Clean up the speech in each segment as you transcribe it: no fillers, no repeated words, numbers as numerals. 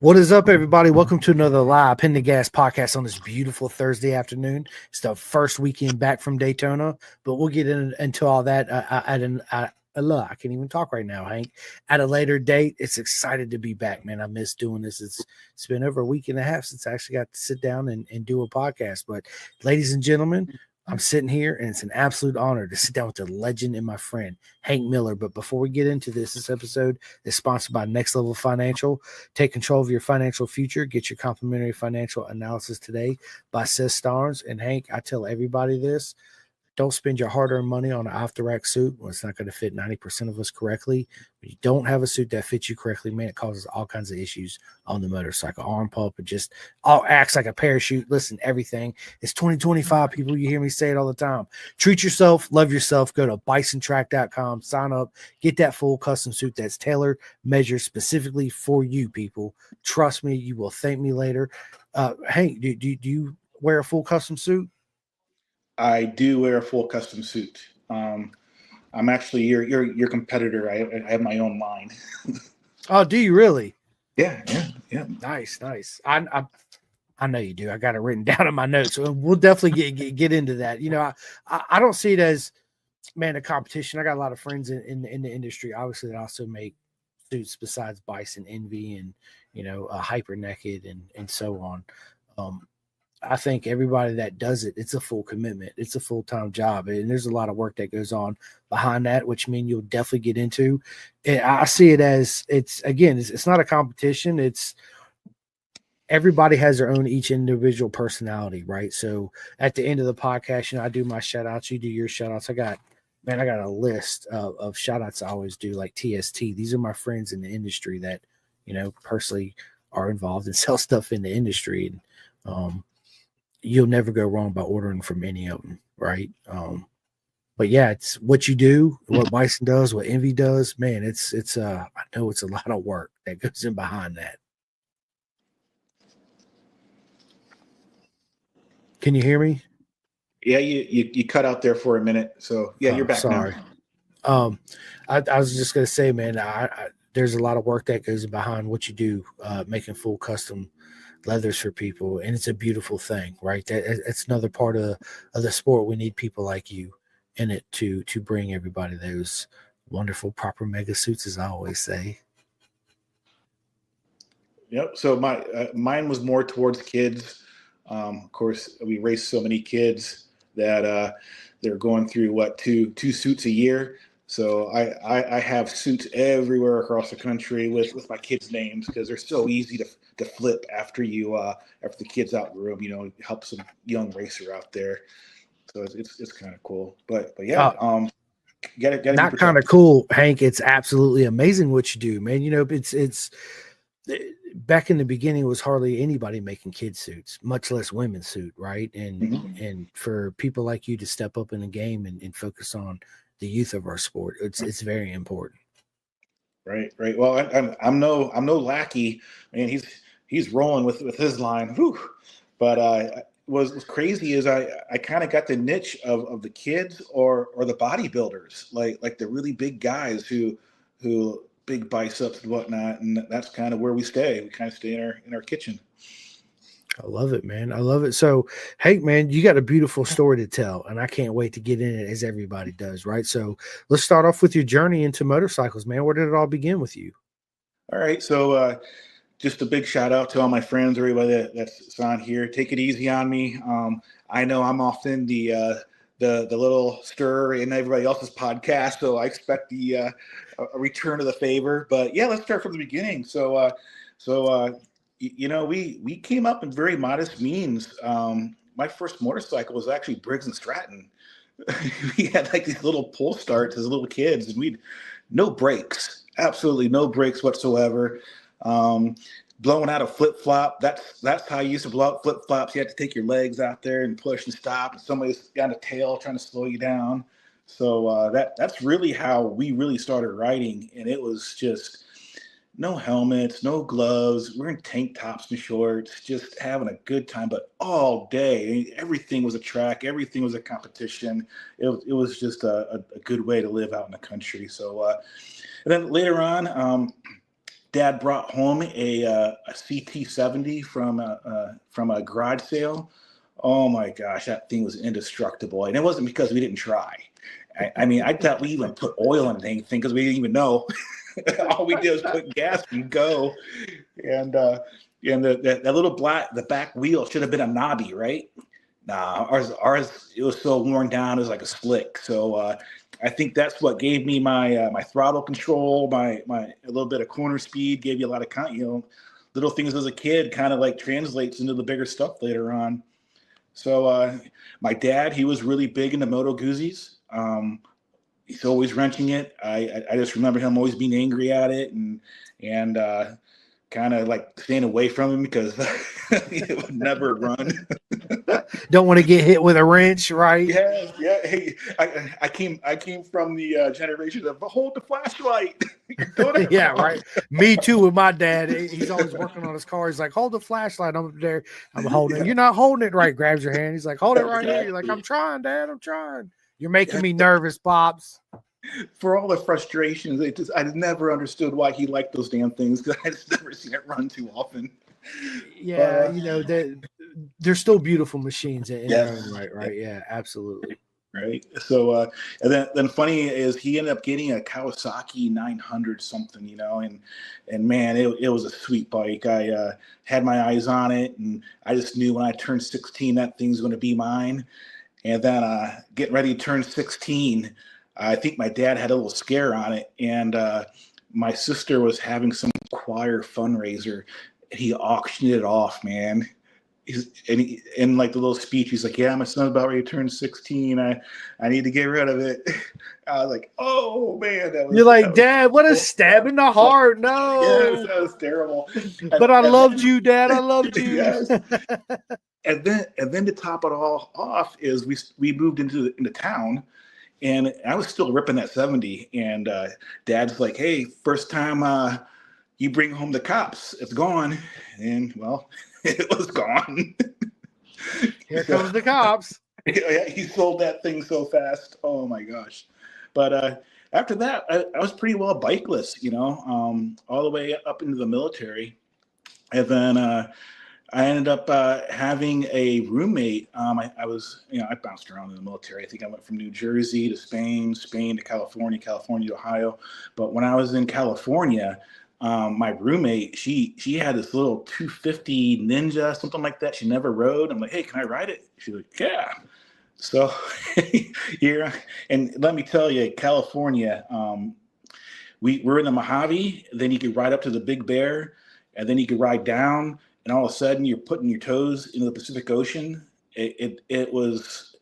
What is up, everybody? Welcome to another live Pin the Gas podcast on this beautiful Thursday afternoon. It's the first weekend back from Daytona, but we'll get into all that I can't even talk right now, Hank. At a later date, it's excited to be back, man. I miss doing this. It's been over a week and a half since I actually got to sit down and do a podcast. But ladies and gentlemen, I'm sitting here, and it's an absolute honor to sit down with the legend and my friend, Hank Miller. But before we get into this episode is sponsored by Next Level Financial. Take control of your financial future. Get your complimentary financial analysis today by Seth Starnes. And Hank, I tell everybody this. Don't spend your hard-earned money on an off-the-rack suit when it's not going to fit 90% of us correctly. When you don't have a suit that fits you correctly, man, it causes all kinds of issues on the motorcycle. Arm pump, it just all acts like a parachute. Listen, everything. It's 2025, people. You hear me say it all the time. Treat yourself, love yourself. Go to bisontrack.com, sign up, get that full custom suit that's tailored, measured specifically for you, people. Trust me, you will thank me later. Hank, do you wear a full custom suit? I do wear a full custom suit. I'm actually your competitor. I have my own line. Oh, do you really? Yeah. Nice. I know you do. I got it written down in my notes. So we'll definitely get into that. You know, I don't see it as, man, a competition. I got a lot of friends in the industry, obviously, that also make suits besides Bison Envy and, Hyper Naked and so on. I think everybody that does it, it's a full commitment. It's a full-time job. And there's a lot of work that goes on behind that, which means you'll definitely get into. And I see it as it's not a competition. It's everybody has their own each individual personality, right? So at the end of the podcast, I do my shout outs, you do your shout outs. I got a list of shout outs I always do, like TST. These are my friends in the industry that, personally are involved and sell stuff in the industry. And you'll never go wrong by ordering from any of them, right? But yeah, it's what you do, what Bison does, what Envy does, man. It's I know it's a lot of work that goes in behind that. Can you hear me? Yeah, you cut out there for a minute. So yeah, you're back sorry. now. I was just gonna say, man, there's a lot of work that goes behind what you do, making full custom leathers for people, and it's a beautiful thing, right? It's another part of the sport. We need people like you in it to bring everybody those wonderful proper mega suits, as I always say. Yep. So mine was more towards kids. Of course, we race so many kids that they're going through two suits a year. So I have suits everywhere across the country with my kids' names because they're so easy to flip after the kids outgrow them. Help some young racer out there. So it's kind of cool. But yeah, get it. Not kind of cool, Hank. It's absolutely amazing what you do, man. It's back in the beginning, it was hardly anybody making kid suits, much less women's suit, right? And for people like you to step up in the game and focus on the youth of our sport, it's very important. Right. Well, I'm no lackey, man. He's rolling with his line. Whew. But what's crazy is I kind of got the niche of the kids or the bodybuilders, like the really big guys who big biceps and whatnot, and that's kind of where we stay. We kind of stay in our kitchen. I love it, man. I love it. So, hey, man, you got a beautiful story to tell, and I can't wait to get in it as everybody does, right? So let's start off with your journey into motorcycles, man. Where did it all begin with you? All right. So just a big shout out to all my friends, everybody that's on here. Take it easy on me. I know I'm often the little stir in everybody else's podcast, so I expect a return of the favor. But yeah, let's start from the beginning. So we came up in very modest means. My first motorcycle was actually Briggs and Stratton. We had like these little pull starts as little kids, and we'd no brakes, absolutely no brakes whatsoever. Blowing out a flip flop. That's how you used to blow out flip flops. You had to take your legs out there and push and stop, and somebody's got a tail trying to slow you down. So that's really how we really started riding, and it was just no helmets, no gloves. We're in tank tops and shorts, just having a good time, but all day. Everything was a track. Everything was a competition. It was just a good way to live out in the country. So, and then later on, Dad brought home a CT70 from a garage sale. Oh my gosh, that thing was indestructible, and it wasn't because we didn't try. I mean, I thought we even put oil in anything because we didn't even know. All we did was put gas and go. And that little the back wheel should have been a knobby, right? Nah, ours it was so worn down, it was like a slick. So I think that's what gave me my throttle control, my a little bit of corner speed, gave you a lot of little things as a kid kind of like translates into the bigger stuff later on. So my dad, he was really big into Moto Guzzi's. He's always wrenching it. I just remember him always being angry at it and kind of like staying away from him because it would never run. Don't want to get hit with a wrench, right? Yeah. Hey, I came from the generation of hold the flashlight. Yeah, right. Me too with my dad. He's always working on his car. He's like, hold the flashlight. I'm up there. I'm holding it. You're not holding it right. Grabs your hand. He's like, hold it right here. You're like, I'm trying, Dad. I'm trying. You're making me nervous, Pops. For all the frustrations, I just never understood why he liked those damn things because I just never seen it run too often. Yeah, they're still beautiful machines in their own right? Yeah, absolutely. Right. So, and then funny is he ended up getting a Kawasaki 900 something, and man, it was a sweet bike. I had my eyes on it, and I just knew when I turned 16 that thing's going to be mine. And then getting ready to turn 16. I think my dad had a little scare on it, and my sister was having some choir fundraiser. And he auctioned it off, man. In like the little speech, he's like, "Yeah, my son's about ready to turn 16. I need to get rid of it." I was like, "Oh man, you're like, Dad, what a stab in the heart!" No, yes, that was terrible. But I loved you, Dad. I loved you. Yes. And then to top it all off is we moved into town. And I was still ripping that 70, and Dad's like, "Hey, first time you bring home the cops, it's gone." And well, it was gone. Here comes the cops. Yeah, he sold that thing so fast. Oh my gosh! But after that, I was pretty well bikeless, all the way up into the military, and then. I ended up having a roommate. I was, I bounced around in the military. I think I went from New Jersey to Spain to California, California to Ohio. But when I was in California, my roommate, she had this little 250 Ninja, something like that. She never rode. I'm like, "Hey, can I ride it?" She's like, "Yeah." So here, and let me tell you, California, we're in the Mojave. Then you could ride up to the Big Bear, and then you could ride down. And all of a sudden, you're putting your toes into the Pacific Ocean. It was,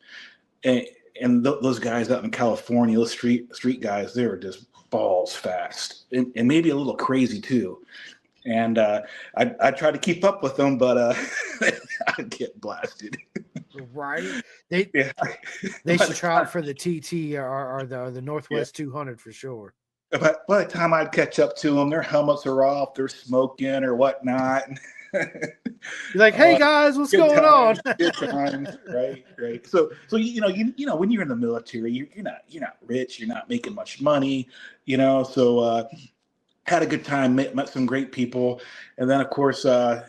and those guys out in California, those street guys, they were just balls fast, and maybe a little crazy too. And I tried to keep up with them, but I'd get blasted. Right? They should try out for the TT or the Northwest 200 for sure. But by the time I'd catch up to them, their helmets are off, they're smoking or whatnot. You're like, "Hey guys, what's going on?" Good times, right. So when you're in the military, you're not rich, you're not making much money, So had a good time, met some great people, and then of course, when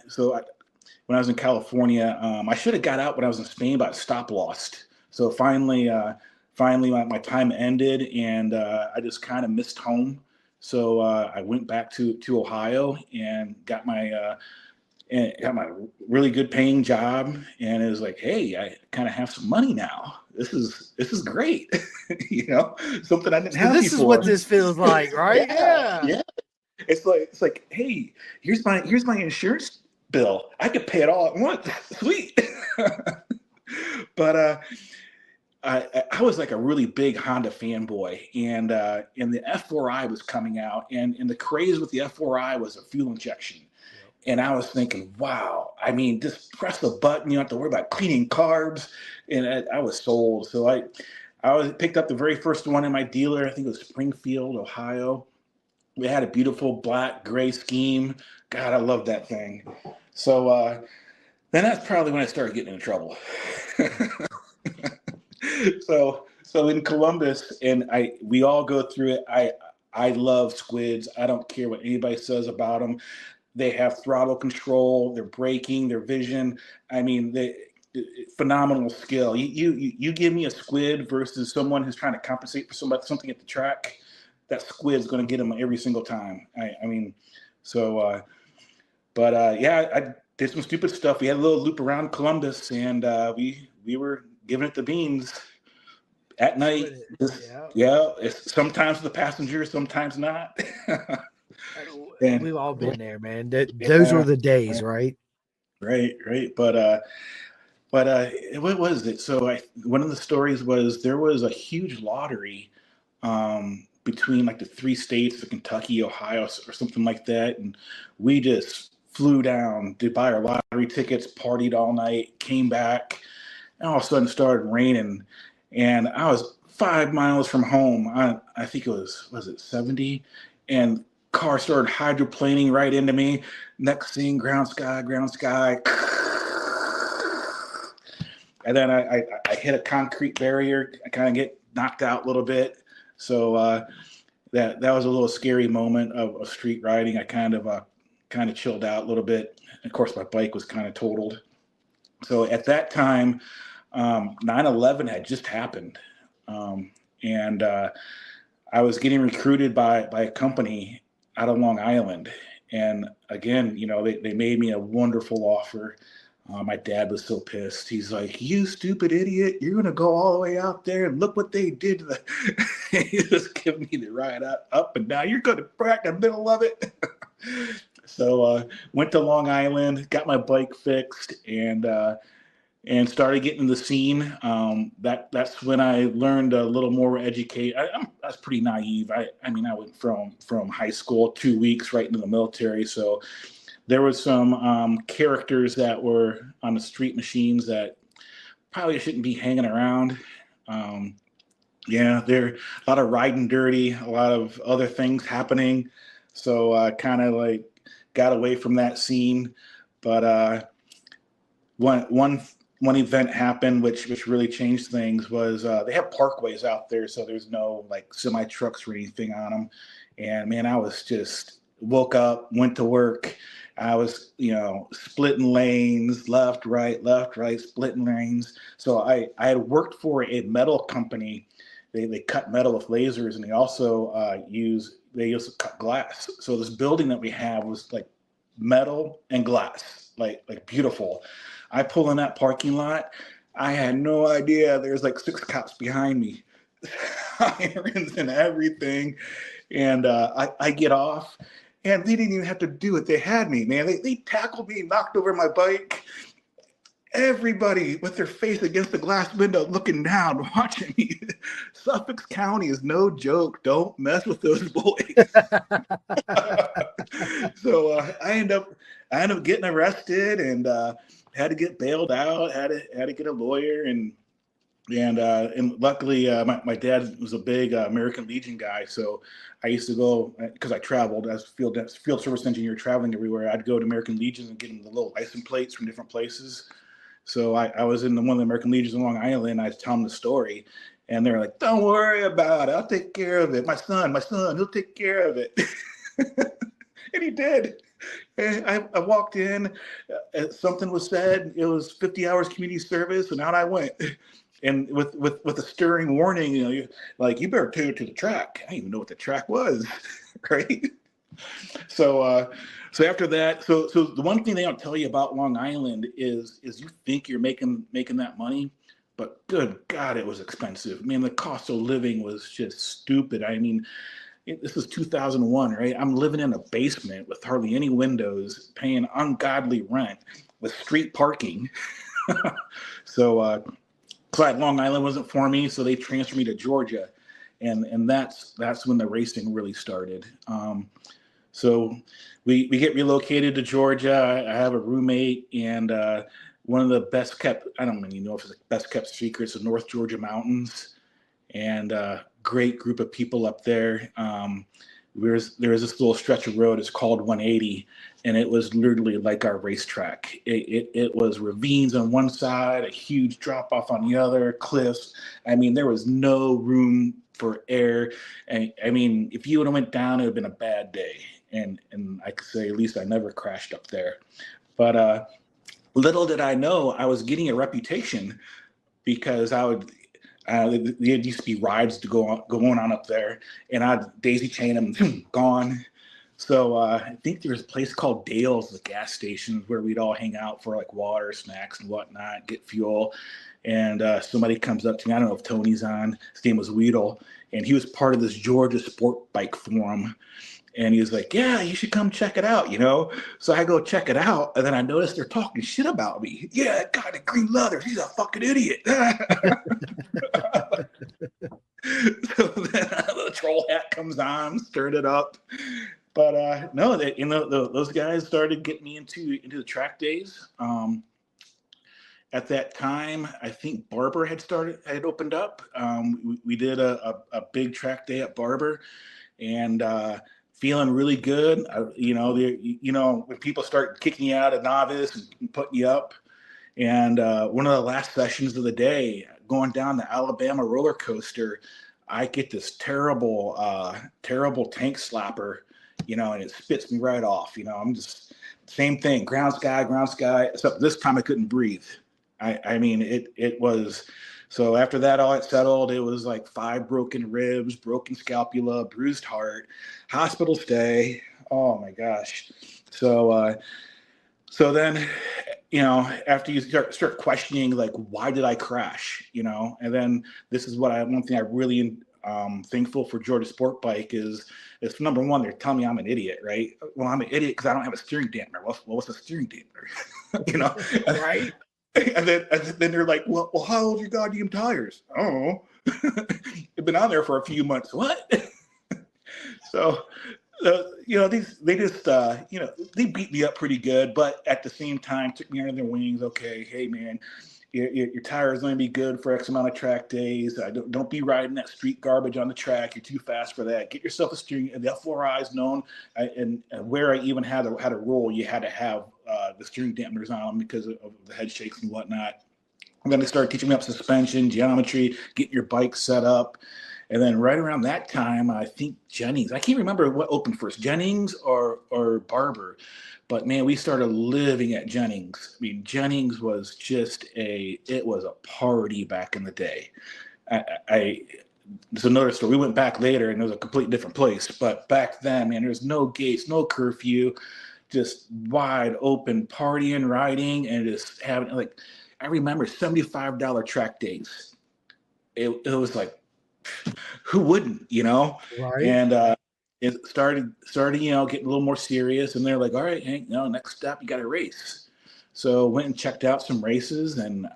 I was in California, I should have got out when I was in Spain, but I stop lost. So finally, my time ended, and I just kind of missed home. So I went back to Ohio and got my really good paying job, and it was like, "Hey, I kind of have some money now. This is great." Something I didn't have this before. Is what this feels like, right? Yeah. It's like, "Hey, here's my insurance bill. I could pay it all at once. Sweet." But I was like a really big Honda fanboy, and the F4i was coming out, and the craze with the F4i was a fuel injection. And I was thinking, wow, I mean, just press the button. You don't have to worry about cleaning carbs. And I was sold. So I picked up the very first one in my dealer. I think it was Springfield, Ohio. We had a beautiful black gray scheme. God, I love that thing. So then that's probably when I started getting in trouble. So in Columbus, and we all go through it. I love squids. I don't care what anybody says about them. They have throttle control, their braking, their vision. I mean, phenomenal skill. You give me a squid versus someone who's trying to compensate for something at the track. That squid's going to get them every single time. I mean, so. Yeah, I did some stupid stuff. We had a little loop around Columbus, and we were giving it the beans at night. Yeah, it's sometimes the passengers, sometimes not. And we've all been there, man. Those were the days, right? Right. But what was it? So one of the stories was there was a huge lottery between like the 3 states, of Kentucky, Ohio, or something like that, and we just flew down to buy our lottery tickets, partied all night, came back, and all of a sudden started raining, and I was 5 miles from home. I think it was it 70, and car started hydroplaning right into me. Next thing, ground sky, and then I hit a concrete barrier. I kind of get knocked out a little bit. So that was a little scary moment of street riding. I kind of chilled out a little bit. Of course, my bike was kind of totaled. So at that time, 9/11 had just happened, and I was getting recruited by a company out of Long Island. And again, they made me a wonderful offer. My dad was so pissed. He's like, "You stupid idiot! You're gonna go all the way out there and look what they did to the." He was giving me the ride up and down. You're gonna crack the middle of it. So went to Long Island, got my bike fixed, and started getting in the scene. That's when I learned a little more educate. I was pretty naive. I mean, I went from high school 2 weeks right into the military, so there was some characters that were on the street machines that probably shouldn't be hanging around. There a lot of riding dirty, a lot of other things happening. So I kind of like got away from that scene. But one event happened which really changed things was they have parkways out there, so there's no like semi trucks or anything on them. And man, I was just woke up, went to work. I was, splitting lanes, left, right, splitting lanes. So I had worked for a metal company. They cut metal with lasers, and they also use to cut glass. So this building that we have was like metal and glass, like beautiful. I pull in that parking lot. I had no idea there's like 6 cops behind me, sirens and everything. And I get off. And they didn't even have to do it. They had me, man. They tackled me, knocked over my bike. Everybody with their face against the glass window looking down, watching me. Suffolk County is no joke. Don't mess with those boys. So I end up getting arrested and had to get bailed out, had to get a lawyer, and luckily my dad was a big American Legion guy, so I used to go because I traveled as field service engineer, traveling everywhere. I'd go to American Legions and get them the little license plates from different places. So I was in one of the American Legions in Long Island. I was telling the story, and they're like, "Don't worry about it. I'll take care of it. My son, he'll take care of it." And he did. And I walked in, something was said. It was 50 hours community service, and out I went. And with a stirring warning, you better take it to the track. I didn't even know what the track was, right? So after that, so the one thing they don't tell you about Long Island is you think you're making that money, but good God, it was expensive. I mean, the cost of living was just stupid. I mean, this was 2001, right? I'm living in a basement with hardly any windows, paying ungodly rent with street parking. So Long Island wasn't for me, so they transferred me to Georgia, and that's when the racing really started. So we get relocated to Georgia. I have a roommate, and one of the best kept, I don't even know if it's the best kept secrets, of North Georgia mountains, and great group of people up there. There was this little stretch of road. It's called 180, and it was literally like our racetrack. It was ravines on one side, a huge drop off on the other, cliffs. I mean, there was no room for air. And I mean, if you would have went down, it would have been a bad day. And I could say at least I never crashed up there. But little did I know I was getting a reputation because I would. There used to be rides to going on up there, and I'd daisy chain them, gone. So I think there's a place called Dale's, the gas station, where we'd all hang out for like water, snacks, and whatnot, get fuel. And somebody comes up to me. I don't know if Tony's on. His name was Weedle, and he was part of this Georgia Sport Bike Forum. And he was like, "Yeah, you should come check it out, you know?" So I go check it out, and then I notice they're talking shit about me. "Yeah, that guy in green leathers, he's a fucking idiot." So then the troll hat comes on, stirred it up. But no, those guys started getting me into the track days. At that time, I think Barber had opened up. We did a big track day at Barber, and feeling really good. When people start kicking you out of novice and putting you up, and one of the last sessions of the day, going down the Alabama roller coaster, I get this terrible tank slapper, and it spits me right off. I'm just same thing, ground sky. Except this time I couldn't breathe. I mean, it was. So after that, all it settled, it was like 5 broken ribs, broken scapula, bruised heart, hospital stay. Oh my gosh. So then, after you start questioning, like, why did I crash? And then this is one thing I really thankful for Georgia Sport Bike is number one, they're telling me I'm an idiot, right? Well, I'm an idiot because I don't have a steering dampener. What's a steering dampener? Right? And then they're like, well, how old are your goddamn tires? I don't know. They've been on there for a few months. What? So, they just, they beat me up pretty good, but at the same time, took me under their wings. Okay, hey man, your tire is going to be good for X amount of track days. Don't be riding that street garbage on the track. You're too fast for that. Get yourself a steering. The F4I is known, and where I even had a roll, you had to have the steering dampeners on them because of the head shakes and whatnot. And then they started teaching me up suspension, geometry, getting your bike set up. And then right around that time, I think Jennings, I can't remember what opened first, Jennings or Barber. But man, we started living at Jennings. I mean, Jennings was it was a party back in the day. There's another story. We went back later and it was a completely different place. But back then, man, there was no gates, no curfew, just wide open partying, riding, and just having, like, I remember $75 track days. It was like, who wouldn't, Right. And it started, getting a little more serious, and they're like, all right, Hank, next step, you got to race. So went and checked out some races, and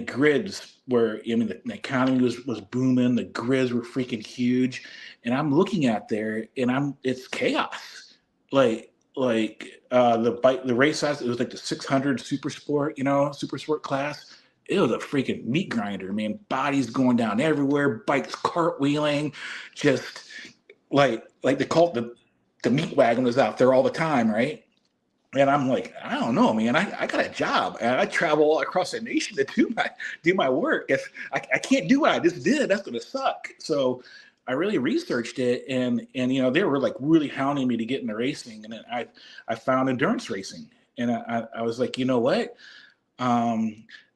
grids were, the economy was booming, the grids were freaking huge, and I'm looking at there, and it's chaos. The race size, it was like the 600 super sport class. It was a freaking meat grinder, man. Bodies going down everywhere, bikes cartwheeling, just like they call it the meat wagon was out there all the time, right? And I'm like, I don't know, man. I got a job, and I travel all across the nation to do my work. If I can't do what I just did, that's gonna suck. So I really researched it, and they were like really hounding me to get into racing, and then I found endurance racing, and I was like, you know what?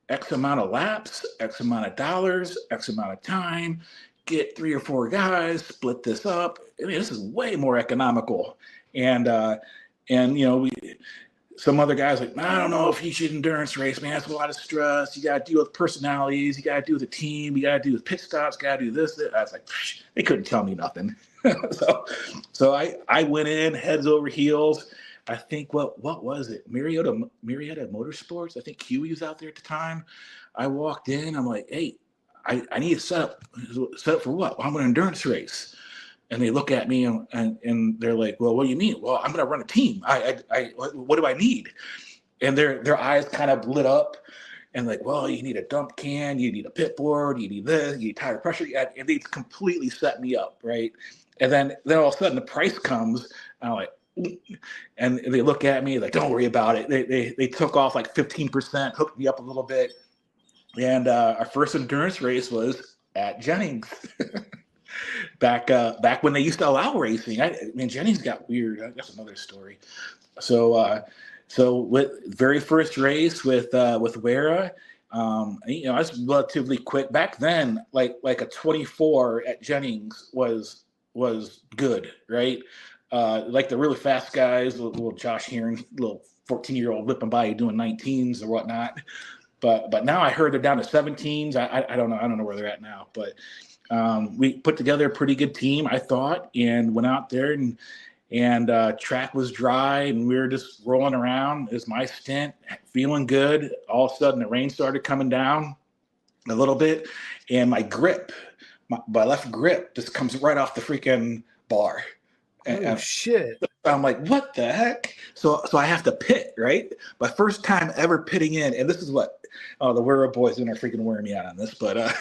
X amount of laps, X amount of dollars, X amount of time, get 3 or 4 guys, split this up. I mean, this is way more economical. And some other guys like, I don't know if you should endurance race, man. That's a lot of stress. You got to deal with personalities. You got to deal with the team. You got to do with pit stops. Got to do this. I was like, they couldn't tell me nothing. So I went in heads over heels. I think what was it? Marietta Motorsports. I think Huey was out there at the time. I walked in. I'm like, hey, I need to set up for what? Well, I'm an endurance race. And they look at me and they're like, well, what do you mean? Well, I'm going to run a team. What do I need? And their eyes kind of lit up and like, well, you need a dump can, you need a pit board, you need this, you need tire pressure. And they completely set me up, right? And then all of a sudden the price comes, and I'm like, and they look at me like, don't worry about it. They took off like 15%, hooked me up a little bit. And our first endurance race was at Jennings. Back when they used to allow racing. Jennings got weird. That's another story. So with very first race with Wera, I was relatively quick back then. Like a 24 at Jennings was good, right? Like the really fast guys, little Josh Heron, little 14-year-old whipping by doing 19s or whatnot. But now I heard they're down to 17s. I don't know where they're at now, but we put together a pretty good team, I thought, and went out there and track was dry and we were just rolling around. It was my stint, feeling good. All of a sudden the rain started coming down a little bit and my left grip just comes right off the freaking bar. Oh, shit. I'm like, what the heck? So I have to pit, right? My first time ever pitting in, and this is what the Wera boys are freaking wearing me out on this, but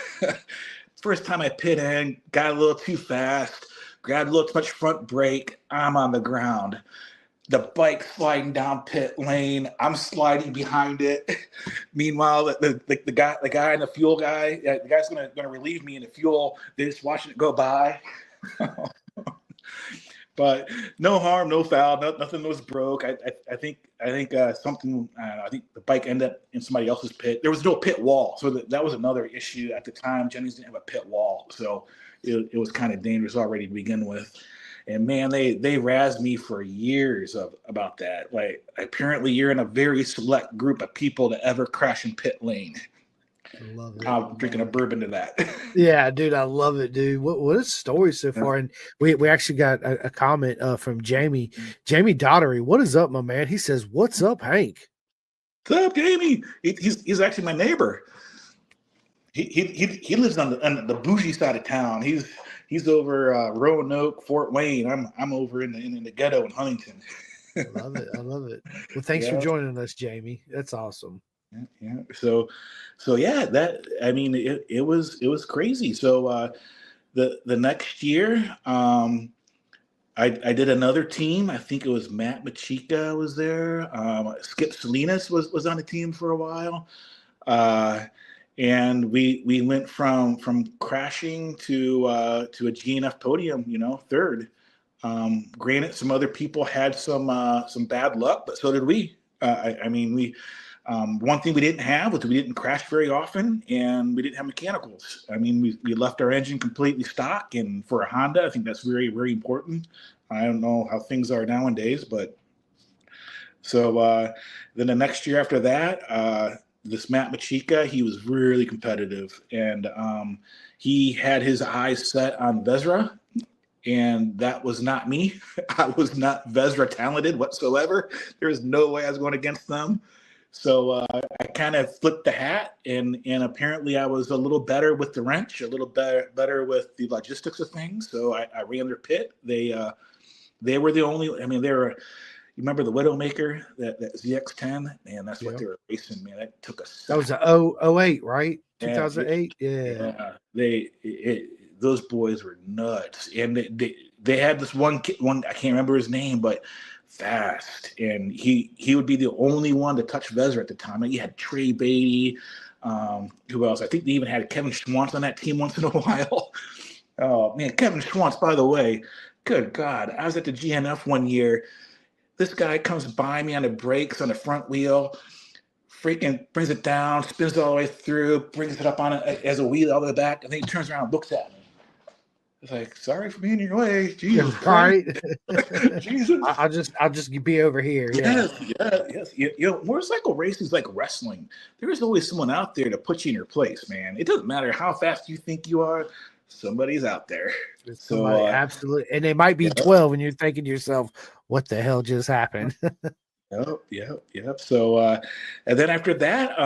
first time I pit in, got a little too fast, grabbed a little too much front brake. I'm on the ground. The bike sliding down pit lane. I'm sliding behind it. Meanwhile, the guy and the fuel guy, the guy's gonna relieve me in the fuel. They're just watching it go by. But no harm, no foul. Nothing was broke. I think something. I don't know, I think the bike ended up in somebody else's pit. There was no pit wall, so that was another issue at the time. Jennings didn't have a pit wall, so it was kind of dangerous already to begin with. And man, they razzed me for years about that. Like, apparently, you're in a very select group of people to ever crash in pit lane. I love it. I'm drinking a bourbon to that. Yeah, dude, I love it, dude. What a story so far. And we actually got a comment from Jamie. Jamie Daughtery, what is up, my man? He says, "What's up, Hank?" What's up, Jamie? He's actually my neighbor. He lives on the bougie side of town. He's over Roanoke, Fort Wayne. I'm over in the ghetto in Huntington. I love it. Well, thanks for joining us, Jamie. That's awesome. Yeah. So yeah, it was crazy. So the next year, I did another team. I think it was Matt Machika was there. Skip Salinas was on the team for a while. And we went from crashing to a GNF podium, third. Granted, some other people had some bad luck, but so did we. One thing we didn't have was we didn't crash very often, and we didn't have mechanicals. We left our engine completely stock, and for a Honda, I think that's very, very important. I don't know how things are nowadays, but so then the next year after that, this Matt Machika, he was really competitive, and he had his eyes set on Vesra, and that was not me. I was not Vesra talented whatsoever. There was no way I was going against them. So I kind of flipped the hat, and apparently I was a little better with the wrench, a little better with the logistics of things. So I ran their pit. They were the only. They were. You remember the Widowmaker, that ZX10? Man, that's what they were racing. Man, that took us. That was 08, right? 2008. Yeah. Those boys were nuts, and they had this one I can't remember his name, but fast, and he would be the only one to touch Vesra at the time. And you had Trey Beatty, who else? I think they even had Kevin Schwantz on that team once in a while. Oh man, Kevin Schwantz, by the way, good God, I was at the GNF one year. This guy comes by me on the brakes on the front wheel, freaking brings it down, spins it all the way through, brings it up on it as a wheel all the way back, and then he turns around and looks at me. It's like, sorry for being in your way. Jesus. Right. Jesus. I'll just be over here. Yes. Motorcycle racing is like wrestling. There is always someone out there to put you in your place, man. It doesn't matter how fast you think you are. Somebody's out there. Somebody, absolutely. And they might be 12 and you're thinking to yourself, what the hell just happened? Yep. So, and then after that,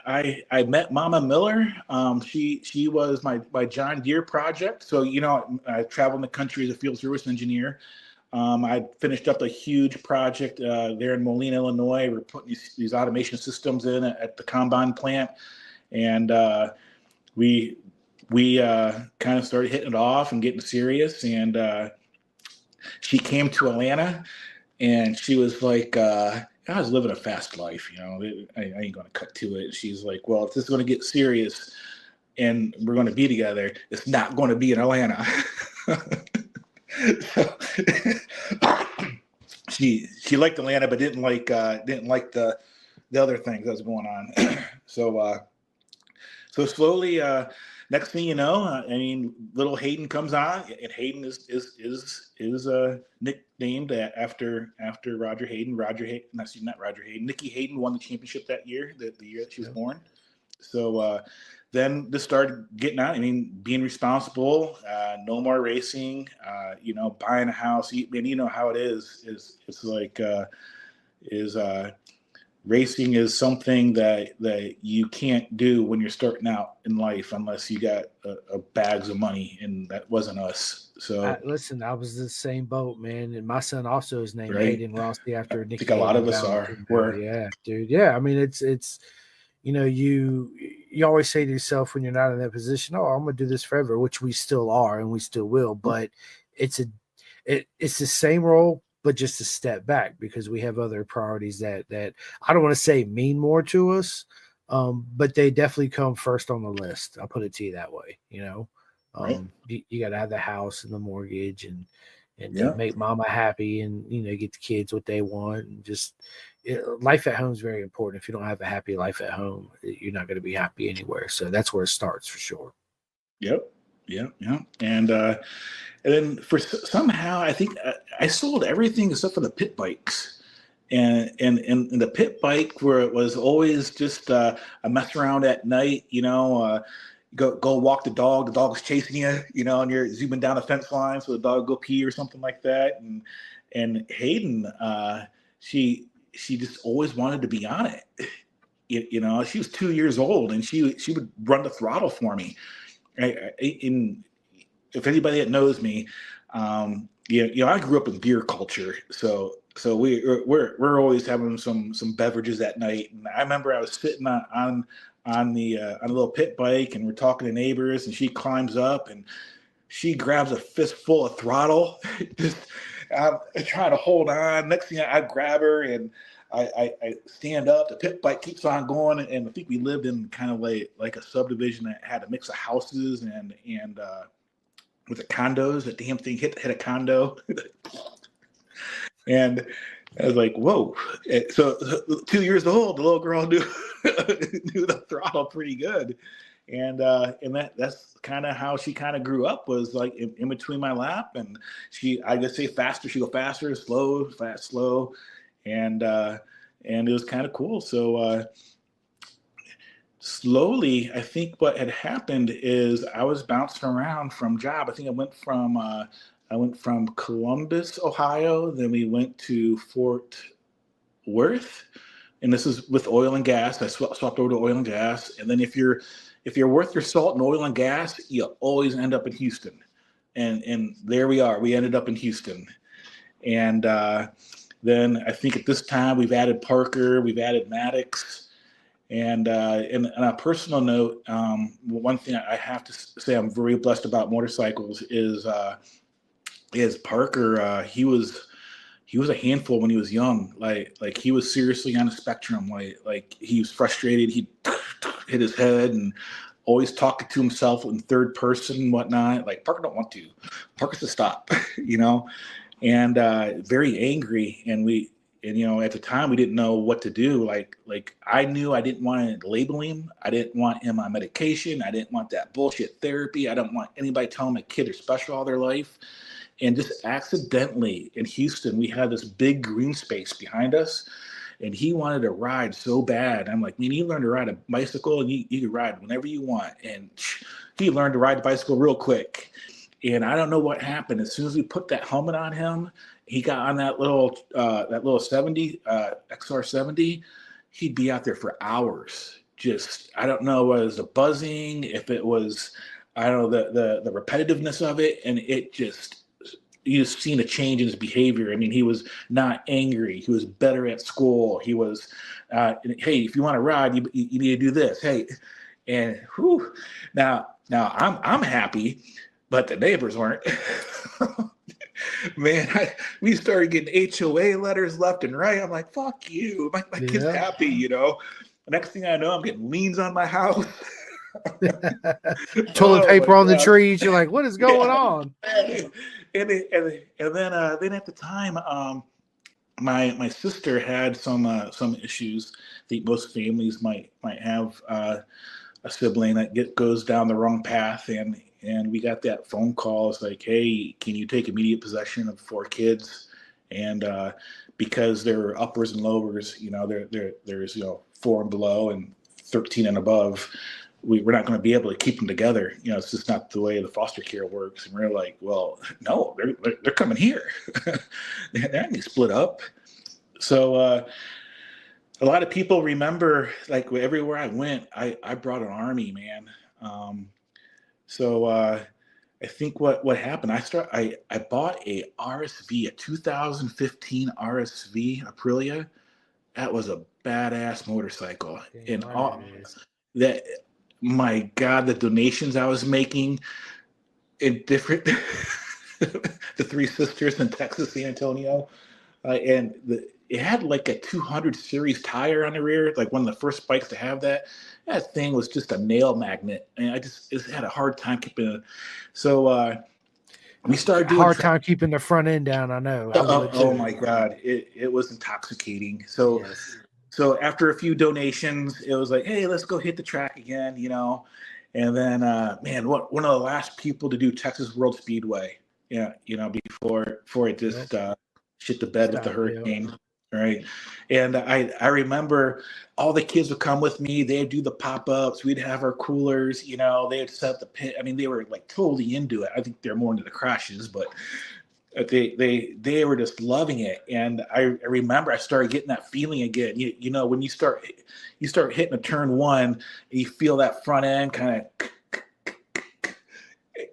I met Mama Miller. She was my John Deere project. So, I traveled in the country as a field service engineer. I finished up a huge project there in Moline, Illinois. We're putting these automation systems in at the combine plant, and we kind of started hitting it off and getting serious. And she came to Atlanta. And she was like, I was living a fast life, I ain't going to cut to it. She's like, well, if this is going to get serious, and we're going to be together. It's not going to be in Atlanta. So, she liked Atlanta, but didn't like the other things that was going on. So slowly, next thing you know, I mean, little Hayden comes on, and Hayden is nicknamed after Roger Hayden. Not Roger Hayden. Nikki Hayden won the championship that year, the year that she was born. So then this started getting out. I mean, being responsible, no more racing. Buying a house. And you know how it is. It's like racing is something that you can't do when you're starting out in life unless you got a bags of money, and that wasn't us. So listen, I was the same boat, man, and my son also is named right? Hayden Rossi after I Nikki think a lot Hayden of us Valentino. Yeah, dude. Yeah, I mean, it's you always say to yourself when you're not in that position, oh, I'm gonna do this forever, which we still are and we still will, but it's the same role, but just a step back because we have other priorities that I don't want to say mean more to us, but they definitely come first on the list. I'll put it to you that way. Right. You got to have the house and the mortgage and Yeah. make mama happy and get the kids what they want, and just life at home is very important. If you don't have a happy life at home, you're not going to be happy anywhere. So that's where it starts for sure. Yep. Yeah. And then somehow I think I sold everything except for the pit bikes. And the pit bike, where it was always just a mess around at night, go walk the dog's chasing you, and you're zooming down a fence line so the dog go pee or something like that. And Hayden, she just always wanted to be on it. She was 2 years old, and she would run the throttle for me. If anybody that knows me, I grew up in beer culture, so we're always having some beverages at night. And I remember I was sitting on a little pit bike, and we're talking to neighbors, and she climbs up and she grabs a fistful of throttle, just trying to hold on. Next thing I grab her and I stand up. The pit bike keeps on going, and I think we lived in kind of like a subdivision that had a mix of houses and with the condos. The damn thing hit a condo, and I was like, "Whoa!" So 2 years old, the little girl knew the throttle pretty good, and that's kind of how she kind of grew up, was like in between my lap. And I just say faster, she go faster, slow, fast, slow, and it was kind of cool. So slowly, I think what had happened is I was bouncing around from job. I think I went from Columbus, Ohio, then we went to Fort Worth, and this is with oil and gas. I swapped over to oil and gas, and then if you're worth your salt in oil and gas, you always end up in Houston, and there we are. We ended up in Houston, and then I think at this time we've added Parker, we've added Maddox. And on a personal note, one thing I have to say I'm very blessed about motorcycles is Parker. He was a handful when he was young. Like he was seriously on a spectrum. Like he was frustrated. He hit his head and always talking to himself in third person and whatnot. Like Parker don't want to. Parker's to stop, and very angry. And at the time we didn't know what to do. Like I knew I didn't want to label him. I didn't want him on medication. I didn't want that bullshit therapy. I don't want anybody telling my kid they're special all their life. And just accidentally in Houston, we had this big green space behind us, and he wanted to ride so bad. I'm like, man, you learn to ride a bicycle, and you can ride whenever you want. And he learned to ride the bicycle real quick. And I don't know what happened. As soon as we put that helmet on him, he got on that little 70 XR70. He'd be out there for hours. Just, I don't know what it was, the buzzing, if it was, I don't know, the repetitiveness of it, and it just, you just seen a change in his behavior. I mean, he was not angry. He was better at school. He was, hey, if you want to ride, you need to do this. Hey, and whew, now I'm happy, but the neighbors weren't. Man, we started getting HOA letters left and right. I'm like, fuck you. My kid's happy, The next thing I know, I'm getting liens on my house. Toilet Oh paper my on the God. trees. You're like, what is going on? And then at the time, my sister had some issues. I think most families might have a sibling that goes down the wrong path, and we got that phone call. It's like, hey, can you take immediate possession of 4 kids? And because there are uppers and lowers, there's 4 and below and 13 and above. We're not going to be able to keep them together. It's just not the way the foster care works. And we're like, well, no, they're coming here. They're not going to split up. So a lot of people remember, like, everywhere I went, I brought an army, man. So I think what happened, I bought a RSV, a 2015 RSV Aprilia. That was a badass motorcycle. Damn And right all it is. that, my God, the donations I was making in different, the Three Sisters in Texas, San Antonio, it had like a 200 series tire on the rear, like one of the first bikes to have that. That thing was just a nail magnet, and I just had a hard time keeping it. So we started doing Hard time keeping the front end down. I know. I would oh too. my God, it was intoxicating. So Yes. so after a few donations, it was like, hey, let's go hit the track again. And then man, one of the last people to do Texas World Speedway, yeah, before it just shit the bed with the Stop, yeah. hurricane. Right. And I remember all the kids would come with me. They'd do the pop-ups. We'd have our coolers, they'd set up the pit. I mean, they were like totally into it. I think they're more into the crashes, but they were just loving it. And I remember I started getting that feeling again. When you start hitting a turn one, and you feel that front end kind of,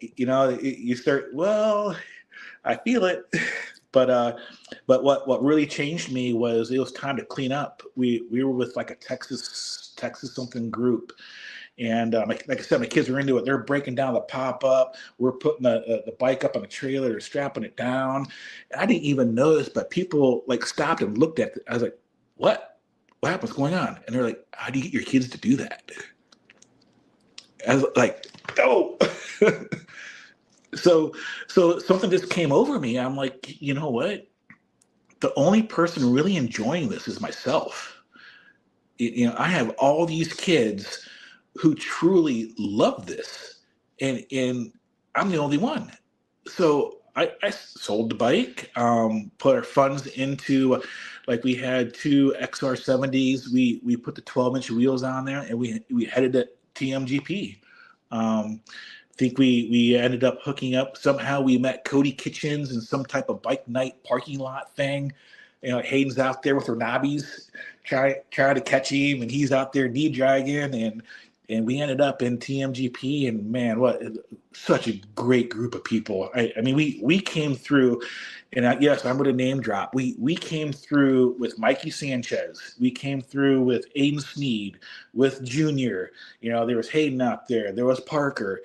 you start, well, I feel it. But what really changed me was it was time to clean up. We were with like a Texas something group, and like I said, my kids are into it. They're breaking down the pop up. We're putting the bike up on a trailer. They're strapping it down. And I didn't even notice, but people like stopped and looked at it. I was like, "What? What happened? What's going on?" And they're like, "How do you get your kids to do that?" I was like, "Oh." So something just came over me. I'm like, you know what? The only person really enjoying this is myself. I have all these kids who truly love this, and I'm the only one. So I sold the bike, put our funds into, like, we had 2 XR70s. We put the 12-inch wheels on there, and we headed to TMGP. I think we ended up hooking up. Somehow we met Cody Kitchens in some type of bike night parking lot thing. Hayden's out there with her knobbies, try to catch him, and he's out there knee dragging, and we ended up in TMGP. And man, what such a great group of people. I mean, we came through, and yes, I'm going to name drop. We came through with Mikey Sanchez. We came through with Aiden Sneed, with Junior. There was Hayden out there. There was Parker.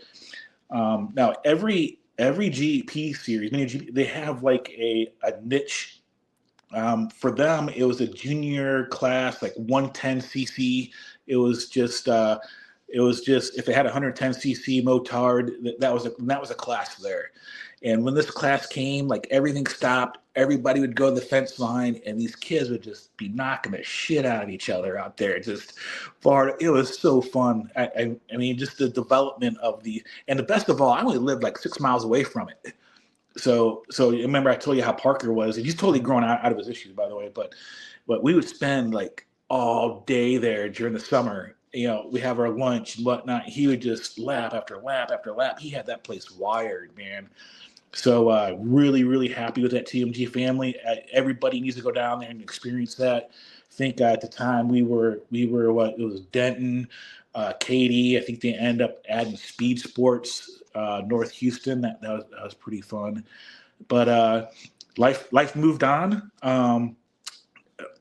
Now every GP series, they have like a niche. For them, it was a junior class, like 110cc. It was just if they had 110cc motard, that was a class there. And when this class came, like, everything stopped. Everybody would go to the fence line, and these kids would just be knocking the shit out of each other out there. Just far, it was so fun. I mean, just the development of and the best of all, I only lived like 6 miles away from it. So remember I told you how Parker was, and he's totally grown out of his issues, by the way. But we would spend like all day there during the summer. We have our lunch and whatnot. He would just lap after lap after lap. He had that place wired, man. So really, really happy with that TMG family. Everybody needs to go down there and experience that. I think at the time we were what, it was Denton, Katie. I think they end up adding Speed Sports, North Houston. That was pretty fun. But life moved on.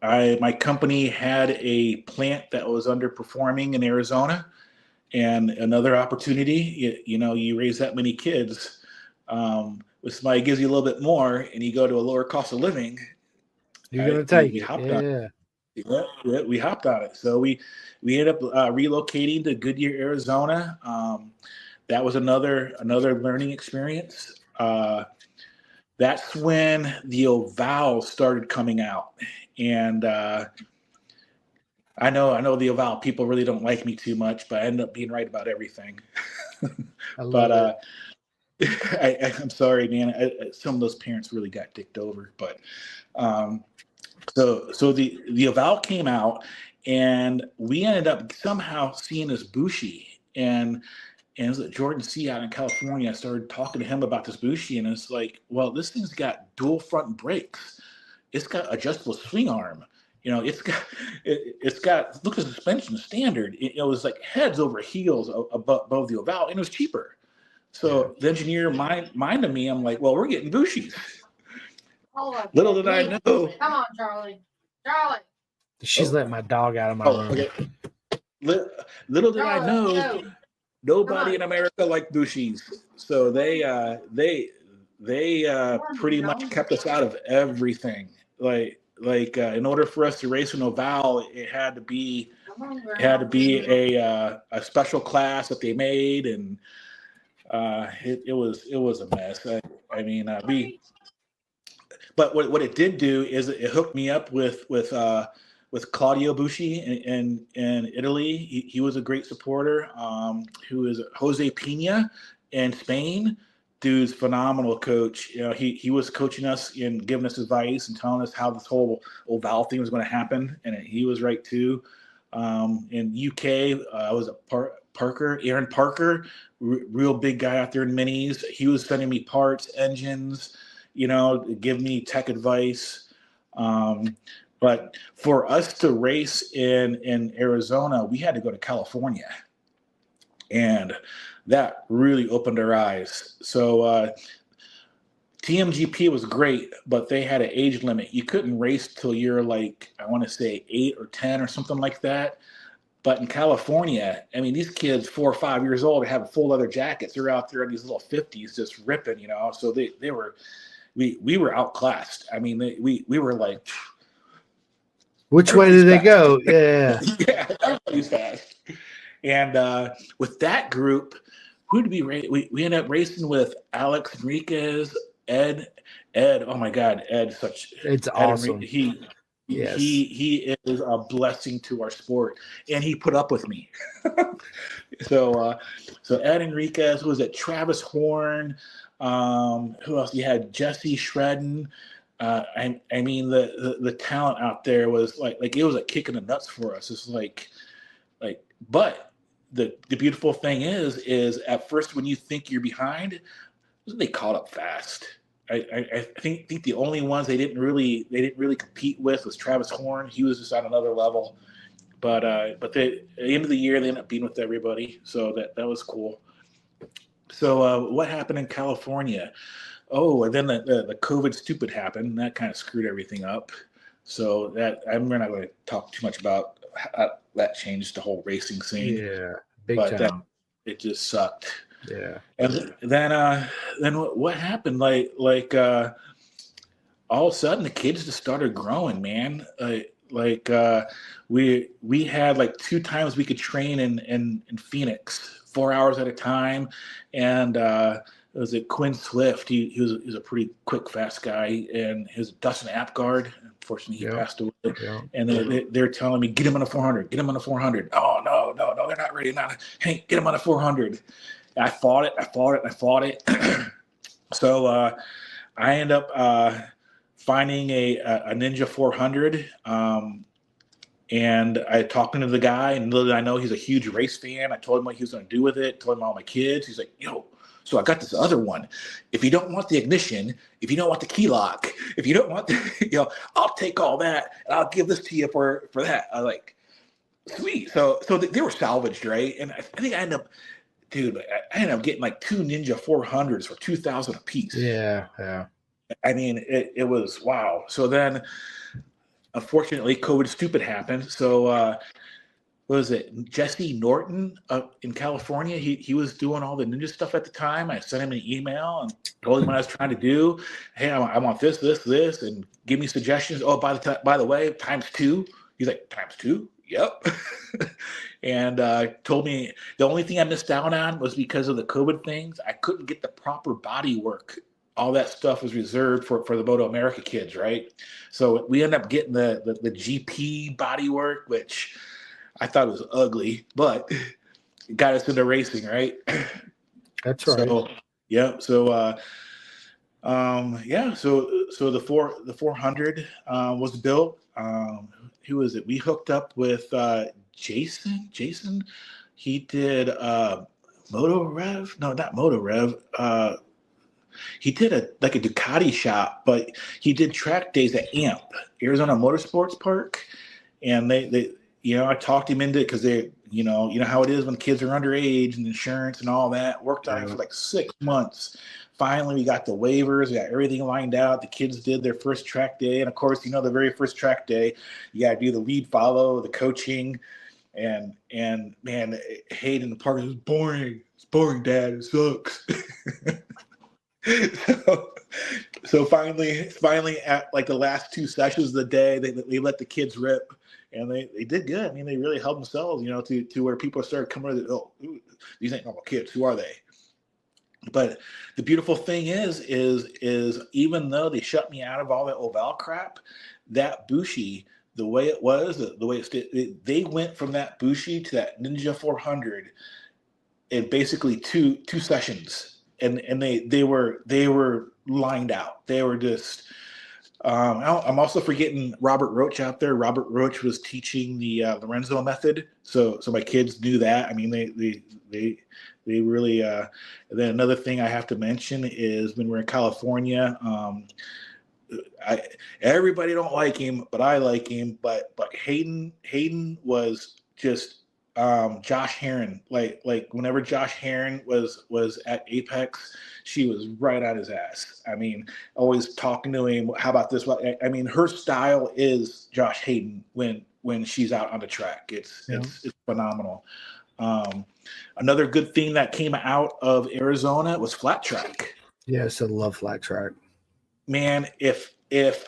My company had a plant that was underperforming in Arizona, and another opportunity. You raise that many kids. If somebody gives you a little bit more and you go to a lower cost of living, You're gonna take we it. hopped on. Yeah. Yeah, we hopped on it. So we ended up relocating to Goodyear, Arizona. That was another learning experience. That's when the Oval started coming out, and I know the Oval people really don't like me too much, but I end up being right about everything. I love But I'm sorry, man. Some of those parents really got dicked over. But um, so the Oval came out, and we ended up somehow seeing this Bushi, and it was at Jordan C out in California. I started talking to him about this Bushi, and it's like, well, this thing's got dual front brakes. It's got adjustable swing arm. It's got look at the suspension standard. It was like heads over heels above the Oval, and it was cheaper. So the engineer minded me. I'm like, well, we're getting Bushis. Little did I know. Come on, Charlie. Charlie. She's letting my dog out of my room. Okay. Little did I know, nobody in America liked Bushis. So they pretty much kept us out of everything. Like in order for us to race an Oval, it had to be a special class that they made, and it was a mess. But what it did do is it hooked me up with Claudio Bushi in Italy. He was a great supporter. Who is Jose Pina in Spain? Dude's phenomenal coach. You know, he was coaching us and giving us advice and telling us how this whole Oval thing was going to happen, and he was right too. In UK, I was Aaron Parker, real big guy out there in minis. He was sending me parts, engines, give me tech advice. But for us to race in Arizona, we had to go to California. And that really opened our eyes. So TMGP was great, but they had an age limit. You couldn't race till you're like, I want to say 8 or 10 or something like that. But in California, I mean, these kids 4 or 5 years old have full leather jackets. They're out there in these little 50s just ripping, So we were outclassed. I mean, we were like, which way did they go? Yeah. Yeah, everybody's fast. And with that group, who did we race? We ended up racing with Alex Enriquez, Ed. Oh my God, Ed! It's Ed awesome. He is a blessing to our sport, and he put up with me. So Ed Enriquez was at Travis Horn. Who else? You had Jesse Shredden. I mean the talent out there was like it was a kick in the nuts for us. It's like, but the beautiful thing is at first when you think you're behind, they caught up fast. I think the only ones they didn't really compete with was Travis Horn. He was just on another level. But at the end of the year they ended up being with everybody, so that was cool. So what happened in California? Oh, and then the COVID stupid happened. And that kind of screwed everything up. So we're not going to talk too much about how that changed the whole racing scene. Yeah, big time. It just sucked. Yeah. And then what happened? Like all of a sudden the kids just started growing, man. We had like 2 times we could train in Phoenix, 4 hours at a time, and it was at Quinn Swift. He was a pretty quick, fast guy, and his Dustin Apgard. Unfortunately, he passed away. Yeah. And they're telling me, get him on a 400. Get him on a 400. Oh no, they're not ready now. Hey, get him on a 400. And I fought it. So I end up finding a Ninja 400. And I talking to the guy, and little did I know he's a huge race fan. I told him what he was going to do with it. Told him all my kids. He's like, so I got this other one. If you don't want the ignition, if you don't want the key lock, if you don't want the, I'll take all that and I'll give this to you for that. I was like, sweet. So they were salvaged, right? And I think I ended up getting like 2 Ninja 400s for $2,000 a piece. Yeah. I mean, it was wow. So then, unfortunately, COVID stupid happened. So what was it? Jesse Norton in California. He was doing all the ninja stuff at the time. I sent him an email and told him what I was trying to do. Hey, I want this, and give me suggestions. Oh, by the way, times 2. He's like, times two? Yep. And told me the only thing I missed out on was because of the COVID things. I couldn't get the proper body work. All that stuff was reserved for the Moto America kids, right? So we ended up getting the GP body work, which I thought was ugly, but it got us into racing, right? That's right. So yeah, so the 400 was built. Who was it? We hooked up with Jason. Jason, he did Moto Rev. No, not Moto Rev. He did a Ducati shop, but he did track days at AMP, Arizona Motorsports Park, and they I talked him into it because they you know how it is when kids are underage and insurance and all that. Worked on it for like 6 months. Finally, we got the waivers, we got everything lined out. The kids did their first track day, and of course, the very first track day, you got to do the lead follow, the coaching, and man, Hayden, the park is boring. It's boring, Dad. It sucks. so finally at like the last 2 sessions of the day, they let the kids rip, and they did good. I mean, they really helped themselves, to where people started coming to, oh, these ain't normal kids. Who are they? But the beautiful thing is even though they shut me out of all that Oval crap, that Bushi, the way it was, the way they went from that Bushi to that Ninja 400 in basically two sessions, and they were lined out. They were just. I'm also forgetting Robert Roach out there. Robert Roach was teaching the Lorenzo method, so my kids knew that. I mean, they really. And then another thing I have to mention is when we're in California, everybody don't like him, but I like him. But Hayden was just Josh Heron. Like whenever Josh Heron was at Apex, she was right on his ass. I mean, always talking to him. How about this? I mean, her style is Josh Hayden when she's out on the track. It's phenomenal. Another good thing that came out of Arizona was flat track. Yes, I love flat track. Man, if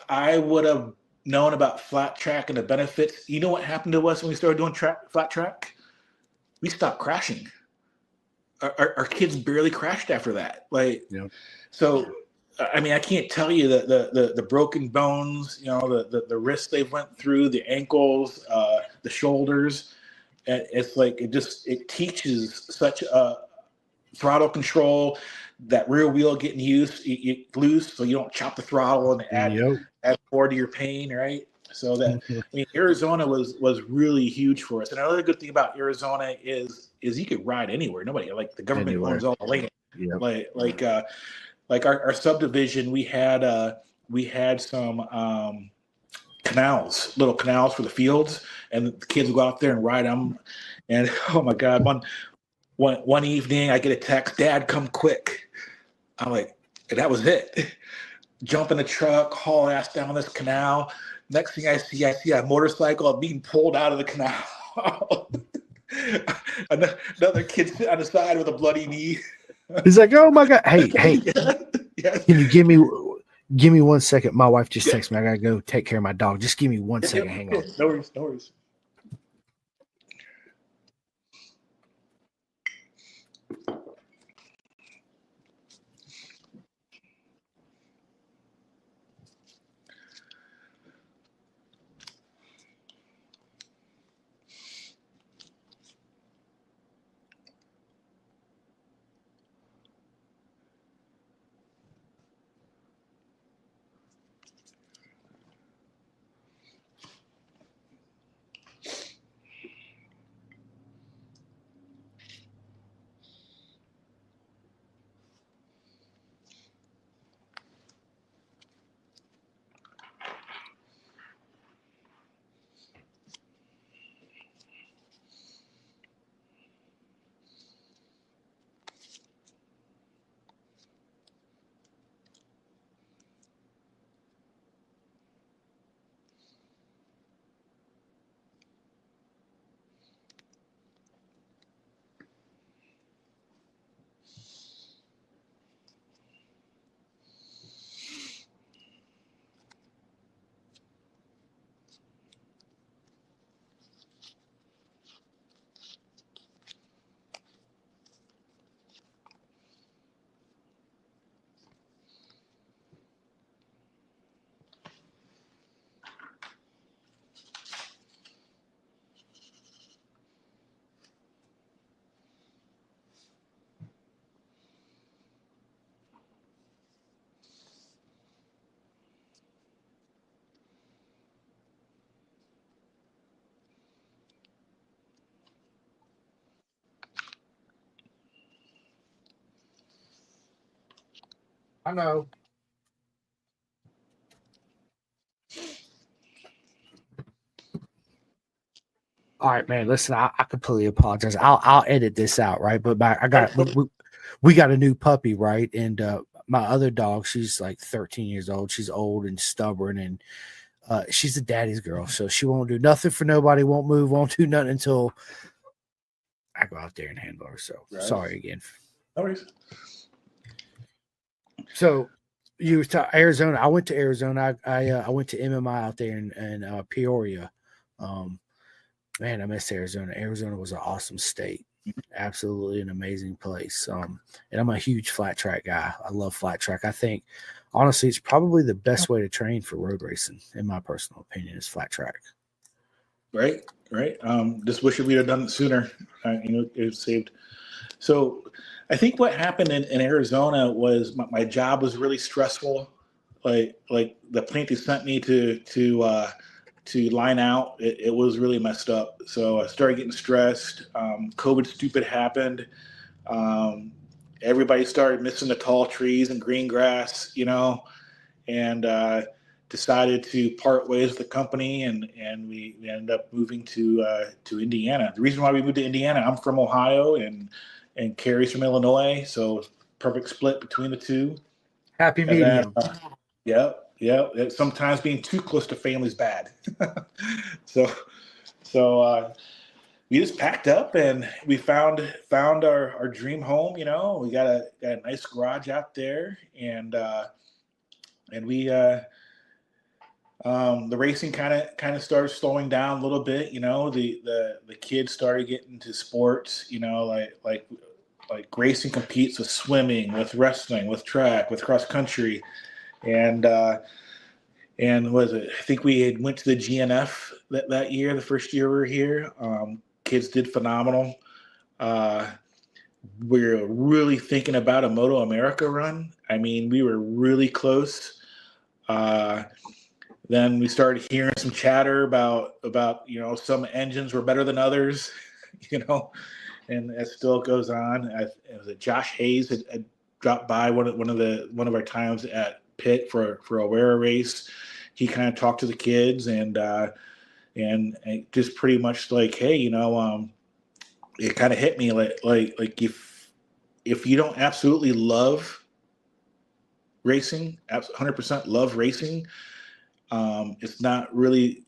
I would have known about flat track and the benefits, you know what happened to us when we started doing flat track? We stopped crashing. Our kids barely crashed after that. So I mean, I can't tell you the broken bones, the wrists they went through, the ankles, the shoulders. It's like it teaches such a throttle control, that rear wheel getting loose, so you don't chop the throttle and add more to your pain, right? So that I mean, Arizona was really huge for us. And another good thing about Arizona is you could ride anywhere. Nobody, like, the government owns all the land. Yep. Like our subdivision, we had some little canals for the fields, and the kids would go out there and ride them. And oh my God, one evening I get a text, Dad, come quick. I'm like, and that was it. Jump in the truck, haul ass down this canal. Next thing I see a motorcycle being pulled out of the canal. Another kid sitting on the side with a bloody knee. He's like, oh my God. Hey. Yeah. Can you give me 1 second? My wife just texted me. I gotta go take care of my dog. Just give me 1 second. Hang on. No worries. I know. All right, man. Listen, I completely apologize. I'll edit this out, right? But we got a new puppy, right? And my other dog, she's like 13 years old. She's old and stubborn, and she's a daddy's girl, so she won't do nothing for nobody. Won't move. Won't do nothing until I go out there and handle her. So sorry again. No worries. So you were to Arizona. I went to Arizona. I went to MMI out there in Peoria. Man, I miss Arizona. Arizona was an awesome state. Absolutely an amazing place. And I'm a huge flat track guy. I love flat track. I think, honestly, it's probably the best way to train for road racing, in my personal opinion, is flat track. Right. Just wish we'd have done it sooner. It saved. So I think what happened in Arizona was my job was really stressful. Like the plant they sent me to line out, it was really messed up. So I started getting stressed. COVID stupid happened. Everybody started missing the tall trees and green grass, and decided to part ways with the company, and we ended up moving to Indiana. The reason why we moved to Indiana, I'm from Ohio and Carrie's from Illinois, so perfect split between the two. Happy medium. Yeah. Sometimes being too close to family is bad. So we just packed up and we found our dream home. We got a nice garage out there, and we the racing kind of started slowing down a little bit. The kids started getting into sports. Like racing competes with swimming, with wrestling, with track, with cross country, and was it? I think we had went to the GNF that year, the first year we were here. Kids did phenomenal. We were really thinking about a Moto America run. I mean, we were really close. Then we started hearing some chatter about some engines were better than others, and it still goes on. It was Josh Hayes had dropped by one of our times at pit for a Wera race. He kind of talked to the kids and just pretty much like, hey, it kind of hit me like if you don't absolutely love racing, 100% love racing, it's not really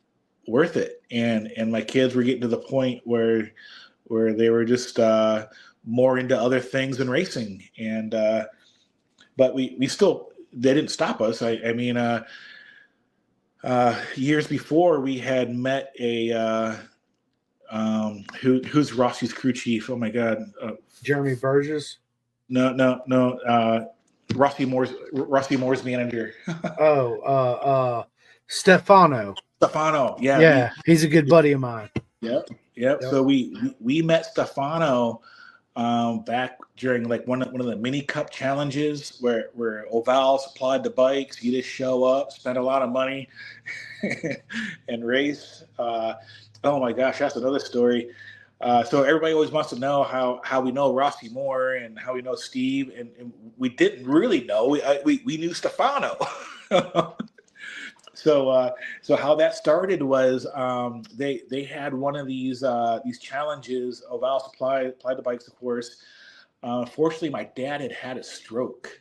worth it. And my kids were getting to the point where they were just more into other things than racing. And but we still, they didn't stop us. I mean, years before we had met a who's Rossi's crew chief? Oh my God, Jeremy Burgess. No. Rossi Moore's manager. Stefano. Yeah, he's a good buddy of mine. Yep. So we met Stefano back during like one of the mini cup challenges where Oval supplied the bikes. You just show up, spend a lot of money, and race. Oh my gosh, that's another story. So everybody always wants to know how we know Rossi Moore and how we know Steve, and we didn't really know. We knew Stefano. So how that started was they had one of these challenges. Oval supplied the bikes, of course. Fortunately, my dad had a stroke,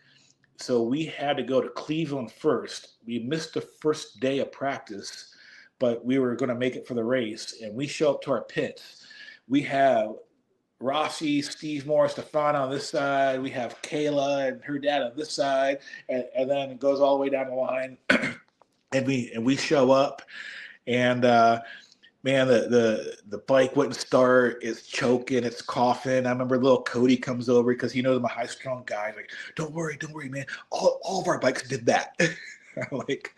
so we had to go to Cleveland first. We missed the first day of practice, but we were going to make it for the race. And we show up to our pits. We have Rossi, Steve Moore, Stefano on this side. We have Kayla and her dad on this side, and then it goes all the way down the line. And we show up, and man, the bike wouldn't start. It's choking. It's coughing. I remember little Cody comes over because he knows I'm a high strung guy. Like, don't worry, man. All of our bikes did that. I'm like,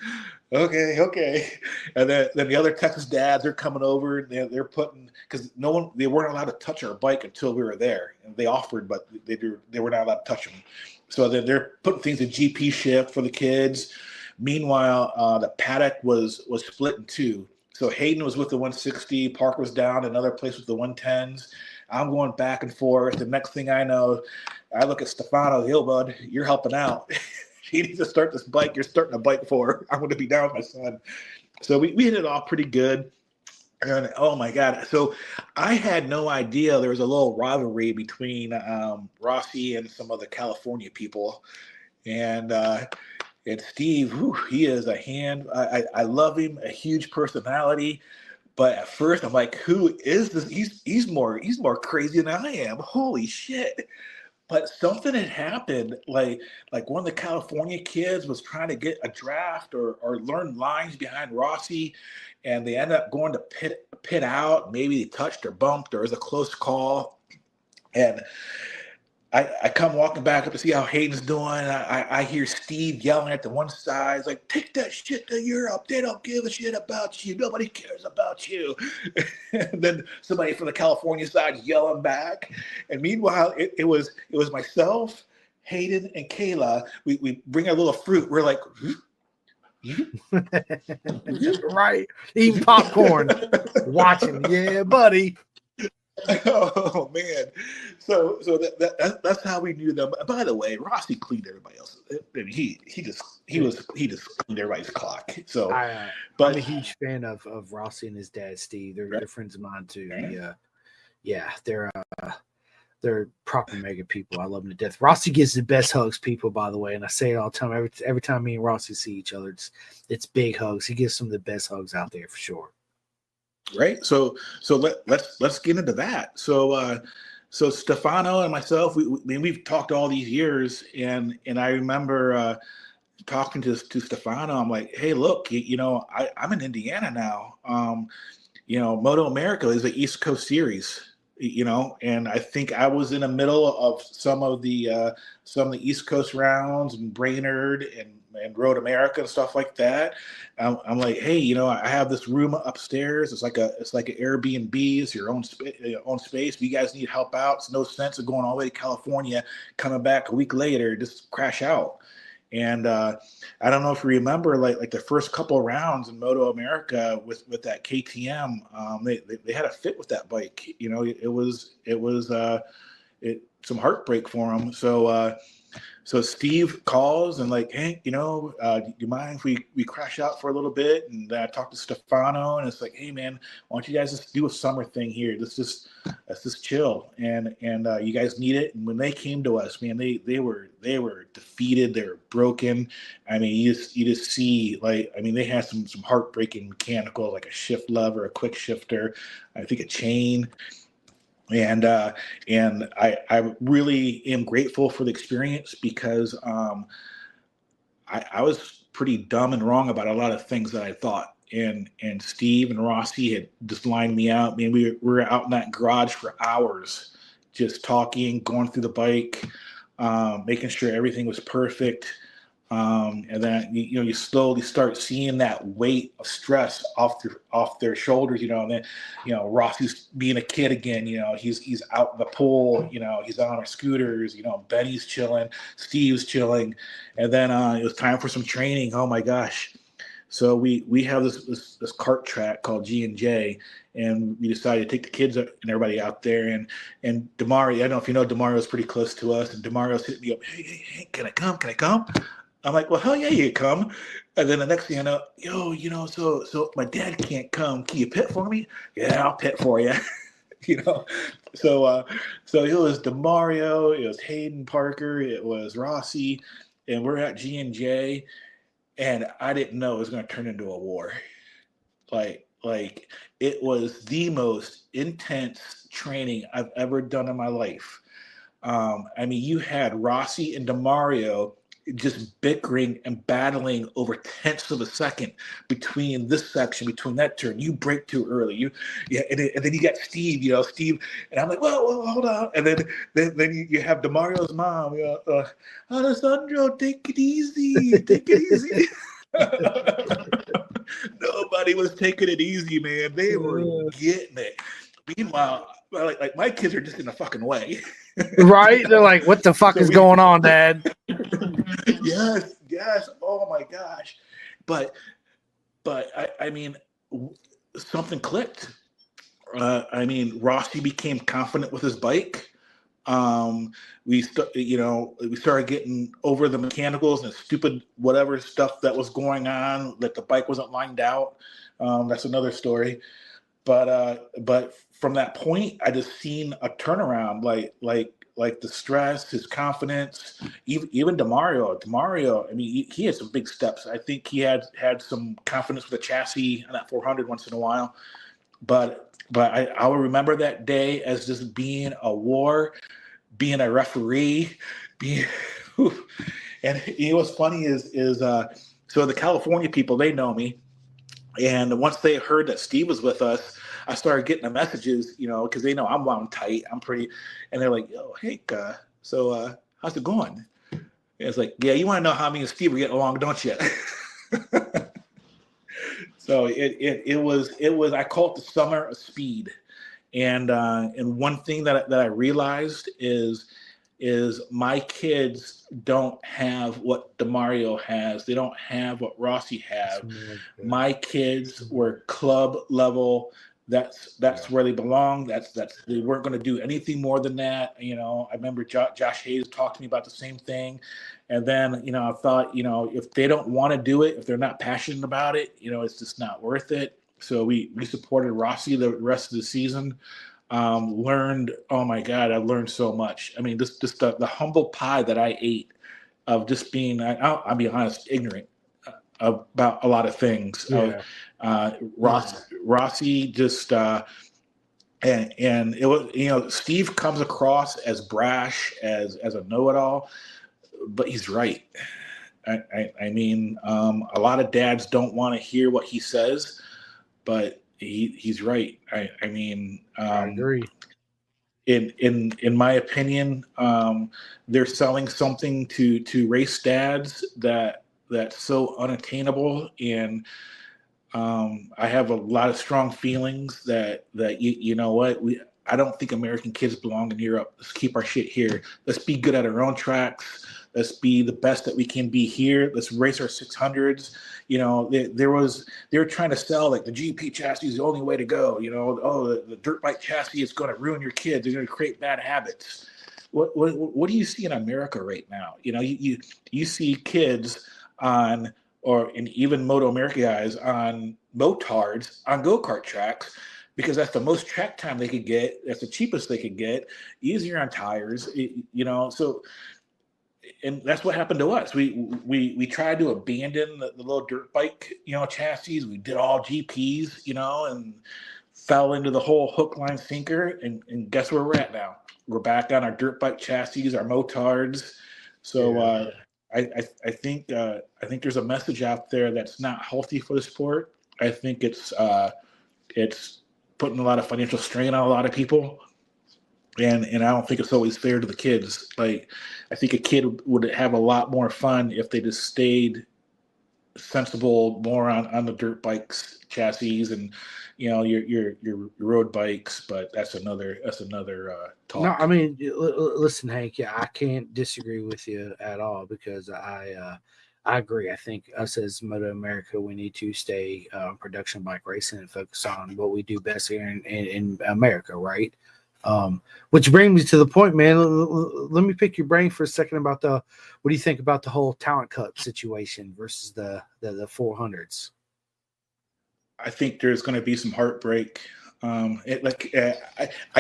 okay. And then the other Texas dads are coming over. And they're putting, because they weren't allowed to touch our bike until we were there. And they offered, but they were not allowed to touch them. So they're putting things in GP shift for the kids. Meanwhile, the paddock was split in two. So Hayden was with the 160, Parker was down, another place with the 110s. I'm going back and forth. The next thing I know, I look at Stefano, yo, bud, you're helping out. She needs to start this bike. You're starting a bike for her. I'm going to be down with my son. So we hit it off pretty good. And oh my God. So I had no idea there was a little rivalry between Rossi and some of the California people. And Steve, he is a hand. I love him, a huge personality. But at first I'm like, who is this? He's more crazy than I am. Holy shit. But something had happened, like one of the California kids was trying to get a draft or learn lines behind Rossi, and they ended up going to pit out. Maybe they touched or bumped, or it was a close call. And I come walking back up to see how Hayden's doing. I hear Steve yelling at the one side. He's like, take that shit to Europe. They don't give a shit about you. Nobody cares about you. And then somebody from the California side yelling back. And meanwhile, it was myself, Hayden, and Kayla. We bring a little fruit. We're like, right. Eating popcorn, watching. Yeah, buddy. Oh man, so that's how we knew them. By the way, Rossi cleaned everybody else. I mean, he just cleaned everybody's clock. So, but I'm a huge fan of Rossi and his dad Steve. They're friends of mine too. They're proper mega people. I love them to death. Rossi gives the best hugs, people. By the way, and I say it all the time. Every time me and Rossi see each other, it's big hugs. He gives some of the best hugs out there for sure. Right. So let's get into that. So Stefano and myself, we've talked all these years, and I remember talking to Stefano. I'm like, hey, look, I'm in Indiana now. Moto America is the East Coast Series, and I think I was in the middle of some of the East Coast rounds and Brainerd and Road America and stuff like that. I'm like, hey, I have this room upstairs. It's like an Airbnb. It's your own space. If you guys need help out, it's no sense of going all the way to California, coming back a week later, just crash out. And I don't know if you remember, like the first couple of rounds in Moto America with that KTM, they had a fit with that bike. It was some heartbreak for them. So Steve calls and like, hey, do you mind if we crash out for a little bit? And I talked to Stefano, and it's like, hey man, why don't you guys just do a summer thing here? Let's just chill. And you guys need it. And when they came to us, man, they were defeated. They were broken. I mean, you just see, like, I mean, they had some heartbreaking mechanical, like a shift lever, a quick shifter, I think a chain. And I really am grateful for the experience, because I was pretty dumb and wrong about a lot of things that I thought. And Steve and Rossi had just lined me out. I mean, we were out in that garage for hours, just talking, going through the bike, making sure everything was perfect. And then you slowly start seeing that weight of stress off their shoulders, and then Rossi's being a kid again. He's out in the pool, he's on our scooters, Benny's chilling, Steve's chilling, and then it was time for some training. Oh my gosh. So we have this kart track called G&J, and we decided to take the kids and everybody out there. And Demario, I don't know if you know, Demario's pretty close to us, and Demario's hitting me up, hey, can I come? I'm like, well, hell yeah, you come. And then the next thing I know, so my dad can't come. Can you pit for me? Yeah, I'll pit for you. So it was Demario, it was Hayden Parker, it was Rossi, and we're at G&J, and I didn't know it was going to turn into a war. Like it was the most intense training I've ever done in my life. I mean, you had Rossi and Demario just bickering and battling over tenths of a second between this section, between that turn. You brake too early. And then you got Steve, and I'm like, whoa, hold on. And then you have Demario's mom, Alessandro, take it easy. Nobody was taking it easy, man. They were getting it. Meanwhile, like my kids are just in the fucking way. Right? They're like, what the fuck is going on, Dad? Yes. Oh my gosh. But I mean, something clicked. I mean, Rossi became confident with his bike. We started getting over the mechanicals and stupid whatever stuff that was going on, that the bike wasn't lined out. That's another story. But from that point, I just seen a turnaround, like the stress, his confidence, even Demario. I mean, he had some big steps. I think he had some confidence with the chassis on that 400 once in a while. But I will remember that day as just being a war, being a referee, being. And what's funny is so the California people, they know me. And once they heard that Steve was with us, I started getting the messages, because they know I'm wound tight. I'm pretty, and they're like, "Yo, Hank, so how's it going?" And it's like, "Yeah, you want to know how me and Steve are getting along, don't you?" So it was. I call it the summer of speed, and one thing that I realized is my kids don't have what Demario has. They don't have what Rossi have. My kids were club level. That's where they belong. That's they weren't going to do anything more than that. I remember Josh Hayes talked to me about the same thing. And then, I thought, if they don't want to do it, if they're not passionate about it, it's just not worth it. So we supported Rossi the rest of the season. Learned, oh my God, I learned so much. I mean, just the humble pie that I ate of just being, I'll be honest, ignorant about a lot of things. Yeah. Rossi just, and it was, Steve comes across as brash, as a know-it-all, but he's right. I mean, a lot of dads don't want to hear what he says, but he's right. I mean, I agree. In my opinion, they're selling something to race dads that's so unattainable, and I have a lot of strong feelings that you know what, I don't think American kids belong in Europe. Let's keep our shit here. Let's be good at our own tracks. Let's be the best that we can be here. Let's race our 600s. They were trying to sell like the GP chassis is the only way to go. The dirt bike chassis is going to ruin your kids. They're going to create bad habits. What do you see in America right now? You see kids and even Moto America guys on motards on go-kart tracks, because that's the most track time they could get. That's the cheapest they could get, easier on tires, so. And that's what happened to us. We tried to abandon the little dirt bike, chassis. We did all GPs, and fell into the whole hook, line, sinker. And guess where we're at now? We're back on our dirt bike chassis, our motards. So I think there's a message out there that's not healthy for the sport. I think it's putting a lot of financial strain on a lot of people. And I don't think it's always fair to the kids. Like, I think a kid would have a lot more fun if they just stayed sensible more on the dirt bikes chassis and your road bikes. But that's another talk. No, I mean, listen, Hank. Yeah, I can't disagree with you at all, because I agree. I think us as Moto America, we need to stay production bike racing and focus on what we do best here in America, right? Which brings me to the point, man. Let me pick your brain for a second about what do you think about the whole Talent Cup situation versus the 400s? I think there's going to be some heartbreak. I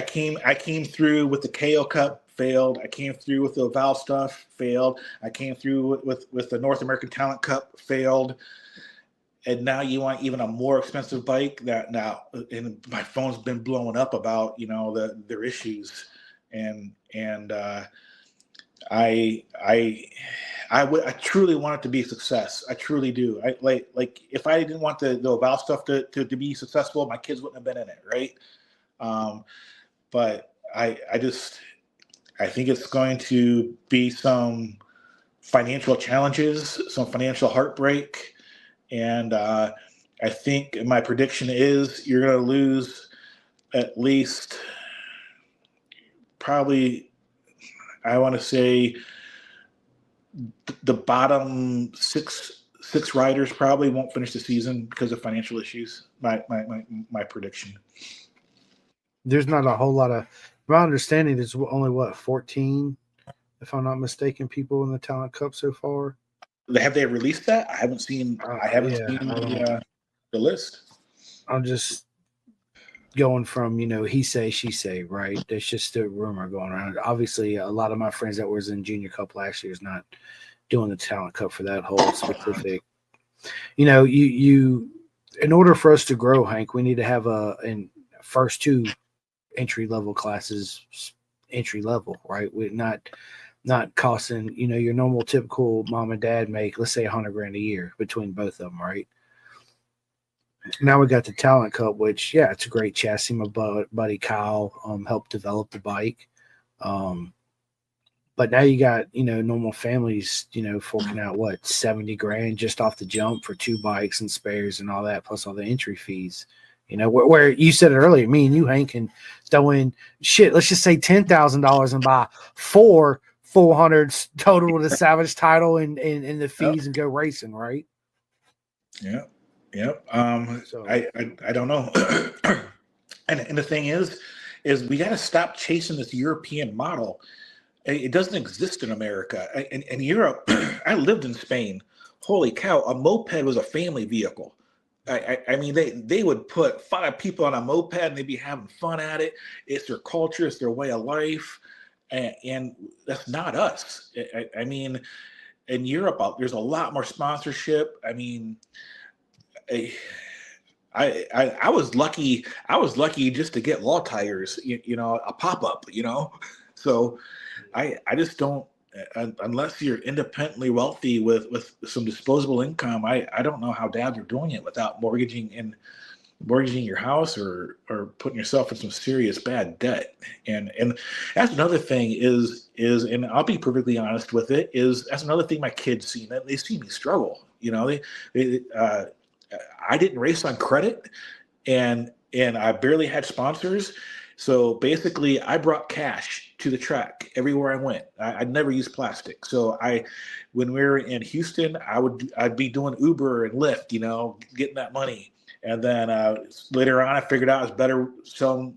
came through with the KO Cup, failed. I came through with the Val stuff, failed. I came through with the North American Talent Cup, failed. And now you want even a more expensive bike and my phone's been blowing up about, their issues. And I truly want it to be a success. I truly do. I like if I didn't want the Val stuff to be successful, my kids wouldn't have been in it. Right. But I think it's going to be some financial challenges, some financial heartbreak. And I think my prediction is you're going to lose at least probably, I want to say the bottom six riders probably won't finish the season because of financial issues. My prediction. There's not a whole lot of my understanding, there's only 14, if I'm not mistaken, people in the Talent Cup so far. Have they released that? I haven't seen. I haven't Yeah, seen I don't. the list. I'm just going from he say she say, right? There's just a rumor going around. Obviously, a lot of my friends that was in Junior Cup last year is not doing the Talent Cup for that whole specific. You in order for us to grow, Hank, we need to have in first two entry level classes, entry level, right? We're not costing your normal typical mom and dad make, let's say, $100,000 a year between both of them, right? Now we got the Talent Cup, which it's a great chassis. My buddy Kyle helped develop the bike. But now you got normal families forking out what, $70,000 just off the jump for two bikes and spares and all that, plus all the entry fees. Where you said it earlier, me and you, Hank, can throw in shit. Let's just say $10,000 and buy 400s total with a Savage title and the fees and go racing, right? Yeah. Yep. So I don't know. and the thing is we got to stop chasing this European model. It doesn't exist in America. In Europe, I lived in Spain. Holy cow! A moped was a family vehicle. I mean, they would put 5 people on a moped and they'd be having fun at it. It's their culture, it's their way of life, and that's not us. I mean, in Europe, there's a lot more sponsorship. I mean, I was lucky. I was lucky just to get law tires, a pop up, So I just don't, unless you're independently wealthy with some disposable income. I don't know how dads are doing it without mortgaging your house or putting yourself in some serious bad debt. And that's another thing is and I'll be perfectly honest with it, that's another thing my kids see. That they see me struggle. I didn't race on credit, and I barely had sponsors. So basically, I brought cash to the track everywhere I went. I'd never used plastic. So when we were in Houston, I'd be doing Uber and Lyft, getting that money. And then later on, I figured out it's better selling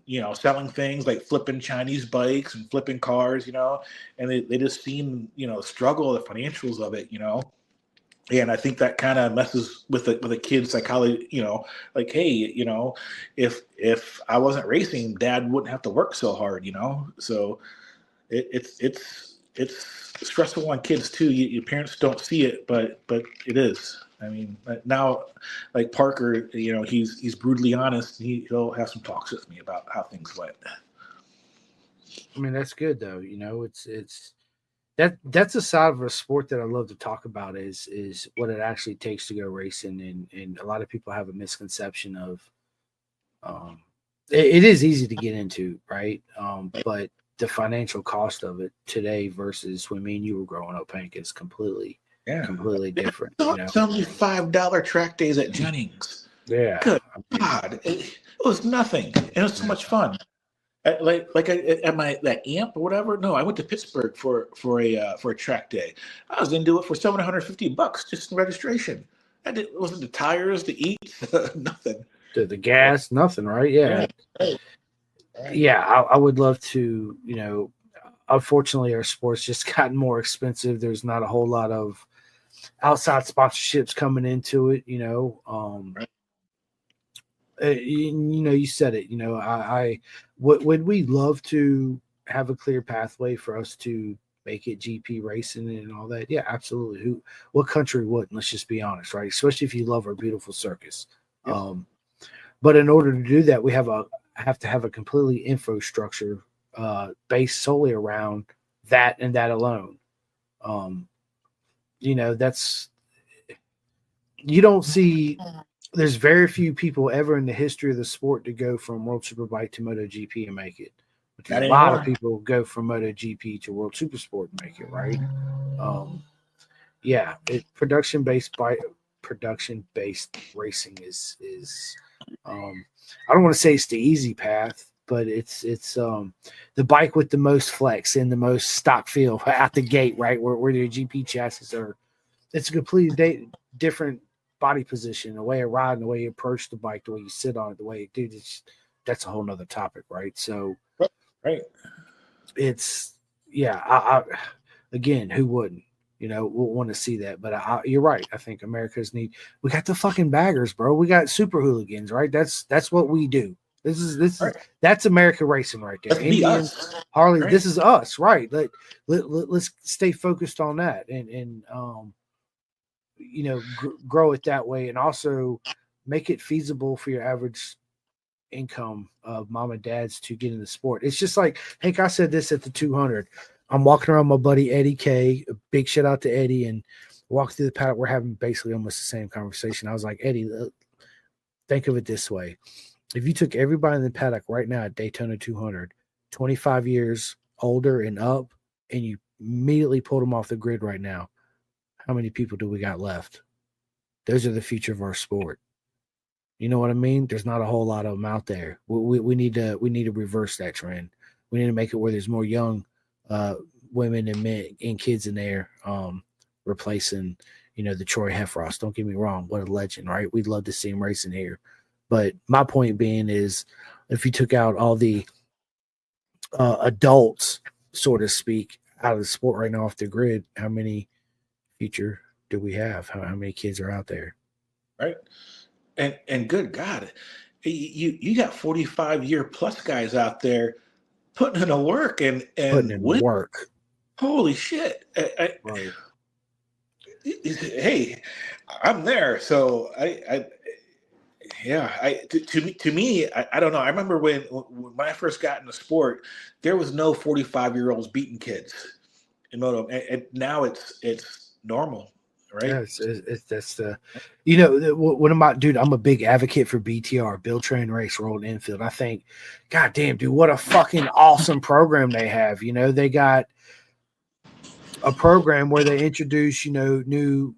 things like flipping Chinese bikes and flipping cars, and they just seen, struggle, the financials of it, And I think that kind of messes with a kid's psychology, like, hey, if I wasn't racing, Dad wouldn't have to work so hard, So it's stressful on kids too. Your parents don't see it, but it is. I mean, now, like Parker, he's brutally honest. He'll have some talks with me about how things went. I mean, that's good though. It's that's a side of a sport that I love to talk about is what it actually takes to go racing, and a lot of people have a misconception of it is easy to get into, right? But the financial cost of it today versus when me and you were growing up, Hank, is completely different. $75 track days at Jennings. Yeah. Good God, it was nothing, and it was so much fun. At that AMP or whatever. No, I went to Pittsburgh for a track day. I was into it for $750 just in registration. It wasn't the tires, the eat, nothing. The gas, nothing, right? Yeah. Right. Yeah, I would love to, unfortunately our sports just gotten more expensive. There's not a whole lot of outside sponsorships coming into it, Right. You said it, would we love to have a clear pathway for us to make it GP racing and all that? Yeah, absolutely. What country wouldn't? Let's just be honest, right? Especially if you love our beautiful circus. Yes. But in order to do that, we have to have a completely infrastructure based solely around that and that alone. That's, you don't see, there's very few people ever in the history of the sport to go from World Superbike to MotoGP and make it. But there's a lot of people go from MotoGP to World Supersport and make it, right? Production based racing is I don't want to say it's the easy path, but it's the bike with the most flex and the most stock feel at the gate, right? Where the GP chassis are. It's a completely different body position, the way of riding, the way you approach the bike, the way you sit on it, the way you do this. That's a whole nother topic, right? So Right. It's I again, who wouldn't? We'll want to see that. But you're right. I think America's we got the fucking baggers, bro. We got super hooligans, right? That's what we do. That's America racing right there. Let's be Indians, us. Harley, Right. this is us, right? Let's stay focused on that and grow it that way, and also make it feasible for your average income of mom and dads to get in the sport. It's just like Hank, I said this at the 200. I'm walking around my buddy Eddie K. A big shout out to Eddie, and walk through the paddock. We're having basically almost the same conversation. I was like, Eddie, think of it this way: if you took everybody in the paddock right now at Daytona 200, 25 years older and up, and you immediately pulled them off the grid right now, how many people do we got left? Those are the future of our sport. You know what I mean? There's not a whole lot of them out there. We need to reverse that trend. We need to make it where there's more young women and men and kids in there, replacing the Troy Heffross. Don't get me wrong, what a legend, right? We'd love to see him racing here. But my point being is, if you took out all the adults, so to speak, out of the sport right now off the grid, how many future do we have? How many kids are out there? Right. And good God, you got 45-year plus guys out there putting in the work and Putting in work. Holy shit! Right. Hey, I'm there. So to me, I don't know. I remember when I first got in the sport, there was no 45-year-olds beating kids in moto, and now it's normal. Right. Yeah, that's the, what am I, dude? I'm a big advocate for BTR, Build Train Race Road Infield. I think, God damn, dude, what a fucking awesome program they have. They got a program where they introduce, new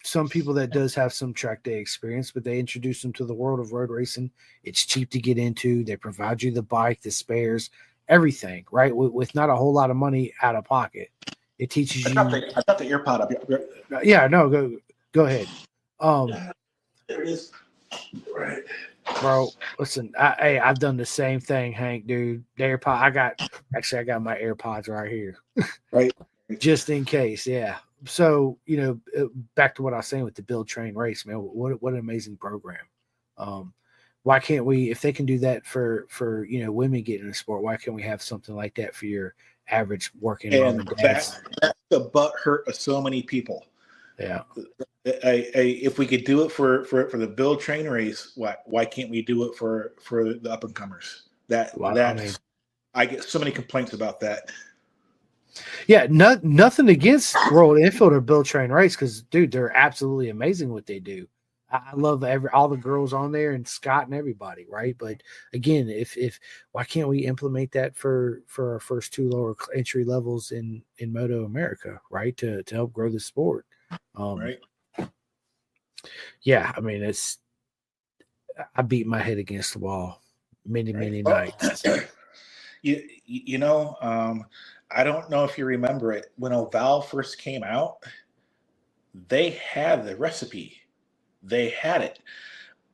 some people that does have some track day experience, but they introduce them to the world of road racing. It's cheap to get into. They provide you the bike, the spares, everything, right? With not a whole lot of money out of pocket. It teaches you. I got the AirPod up. Yeah, no, go ahead. There it is. Right, bro. Listen, I've done the same thing, Hank, dude. The AirPod, I got my AirPods right here, right, just in case. Yeah. So back to what I was saying with the Build Train Race, man. What an amazing program. Why can't we, if they can do that for women getting in the sport, why can't we have something like that for your average working mom and dads? That's the butt hurt of so many people. Yeah. If we could do it for the Build Train Race, why can't we do it for the up and comers? I get so many complaints about that. Yeah, nothing against World Infield or Build Train Race, because dude, they're absolutely amazing what they do. I love all the girls on there and Scott and everybody, right? But again, if why can't we implement that for our first two lower entry levels in Moto America, right? To help grow the sport. Right. Yeah, I mean, I beat my head against the wall many nights. I don't know if you remember it. When Oval first came out, they had the recipe. They had it.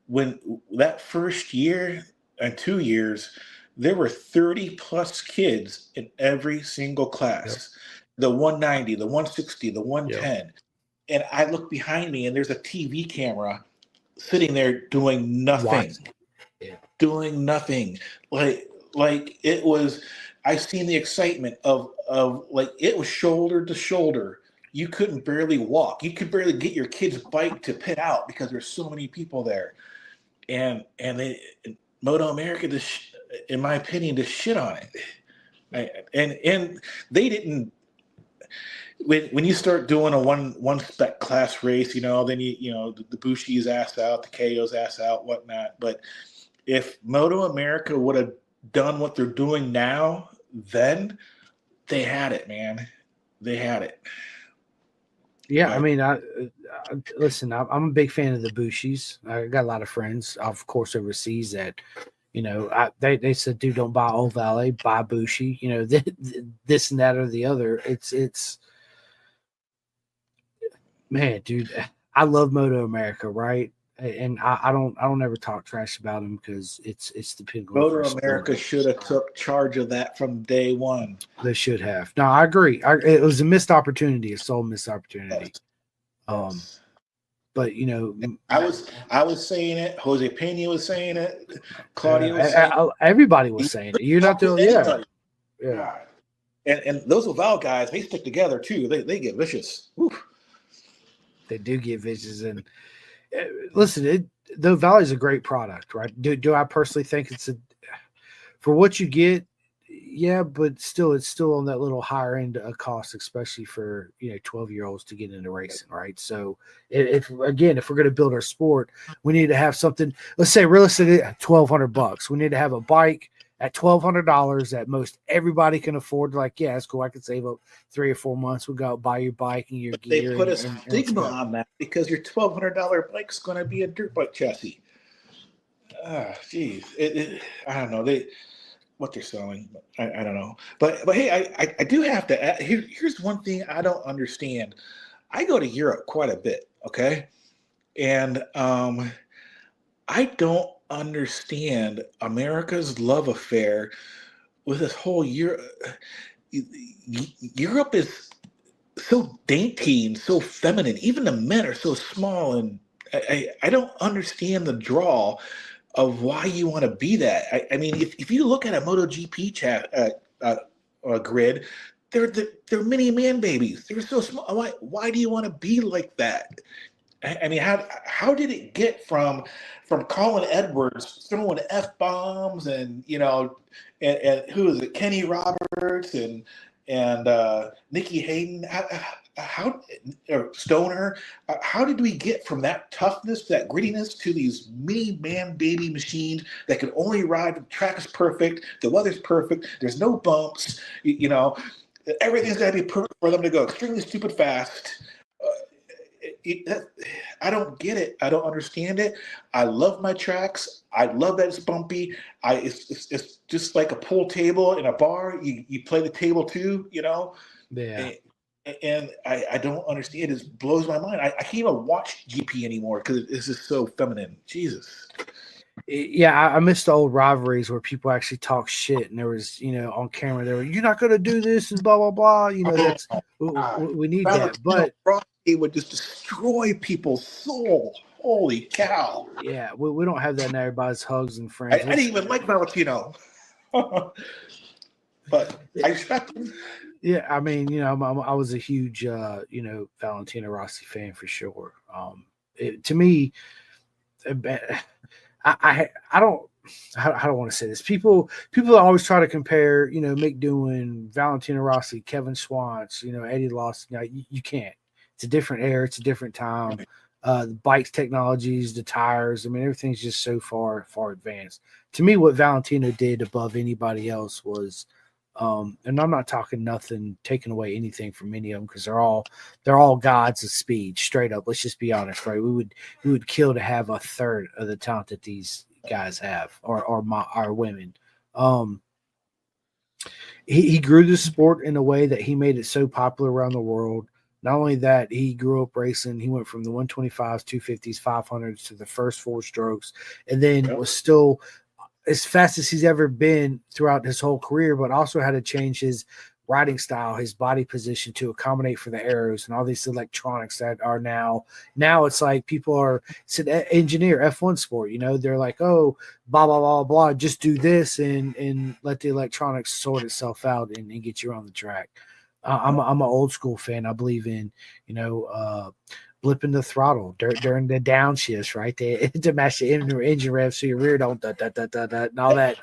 When that first year and 2 years, there were 30 plus kids in every single class. Yep. The 190, the 160, the 110. Yep. And I look behind me and there's a TV camera sitting there doing nothing. Yeah. Doing nothing. Like it was, I seen the excitement of like it was shoulder to shoulder. You couldn't barely walk. You could barely get your kid's bike to pit out because there's so many people there. And Moto America, in my opinion, just shit on it. And they didn't. When you start doing a one spec class race, then the Bushi's ass out, the KO's ass out, whatnot. But if Moto America would have done what they're doing now, then they had it, man. They had it. Yeah, I mean, listen. I'm a big fan of the Bushi's. I got a lot of friends, of course, overseas that, they said, dude, don't buy Old Valley, buy Bushi. This and that or the other. It's man, dude. I love Moto America, right? And I don't ever talk trash about them because it's the pinnacle of Motor our sport. America should have took charge of that from day one. They should have. No, I agree. It was a missed opportunity, a sole missed opportunity. Yes. But you know, I was saying it. Jose Pena was saying it. Claudio was saying it. everybody was saying it. You're not the yeah. And those Laval guys, they stick together too. They get vicious. Oof. They do get vicious. And listen, the Valley is a great product, right? Do I personally think it's for what you get? Yeah, but still, it's still on that little higher end of cost, especially for 12-year-olds to get into racing, right? So, if we're going to build our sport, we need to have something. Let's say realistically, $1,200. We need to have a bike at $1,200 that most everybody can afford. Like, yeah, that's cool. I could save up 3 or 4 months. We'll go out, buy your bike and your gear. They put a stigma on that because your $1,200 bike's going to be a dirt bike chassis. Geez, I don't know what they're selling. I don't know, but hey, I do have to add, here's one thing I don't understand. I go to Europe quite a bit, okay, and I don't understand America's love affair with this whole Europe. Europe is so dainty and so feminine. Even the men are so small, and I don't understand the draw of why you want to be that. I mean, if you look at a MotoGP grid, they're mini man babies. They're so small. Why do you want to be like that? I mean, how did it get from Colin Edwards throwing F-bombs and and who is it, Kenny Roberts and Nikki Hayden, or Stoner, how did we get from that toughness, that grittiness, to these mini man baby machines that can only ride? The track is perfect, the weather's perfect, there's no bumps, everything's got to be perfect for them to go extremely stupid fast. I don't get it. I don't understand it. I love my tracks. I love that it's bumpy. It's just like a pool table in a bar. You play the table too, Yeah. And I don't understand. It just blows my mind. I can't even watch GP anymore because it's just so feminine. Jesus. Yeah, I miss the old rivalries where people actually talk shit, and there was, on camera, they were, you're not going to do this and blah, blah, blah. That's we need that. But it would just destroy people's soul. Holy cow. Yeah, we don't have that now. Everybody's hugs and friends. I didn't even like Valentino. But I respect him. Yeah, I mean, I was a huge, Valentino Rossi fan for sure. To me, I don't want to say this. People always try to compare, Mick Doohan, Valentino Rossi, Kevin Schwantz, Eddie Lawson. You can't. It's a different era. It's a different time. The bikes, technologies, the tires. I mean, everything's just so far advanced. To me, what Valentino did above anybody else was, and I'm not talking nothing, taking away anything from any of them, because they're all gods of speed, straight up. Let's just be honest, right? We would kill to have a third of the talent that these guys have, or our women. He grew the sport in a way that he made it so popular around the world. Not only that, he grew up racing. He went from the 125s, 250s, 500s to the first 4 strokes, and then was still as fast as he's ever been throughout his whole career, but also had to change his riding style, his body position to accommodate for the arrows and all these electronics that are now it's like people are, it's an engineer F1 sport, they're like, oh, blah, blah, blah, blah, just do this and let the electronics sort itself out and get you on the track. I'm an old school fan. I believe in, blipping the throttle during the downshifts, right? To match the engine rev so your rear don't and all that.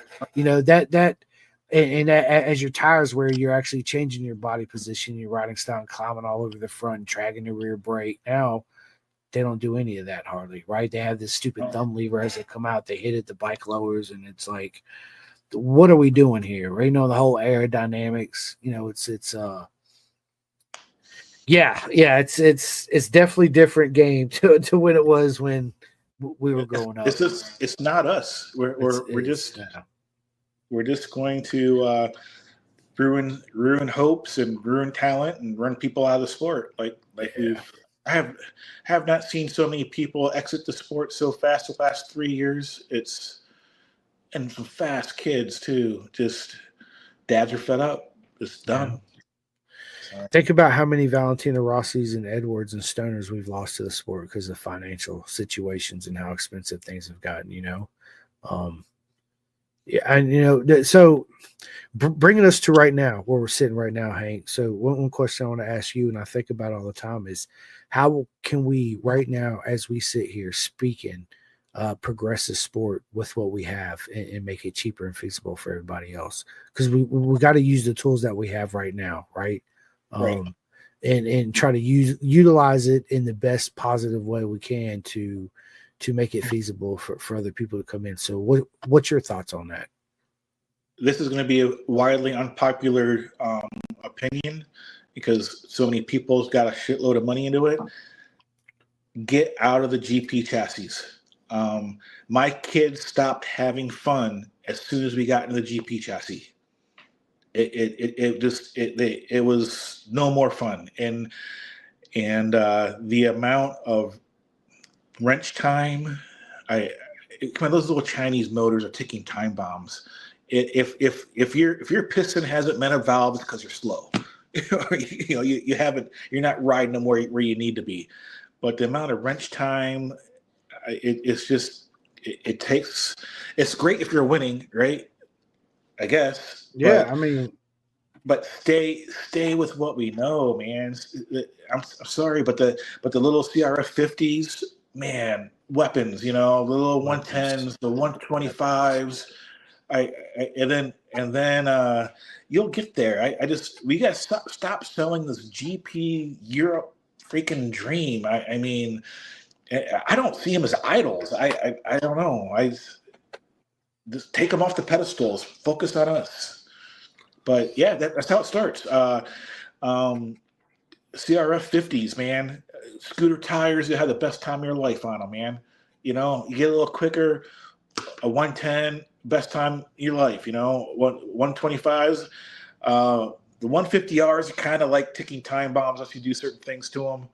And as your tires wear, you're actually changing your body position, your riding style, and climbing all over the front, and dragging the rear brake. Now they don't do any of that hardly, right? They have this stupid thumb lever as they come out. They hit it, the bike lowers, and it's like, what are we doing here? Right? The whole aerodynamics. It's definitely different game to when it was when we were growing up. It's not us. We're just going to ruin hopes and ruin talent and run people out of the sport. Like have not seen so many people exit the sport so fast the last 3 years. And some fast kids too. Just dads are fed up. Just done. So, Think about how many Valentina Rossi's and Edwards and Stoners we've lost to the sport because of financial situations and how expensive things have gotten. Yeah, and so bringing us to right now, where we're sitting right now, Hank. So one question I want to ask you, and I think about all the time, is how can we right now, as we sit here speaking, progress the sport with what we have and make it cheaper and feasible for everybody else? Because we got to use the tools that we have right now, right? right. And try to utilize it in the best positive way we can to make it feasible for other people to come in. So what's your thoughts on that? This is going to be a widely unpopular opinion because so many people's got a shitload of money into it. Get out of the GP chassis. My kids stopped having fun as soon as we got into the GP chassis. It was no more fun, and the amount of wrench time, those little Chinese motors are ticking time bombs. If your piston hasn't met a valve, it's because you're slow. You haven't, you're not riding them where you need to be. But the amount of wrench time, it's great if you're winning, right? I guess. Yeah, but, but stay with what we know, man. I'm sorry, but the little CRF 50s, man, weapons, the little 110s, the 125s. And then you'll get there. We got to stop selling this GP Europe freaking dream. I mean, I don't see them as idols. I don't know. I just take them off the pedestals. Focus on us. But yeah, that's how it starts. CRF 50s, man. Scooter tires, they have the best time of your life on them, man. You get a little quicker. A 110, best time of your life. 125s. The 150Rs are kind of like ticking time bombs if you do certain things to them.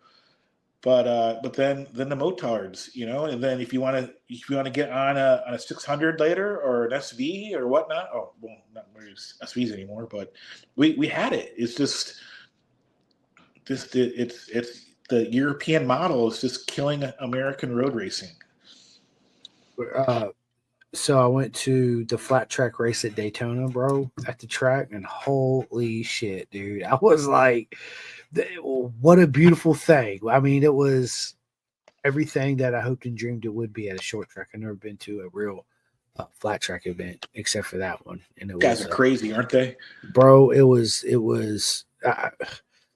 But then the motards, and then if you want to get on a 600 later or an SV or whatnot. Oh, well, not really SVs anymore, but we had it. It's just it's the European model is just killing American road racing. So I went to the flat track race at Daytona, bro, at the track, and holy shit, dude. I was like, what a beautiful thing. I mean, it was everything that I hoped and dreamed it would be at a short track. I've never been to a real flat track event except for that one. And it Guys are crazy, aren't they? Bro, it was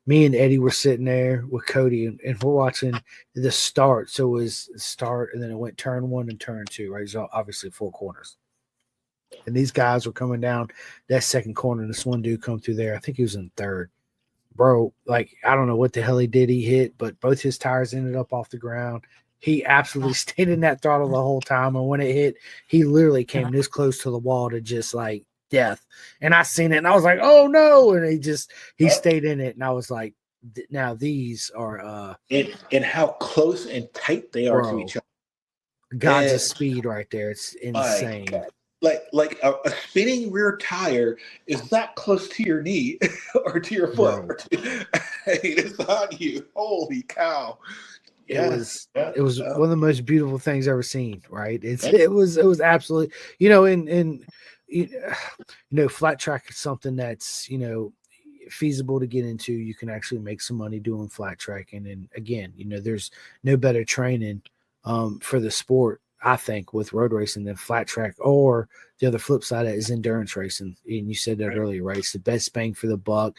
me and Eddie were sitting there with Cody and we're watching the start. So it was start and then it went turn 1 and turn 2, right? So obviously 4 corners. And these guys were coming down that second corner, and this one dude come through there. I think he was in third. Bro, like, I don't know what the hell he did. He hit, but both his tires ended up off the ground. He absolutely stayed in that throttle the whole time. And when it hit, he literally came this close to the wall to just like death. And I seen it and I was like, oh no. And he stayed in it. And I was like, now these are and how close and tight they are to each other. God's speed right there. It's insane. Like a spinning rear tire is that close to your knee or to your foot. It's on you. Holy cow. It was one of the most beautiful things I've ever seen, right? It was absolutely, and flat track is something that's, feasible to get into. You can actually make some money doing flat tracking. And again, there's no better training for the sport, I think, with road racing than flat track, or the other flip side of it is endurance racing. And you said that earlier, right? It's the best bang for the buck.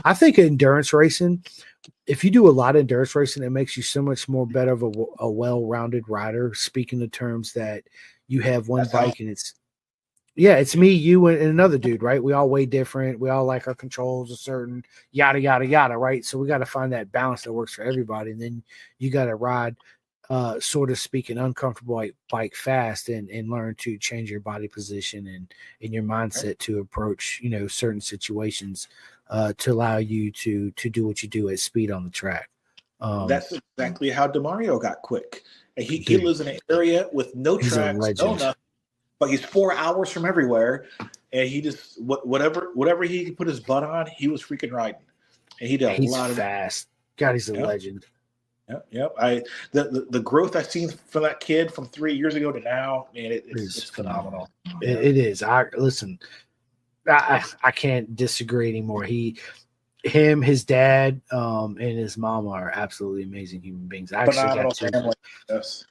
I think endurance racing, if you do a lot of endurance racing, it makes you so much more better of a well-rounded rider. Speaking of terms that you have one bike and it's me, you, and another dude, right? We all weigh different. We all like our controls a certain yada, yada, yada, right? So we got to find that balance that works for everybody. And then you got to ride, sort of speaking, uncomfortable bike fast and learn to change your body position and your mindset to approach, certain situations to allow you to do what you do at speed on the track. That's exactly how DeMario got quick. And he Dude, lives in an area with no he's a tracks, no legend. nothing, but he's 4 hours from everywhere. And he just whatever he could put his butt on, he was freaking riding. And he did a He's lot of fast. God, he's a Yep. legend. Yep. The growth I've seen from that kid from 3 years ago to now, man, it's phenomenal. It is. Listen. I can't disagree anymore. Him, his dad, and his mama are absolutely amazing human beings. Phenomenal family. Yes.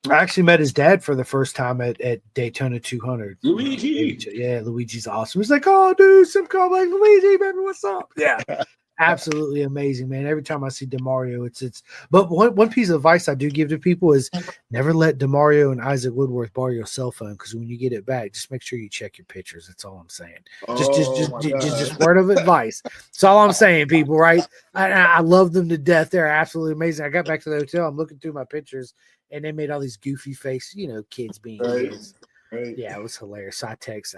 I actually met his dad for the first time at Daytona 200. Luigi. Yeah, Luigi's awesome. He's like, oh, dude, I'm like, Luigi, baby, what's up? Yeah. Absolutely amazing, man. Every time I see DeMario, it's. But one piece of advice I do give to people is never let DeMario and Isaac Woodworth borrow your cell phone, because when you get it back, just make sure you check your pictures. That's all I'm saying. Just word of advice. That's all I'm saying, people. Right? I love them to death. They're absolutely amazing. I got back to the hotel. I'm looking through my pictures, and they made all these goofy faces. Kids being kids. Right. Yeah, it was hilarious. So I text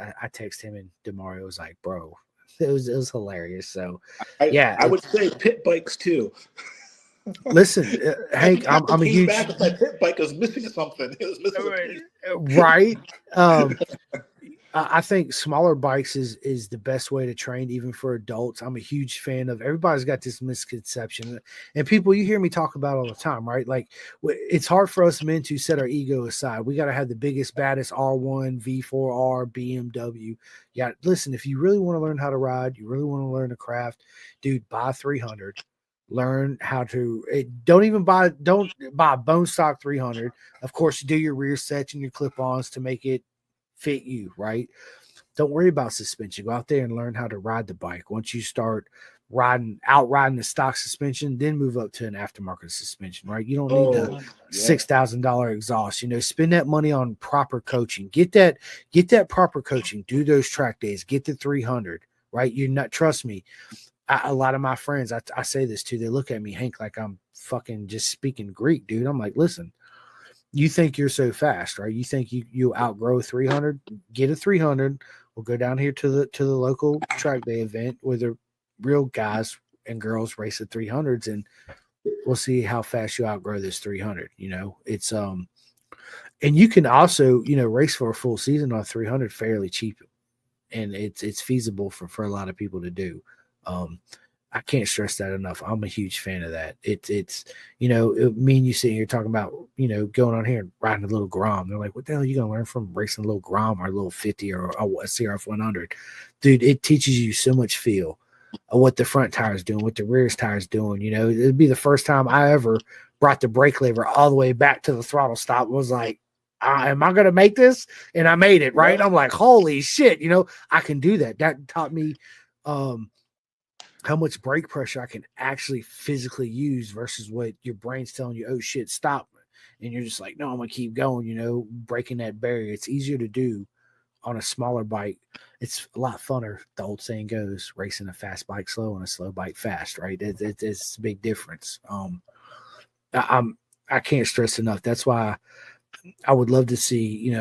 him, and DeMario was like, "Bro." It was hilarious. So, I would say pit bikes too. Listen, Hank, I'm a huge. Back if my pit bike was missing something. It was missing a piece. Right. I think smaller bikes is the best way to train, even for adults. I'm a huge fan of. Everybody's got this misconception, and people you hear me talk about all the time, right? Like it's hard for us men to set our ego aside. We got to have the biggest, baddest R1, V4R, BMW. Yeah, listen, if you really want to learn how to ride, you really want to learn a craft, dude, buy 300. Learn how to. Don't buy a bone stock 300. Of course, you do your rear sets and your clip-ons to make it fit you, right? Don't worry about suspension. Go out there and learn how to ride the bike. Once you start riding the stock suspension, then move up to an aftermarket suspension, right? You don't need the $6,000 exhaust. Spend that money on proper coaching. Get that proper coaching. Do those track days. Get the 300, right? Trust me. A lot of my friends, I say this too. They look at me, Hank, like I'm fucking just speaking Greek, dude. I'm like, listen. You think you're so fast, right? You think you outgrow 300? Get a 300. We'll go down here to the local track day event where the real guys and girls race at 300s, and we'll see how fast you outgrow this 300. It's and you can also race for a full season on 300 fairly cheap, and it's feasible for a lot of people to do. I can't stress that enough. I'm a huge fan of that. It's me and you sitting here talking about, going on here and riding a little Grom. They're like, what the hell are you going to learn from racing a little Grom or a little 50 or a CRF 100? Dude, it teaches you so much feel of what the front tire is doing, what the rear tire is doing. It'd be the first time I ever brought the brake lever all the way back to the throttle stop. Was like, am I going to make this? And I made it, right? I'm like, holy shit, I can do that. That taught me, how much brake pressure I can actually physically use versus what your brain's telling you, oh shit, stop. And you're just like, no, I'm going to keep going, breaking that barrier. It's easier to do on a smaller bike. It's a lot funner. The old saying goes, racing a fast bike slow and a slow bike fast, right? It's a big difference. I can't stress enough. That's why I would love to see,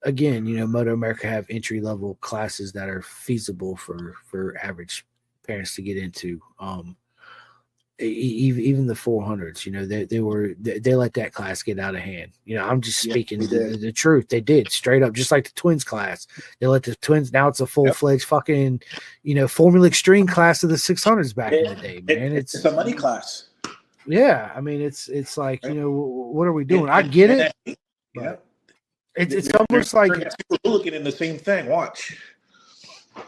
again, Moto America have entry level classes that are feasible for average parents to get into. Even the 400s, they let that class get out of hand. I'm just speaking the truth. They did straight up, just like the twins class. They let the twins. Now it's a full fledged fucking, Formula Extreme class of the 600s back in the day, man. It's a money class. Yeah, I mean, it's like, what are we doing? I get it. Yeah. It's almost like we're looking in the same thing. Watch.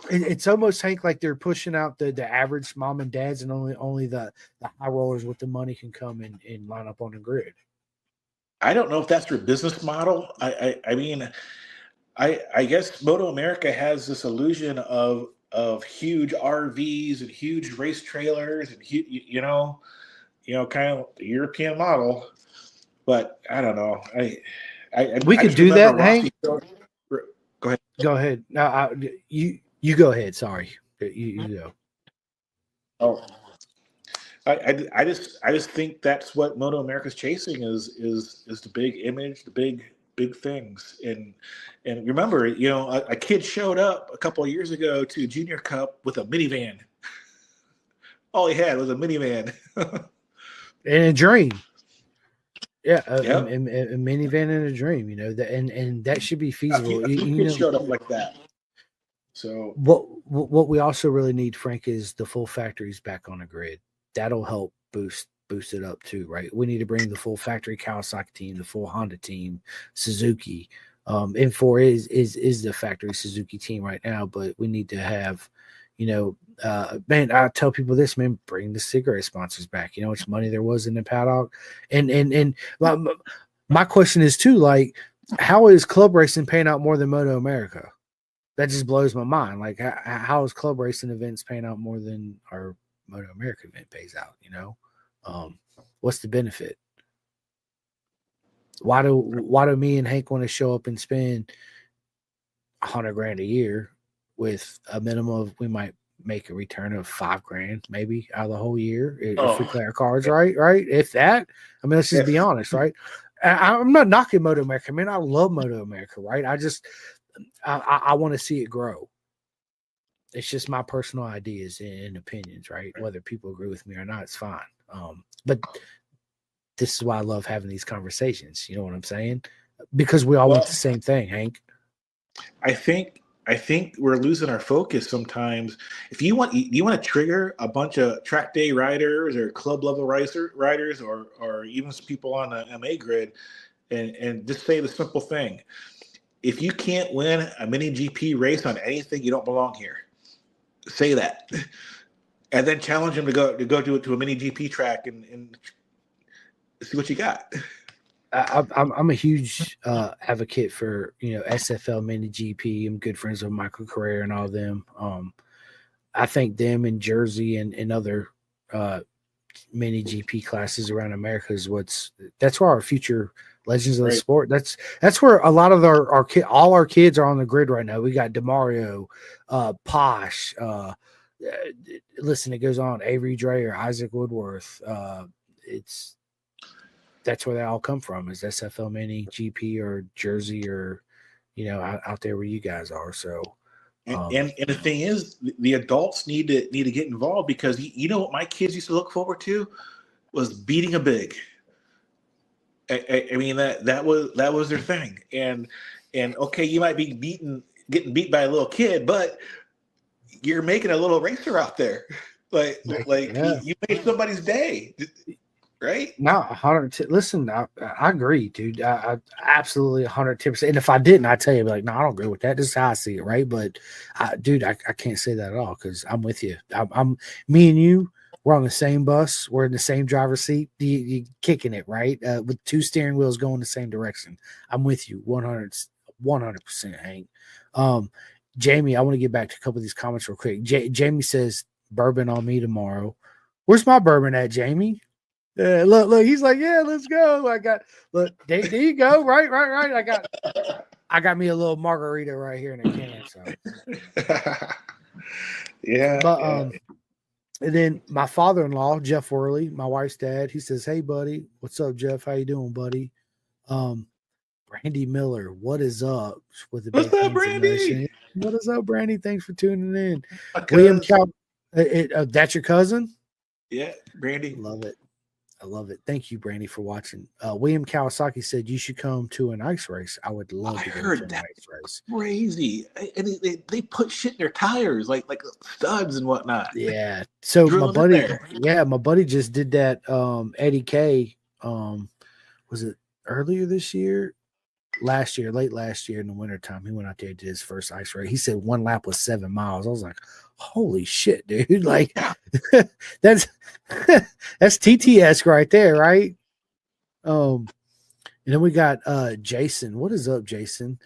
It's almost, Hank, like they're pushing out the average mom and dads, and only the high rollers with the money can come and line up on the grid. I don't know if that's their business model. I mean, I guess Moto America has this illusion of huge RVs and huge race trailers and kind of the European model. But I don't know. We could do that, Hank. Go ahead. Go ahead. No, you go ahead. Sorry, you go. Oh, I just think that's what Moto America's chasing is the big image, the big things. And remember, a kid showed up a couple of years ago to Junior Cup with a minivan. All he had was a minivan. And a dream. Yeah, Yep. a minivan and a dream, that and that should be A feasible. few kids showed up like that. So what we also really need, Frank, is the full factories back on the grid. That'll help boost it up too, right? We need to bring the full factory Kawasaki team, the full Honda team, Suzuki. M4 is the factory Suzuki team right now, but we need to have, man, I tell people this, man, bring the cigarette sponsors back. You know how much money there was in the paddock, and my question is too, like, how is club racing paying out more than Moto America? That just blows my mind. Like, how is club racing events paying out more than our Moto America event pays out? What's the benefit? Why do me and Hank want to show up and spend $100,000 a year with a minimum of, we might make a return of $5,000 maybe out of the whole year if we play our cards right? If that, I mean, let's just be honest, right? I'm not knocking Moto America, man. I love Moto America, right? I want to see it grow. It's just my personal ideas and opinions, right? Whether people agree with me or not, it's fine. But this is why I love having these conversations. You know what I'm saying? Because we all want the same thing, Hank. I think we're losing our focus sometimes. If you want to trigger a bunch of track day riders or club level riders or even some people on the MA grid, and just say the simple thing: if you can't win a mini GP race on anything, you don't belong here. Say that, and then challenge them to go to a mini GP track and see what you got. I'm a huge advocate for SFL Mini GP. I'm good friends with Michael Carrera and all of them. I think them in Jersey and other mini GP classes around America is that's where our future legends of the sport. That's where a lot of all our kids are on the grid right now. We got DeMario, Posh. Listen, it goes on. Avery Dreyer, Isaac Woodworth. That's where they all come from, is SFL Mini GP or Jersey or out there where you guys are. So and the thing is, the adults need to get involved, because you know what my kids used to look forward to was beating a big. I mean that was their thing, and okay, you might be getting beat by a little kid, but you're making a little racer out there, you made somebody's day. Right? No, 100. Listen, I agree, dude. I absolutely 110%. And if I didn't, I'd tell you, like, no, I don't agree with that. This is how I see it, right? But, dude, I can't say that at all, because I'm with you. I'm me and you. We're on the same bus. We're in the same driver's seat. You kicking it, right? With two steering wheels going the same direction. I'm with you, 100%, Hank. Jamie, I want to get back to a couple of these comments real quick. Jamie says, "Bourbon on me tomorrow." Where's my bourbon at, Jamie? Look, he's like, yeah, let's go. There you go. Right. I got me a little margarita right here in a can. So yeah. But and then my father-in-law, Jeff Worley, my wife's dad, he says, "Hey buddy, what's up, Jeff? How you doing, buddy?" Brandy Miller, what is up with the What's up, Brandy? What is up, Brandy? Thanks for tuning in. William Cal, that's your cousin? Yeah, Brandy. I love it. Thank you, Brandy, for watching. William Kawasaki said you should come to an ice race. I would love to go to an ice race. Crazy. And they put shit in their tires, like studs and whatnot. Yeah. So my buddy just did that. Eddie K. Was it earlier this year? Late last year in the wintertime, he went out there and did his first ice race. He said one lap was 7 miles. I was like, holy shit, dude. Like that's TTS right there, right? And then we got Jason. What is up, Jason?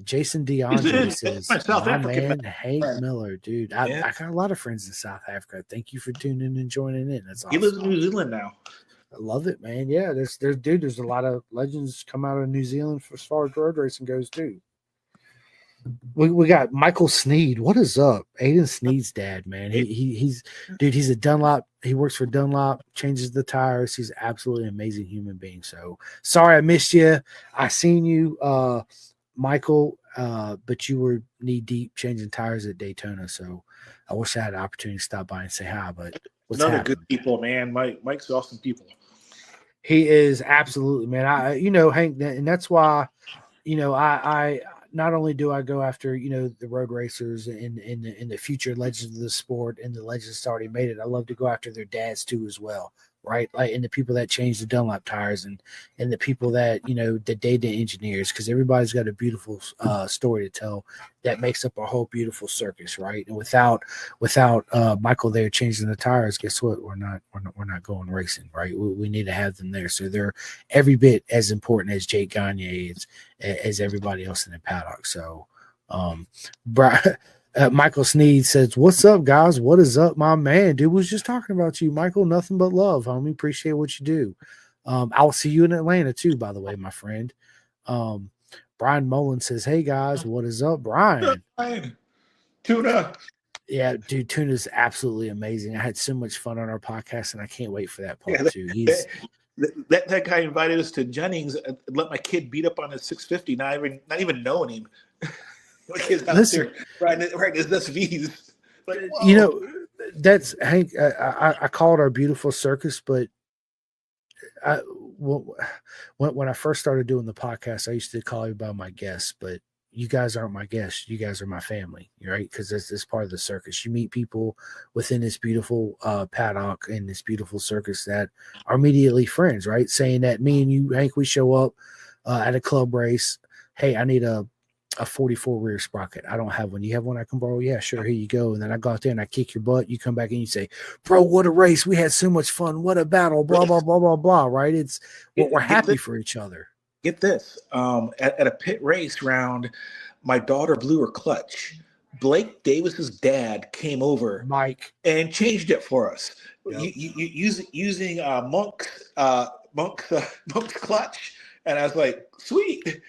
Jason DeAndre says, my man, Hank Miller, dude. I got a lot of friends in South Africa. Thank you for tuning in and joining in. That's awesome. He lives in New Zealand now. I love it, man. Yeah, there's a lot of legends come out of New Zealand as far as road racing goes too. We got Michael Sneed. What is up? Aiden Sneed's dad, man. He's a Dunlop. He works for Dunlop, changes the tires. He's absolutely an amazing human being. So sorry I missed you. I seen you, Michael, but you were knee deep changing tires at Daytona. So I wish I had an opportunity to stop by and say hi, but What's Another happening? good people, man. Mike's awesome people. He is absolutely, man. Hank, and that's why, I not only do I go after, the road racers and in the future legends of the sport and the legends that's already made it. I love to go after their dads too as well, right? Like, and the people that change the Dunlop tires and the people that the data engineers, because everybody's got a beautiful story to tell that makes up a whole beautiful circus, right? And without Michael there changing the tires, guess what? We're not going racing, right? We need to have them there, so they're every bit as important as Jake Gagne is, as everybody else in the paddock. So, Michael Sneed says, "What's up, guys? What is up, my man? Dude was just talking about you, Michael. Nothing but love, homie. Appreciate what you do. I'll see you in Atlanta too, by the way, my friend." Brian Mullen says, "Hey guys, what is up, Brian?" Tuna. Yeah, dude, Tuna's absolutely amazing. I had so much fun on our podcast, and I can't wait for that part Yeah, too. He's that guy invited us to Jennings and let my kid beat up on his 650, not even knowing him. My kid's out there riding his SVs. Like, that's Hank. I call it our beautiful circus, but when I first started doing the podcast, I used to call you by my guests, but you guys aren't my guests. You guys are my family, right? Because it's part of the circus. You meet people within this beautiful paddock and this beautiful circus that are immediately friends, right? Saying that me and you, Hank, we show up at a club race. Hey, I need a 44 rear sprocket. I don't have one. You have one I can borrow? Yeah, sure. Here you go. And then I go out there and I kick your butt. You come back and you say, "Bro, what a race. We had so much fun. What a battle." Blah, blah, blah, blah, blah. Right? It's what we're happy for each other. Get this. At a pit race round, my daughter blew her clutch. Blake Davis's dad came over, Mike, and changed it for us. Yep. Using Monk's clutch, and I was like, sweet.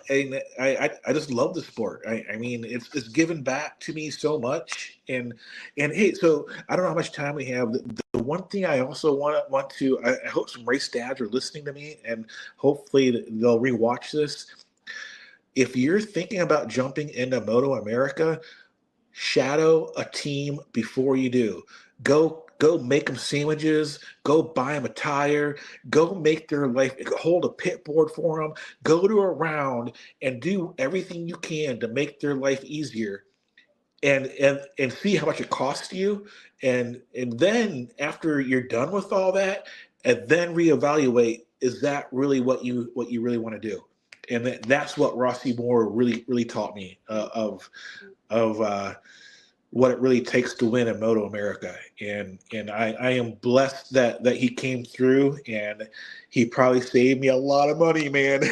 And I just love the sport. I mean, it's given back to me so much. And hey, so I don't know how much time we have. The one thing I also want to I hope some race dads are listening to me, and hopefully they'll rewatch this. If you're thinking about jumping into Moto America, shadow a team before you do. Go make them sandwiches. Go buy them a tire. Go make their life. Hold a pit board for them. Go to a round and do everything you can to make their life easier. And see how much it costs you. And then after you're done with all that, and then reevaluate: is that really what you really want to do? And that's what Rossi Moore really taught me of what it really takes to win in Moto America. And I am blessed that he came through, and he probably saved me a lot of money, man.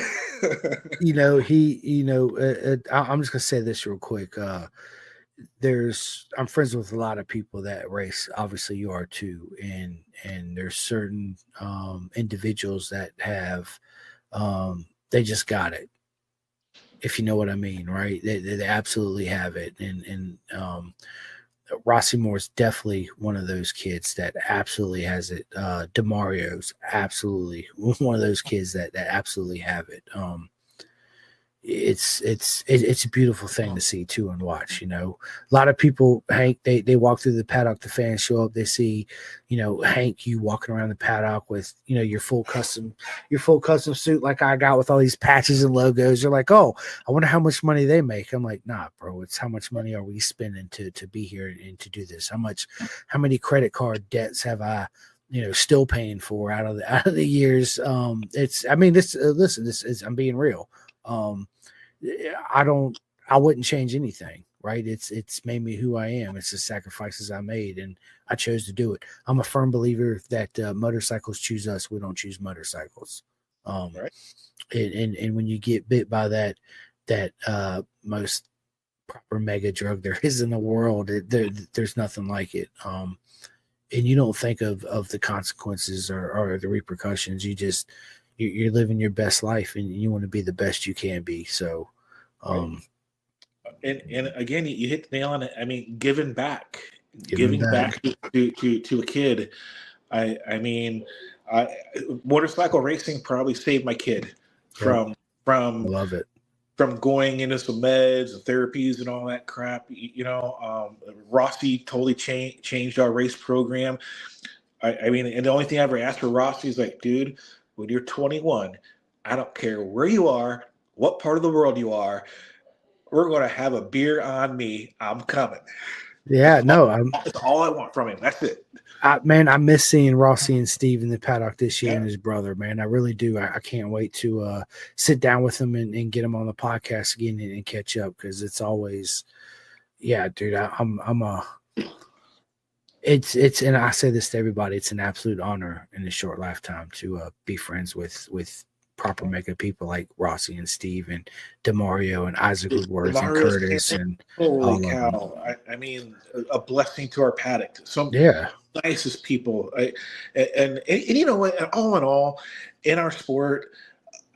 I'm just gonna say this real quick. I'm friends with a lot of people that race. Obviously you are too. And there's certain individuals that have they just got it, if you know what I mean, right? They absolutely have it. And Rossi Moore's definitely one of those kids that absolutely has it. DeMario's absolutely one of those kids that absolutely have it. It's a beautiful thing to see too and watch. A lot of people, Hank, they walk through the paddock, the fans show up, they see Hank, you walking around the paddock with your full custom suit like I got with all these patches and logos. You're like, oh, I wonder how much money they make. I'm like, nah, bro, it's how much money are we spending to be here and to do this? How many credit card debts have I still paying for out of the years? I'm being real. I wouldn't change anything, right? It's made me who I am. It's the sacrifices I made, and I chose to do it. I'm a firm believer that motorcycles choose us. We don't choose motorcycles. Right. And when you get bit by that most proper mega drug there is in the world, there's nothing like it. And you don't think of the consequences or the repercussions. You're living your best life, and you want to be the best you can be. So, and again, you hit the nail on it. I mean, giving back to a kid. I mean, motorcycle racing probably saved my kid from love it. from going into some meds and therapies and all that crap. Rossi totally changed our race program. I mean, and the only thing I ever asked for Rossi is like, dude, when you're 21, I don't care where you are, what part of the world you are, we're going to have a beer on me. I'm coming. Yeah, That's all I want from him. That's it. Man, I miss seeing Rossi and Steve in the paddock this year and his brother, man. I really do. I can't wait to sit down with them and get them on the podcast again and catch up, because it's always, yeah, dude. It's and I say this to everybody, it's an absolute honor in a short lifetime to be friends with proper mega people like Rossi and Steve and Demario and Isaac Woodworth and Curtis and holy cow! I mean, a blessing to our paddock. Nicest people. And you know what? All in all, in our sport,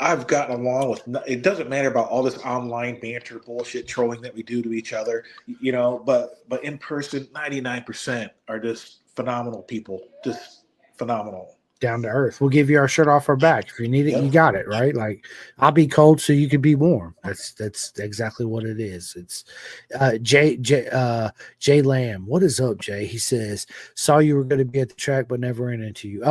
I've gotten along with. It doesn't matter about all this online banter, bullshit, trolling that we do to each other, But in person, 99% are just phenomenal people, just phenomenal. Down to earth. We'll give you our shirt off our back. If you need it, you got it, right? Like, I'll be cold so you can be warm. That's exactly what it is. It's Jay Lamb. What is up, Jay? He says, saw you were going to be at the track, but never ran into you.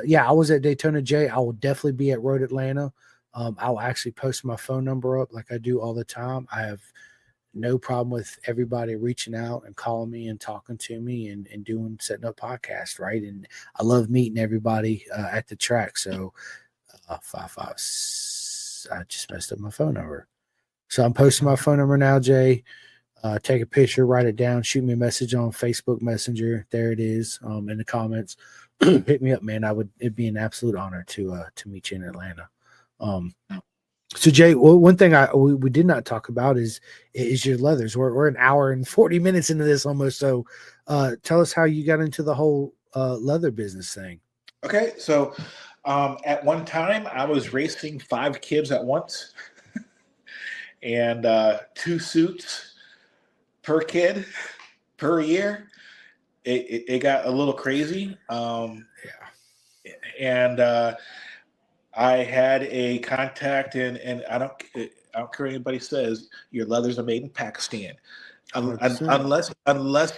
Yeah, I was at Daytona, Jay. I will definitely be at Road Atlanta. I'll actually post my phone number up like I do all the time. I have no problem with everybody reaching out and calling me and talking to me and setting up podcasts, right? And I love meeting everybody at the track. So I just messed up my phone number. So I'm posting my phone number now, Jay. Take a picture, write it down, shoot me a message on Facebook Messenger. There it is in the comments. Hit me up, man. It'd be an absolute honor to meet you in Atlanta. So Jay, one thing we did not talk about is your leathers. We're an hour and 40 minutes into this almost. So tell us how you got into the whole leather business thing. Okay, so at one time I was racing 5 kids at once, and 2 suits per kid per year. It got a little crazy. And I had a contact, and I don't care what anybody says, your leathers are made in Pakistan. Unless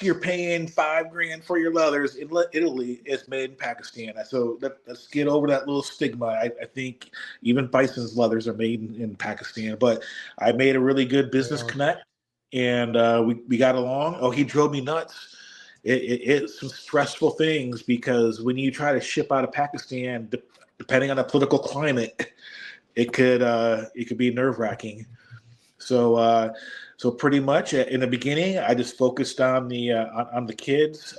you're paying $5,000 for your leathers in Italy, it's made in Pakistan. So let's get over that little stigma. I think even Bison's leathers are made in Pakistan. But I made a really good business connect, and we got along. Oh, he drove me nuts. It's some stressful things, because when you try to ship out of Pakistan, depending on the political climate, it could be nerve-wracking. So pretty much in the beginning, I just focused on the kids.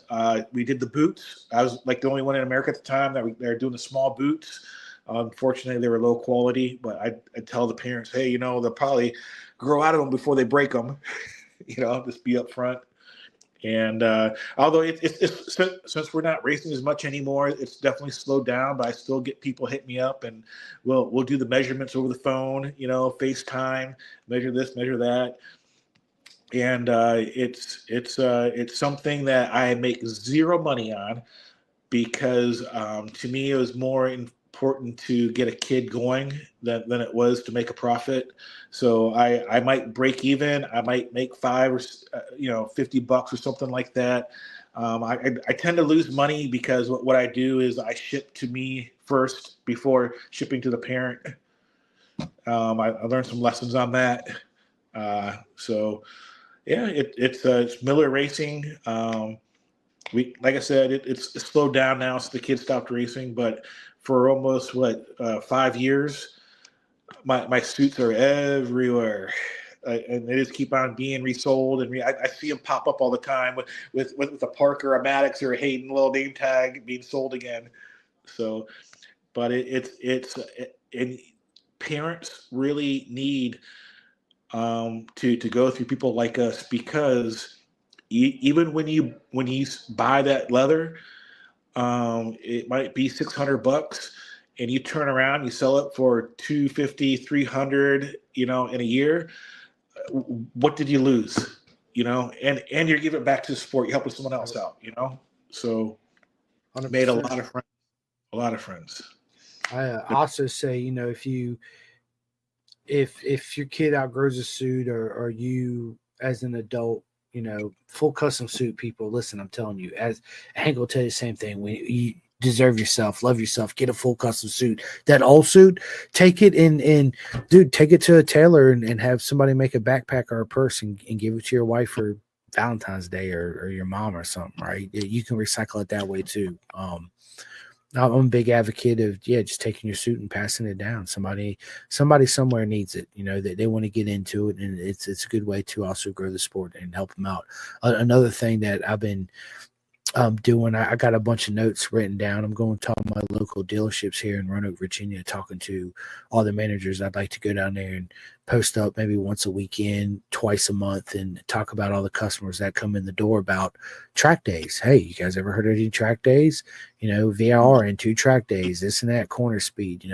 We did the boots. I was like the only one in America at the time that they were doing the small boots. Unfortunately, they were low quality, but I'd tell the parents, hey, they'll probably grow out of them before they break them. Just be upfront. And although it's since we're not racing as much anymore, it's definitely slowed down. But I still get people hit me up, and we'll do the measurements over the phone. FaceTime, measure this, measure that, and it's something that I make zero money on, because to me it was more important to get a kid going than it was to make a profit. So I might break even. I might make $5 or $50 or something like that. I tend to lose money, because what I do is I ship to me first before shipping to the parent. I learned some lessons on that. So yeah, it's Miller Racing. Like I said, it's slowed down now since the kids stopped racing, but for almost 5 years, my suits are everywhere, and they just keep on being resold. And I see them pop up all the time with a Parker, a Maddox, or a Hayden little name tag being sold again. So, but and parents really need to go through people like us, because even when you buy that leather, it might be $600, and you turn around, you sell it for $250, $300, in a year. What did you lose? And you're giving back to the sport. You're helping someone else out. So 100%. Made a lot of friends. I also say, if your kid outgrows a suit, or you as an adult, full custom suit people, listen, I'm telling you, as Hank will tell you the same thing. When you deserve yourself, love yourself, get a full custom suit. That old suit, take it and dude, take it to a tailor and have somebody make a backpack or a purse and give it to your wife for Valentine's Day or your mom or something, right? You can recycle it that way too. I'm a big advocate of just taking your suit and passing it down. Somebody somewhere needs it. They want to get into it, and it's a good way to also grow the sport and help them out. Another thing that I've been doing, I got a bunch of notes written down. I'm going to all my local dealerships here in Roanoke, Virginia, talking to all the managers. I'd like to go down there and post up maybe once a weekend, twice a month, and talk about all the customers that come in the door about track days. Hey, you guys ever heard of any track days? VIR into track days, this and that, corner speed.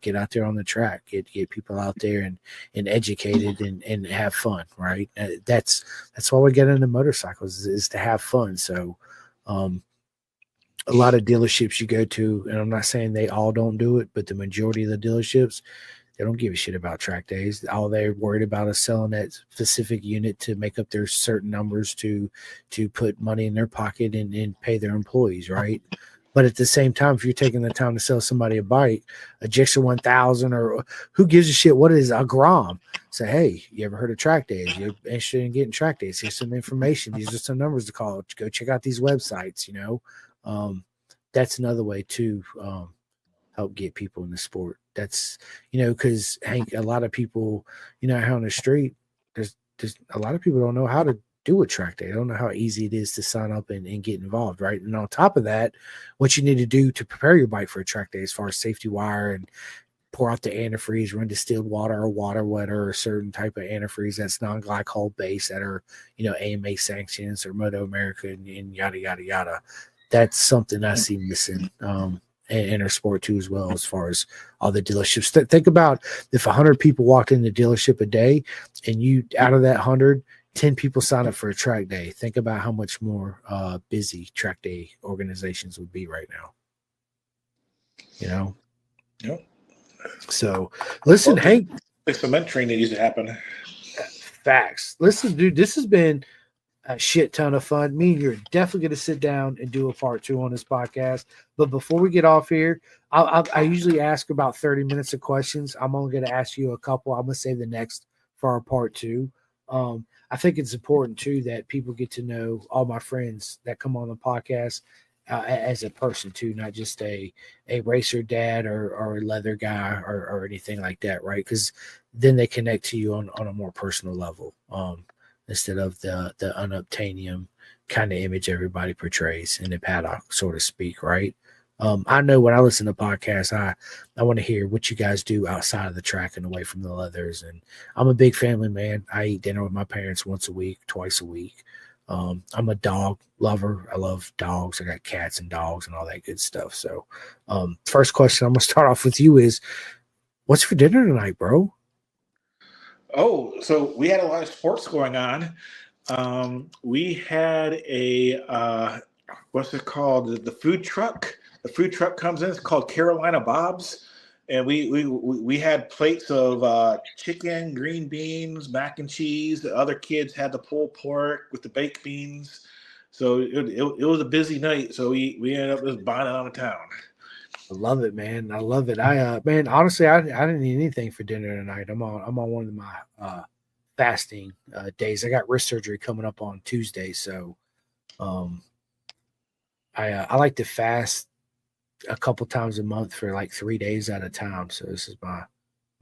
Get out there on the track, get people out there and educated and have fun. Right? That's why we get into motorcycles is to have fun. So. A lot of dealerships you go to, and I'm not saying they all don't do it, but the majority of the dealerships, they don't give a shit about track days. All they're worried about is selling that specific unit to make up their certain numbers to put money in their pocket and pay their employees, right? But at the same time, if you're taking the time to sell somebody a bike, a Gixxer 1000, or who gives a shit what is a Grom? Say, hey, you ever heard of track days? You're interested in getting track days? Here's some information. These are some numbers to call. Go check out these websites. That's another way to help get people in the sport. That's because Hank, a lot of people, out on the street, there's a lot of people don't know how to do a track day. I don't know how easy it is to sign up and get involved, right? And on top of that, what you need to do to prepare your bike for a track day, as far as safety wire and pour out the antifreeze, run distilled water or water wetter, or a certain type of antifreeze that's non-glycol based that are, AMA sanctions or Moto America and yada, yada, yada. That's something I see missing in our sport too, as well, as far as all the dealerships. Think about if 100 people walked in the dealership a day and you, out of that 100, 10 people sign up for a track day. Think about how much more busy track day organizations would be right now. Yep. So listen, Hank. The cement train that used to happen. Facts. Listen, dude, this has been a shit ton of fun. Me and you're definitely going to sit down and do a part 2 on this podcast. But before we get off here, I usually ask about 30 minutes of questions. I'm only going to ask you a couple. I'm going to save the next for our part 2. I think it's important too that people get to know all my friends that come on the podcast as a person too, not just a racer dad or a leather guy or anything like that, right? Because then they connect to you on a more personal level, instead of the unobtainium kind of image everybody portrays in the paddock, so to speak, right? I know when I listen to podcasts, I want to hear what you guys do outside of the track and away from the leathers. And I'm a big family man. I eat dinner with my parents once a week, twice a week. I'm a dog lover. I love dogs. I got cats and dogs and all that good stuff. So first question I'm going to start off with you is, what's for dinner tonight, bro? Oh, so we had a lot of sports going on. We had a, what's it called? The food truck. The food truck comes in. It's called Carolina Bob's, and we had plates of chicken, green beans, mac and cheese. The other kids had the pulled pork with the baked beans. So it was a busy night. So we ended up just buying it out of town. I love it, man. I love it. Man, honestly, I didn't eat anything for dinner tonight. I'm on one of my fasting days. I got wrist surgery coming up on Tuesday, so I like to fast a couple times a month for like 3 days at a time. So this is my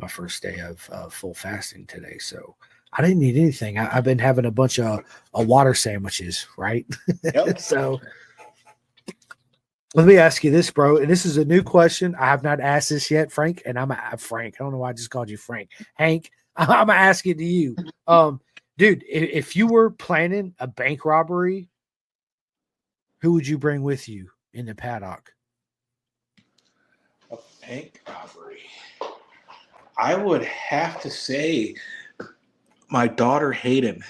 first day of full fasting today. So I didn't eat anything. I've been having a bunch of water sandwiches, right? Yep. So let me ask you this, bro. And this is a new question. I have not asked this yet, Frank. And Frank. I don't know why I just called you Frank. Hank, I'm gonna ask it to you. Dude, if you were planning a bank robbery, who would you bring with you in the paddock? A bank robbery. I would have to say my daughter Hayden.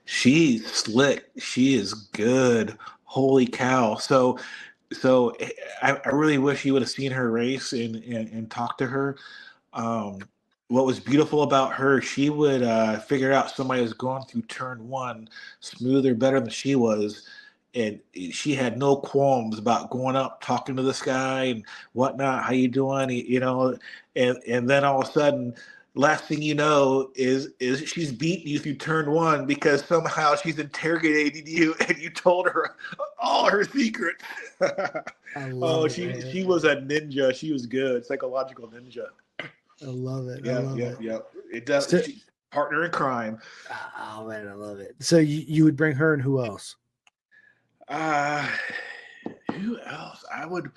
She's slick. She is good. Holy cow. So I really wish you would have seen her race and talked to her. what was beautiful about her, she would figure out somebody was going through turn one smoother, better than she was. And she had no qualms about going up, talking to this guy and whatnot. How you doing? And then all of a sudden, last thing you know is she's beating you through turn one because somehow she's interrogating you and you told her all her secrets. I love Oh, it, she man. she was a ninja. She was good, psychological ninja. I love it. I Yeah, love yeah, it. yeah. It does. So, Partner in crime. oh man, I love it. So you would bring her and who else? Uh who else? I would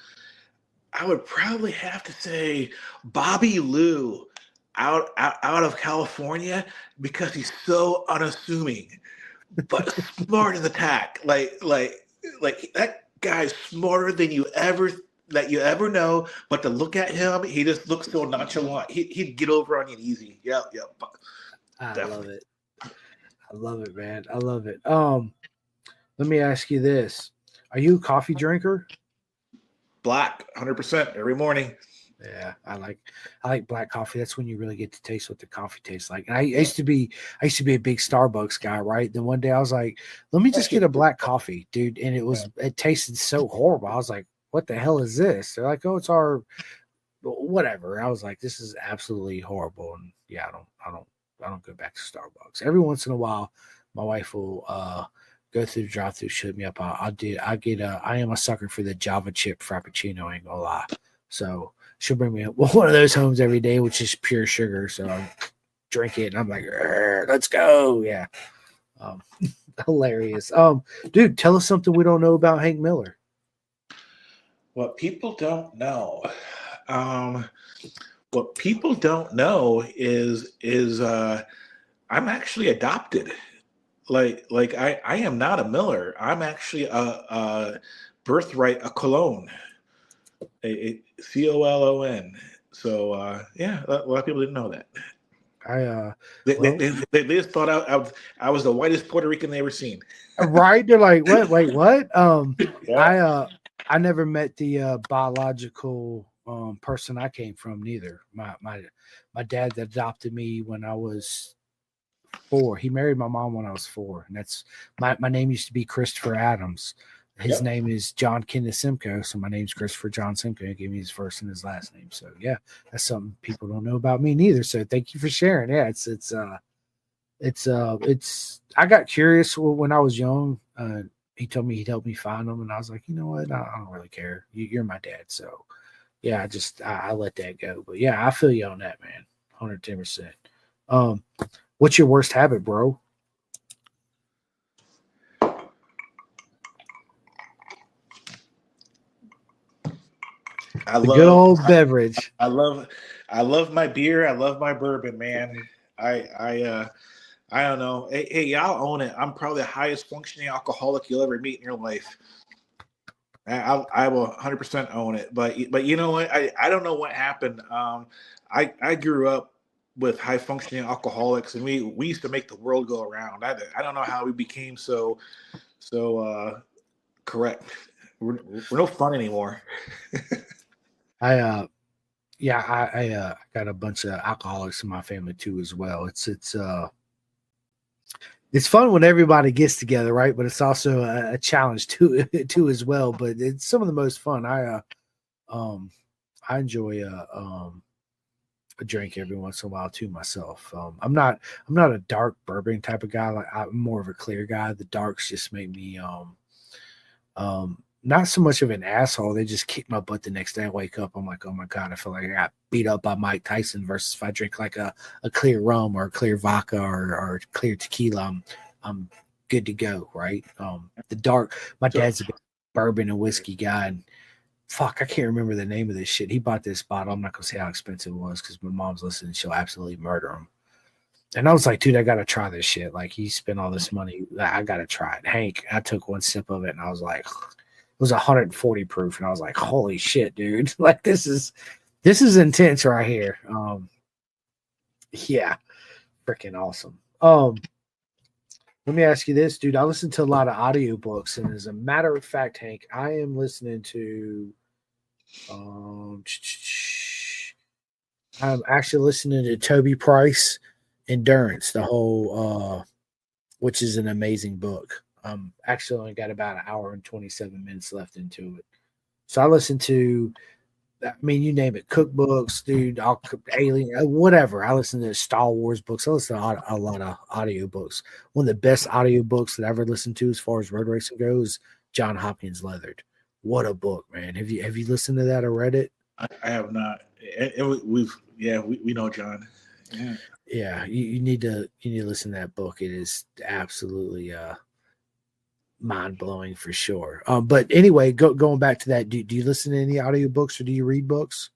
probably have to say Bobby Lou out of California because he's so unassuming, but smart as a tack. Like that guy's smarter than you ever know. But to look at him, he just looks so nonchalant. He'd get over on you easy. Yep, yep. I Definitely. love it. I love it, man. I love it. Let me ask you this: are you a coffee drinker? Black, 100% every morning. Yeah, I like black coffee. That's when you really get to taste what the coffee tastes like. And I used to be a big Starbucks guy, right? Then one day I was like, let me just get a black coffee, dude. And it tasted so horrible. I was like, what the hell is this? They're like, oh, it's our whatever. I was like, this is absolutely horrible. And yeah, I don't go back to Starbucks. Every once in a while, my wife will go through the drive-through, shut me up. I am a sucker for the Java chip Frappuccino. I ain't gonna lie. So she'll bring me one of those homes every day, which is pure sugar. So I drink it, and I'm like, let's go. Yeah, um, hilarious. Dude, tell us something we don't know about Hank Miller. What people don't know. What people don't know is I'm actually adopted. Like I am not a Miller. I'm actually a birthright a Cologne, a Colon. So yeah, a lot of people didn't know that. I They just thought I was the whitest Puerto Rican they ever seen. right? They're like, what? Wait, what? Yeah. I never met the biological person I came from. Neither my dad that adopted me when I was 4. He married my mom when I was 4, and that's my name used to be Christopher Adams. His name is John Kenneth Simcoe, so my name's Christopher John Simcoe. He gave me his first and his last name. So yeah, that's something people don't know about me neither. So thank you for sharing. Yeah, it's I got curious when I was young. He told me he'd help me find them, and I was like, you know what, I don't really care. You're my dad, so yeah, I let that go. But yeah, I feel you on that, man, 110%. What's your worst habit, bro? Good old beverage. I love my beer. I love my bourbon, man. I don't know. Hey, y'all own it. I'm probably the highest functioning alcoholic you'll ever meet in your life. I will 100% own it. But you know what? I don't know what happened. I grew up with high functioning alcoholics, and we used to make the world go around. I don't know how we became so correct. We're no fun anymore. I got a bunch of alcoholics in my family too as well. It's fun when everybody gets together, right? But it's also a challenge too as well. But it's some of the most fun. I enjoy a drink every once in a while too myself. I'm not a dark bourbon type of guy. Like I'm more of a clear guy. The darks just make me not so much of an asshole. They just kick my butt the next day. I wake up, I'm like, oh my God, I feel like I got beat up by Mike Tyson versus if I drink like a clear rum or a clear vodka or clear tequila, I'm good to go, right? The dark, my dad's a big bourbon and whiskey guy, and fuck, I can't remember the name of this shit. He bought this bottle. I'm not gonna say how expensive it was because my mom's listening. She'll absolutely murder him. And I was like, dude, I gotta try this shit. Like he spent all this money. I gotta try it. Hank, I took one sip of it and I was like, it was 140 proof, and I was like, holy shit, dude. Like this is intense right here. Yeah, freaking awesome. Let me ask you this, dude. I listen to a lot of audiobooks, and as a matter of fact, Hank, I am listening to I'm actually listening to Toby Price, Endurance, the whole, which is an amazing book. Actually only got about an hour and 27 minutes left into it. So I listen to, I mean, you name it, cookbooks, dude, Alien, whatever. I listen to Star Wars books. I listen to a lot of audiobooks. One of the best audiobooks that I've ever listened to as far as road racing goes, John Hopkins Leathered. What a book, man. Have you listened to that or read it? I have not. We know John. Yeah. Yeah, you need to listen to that book. It is absolutely mind blowing for sure. But anyway, going back to that, do you listen to any audiobooks or do you read books?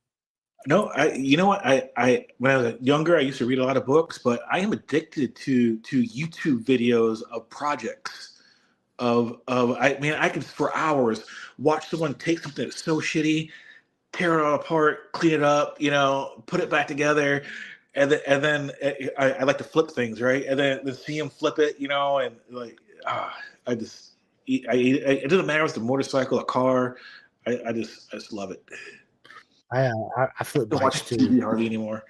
No, you know what? I when I was younger, I used to read a lot of books, but I am addicted to YouTube videos of projects. I mean, I could for hours watch someone take something that's so shitty, tear it all apart, clean it up, put it back together, and then I like to flip things, right? And then see him flip it, and like I just it doesn't matter if it's a motorcycle, a car, I just love it. I flip I don't watch bikes too. TV hardly anymore.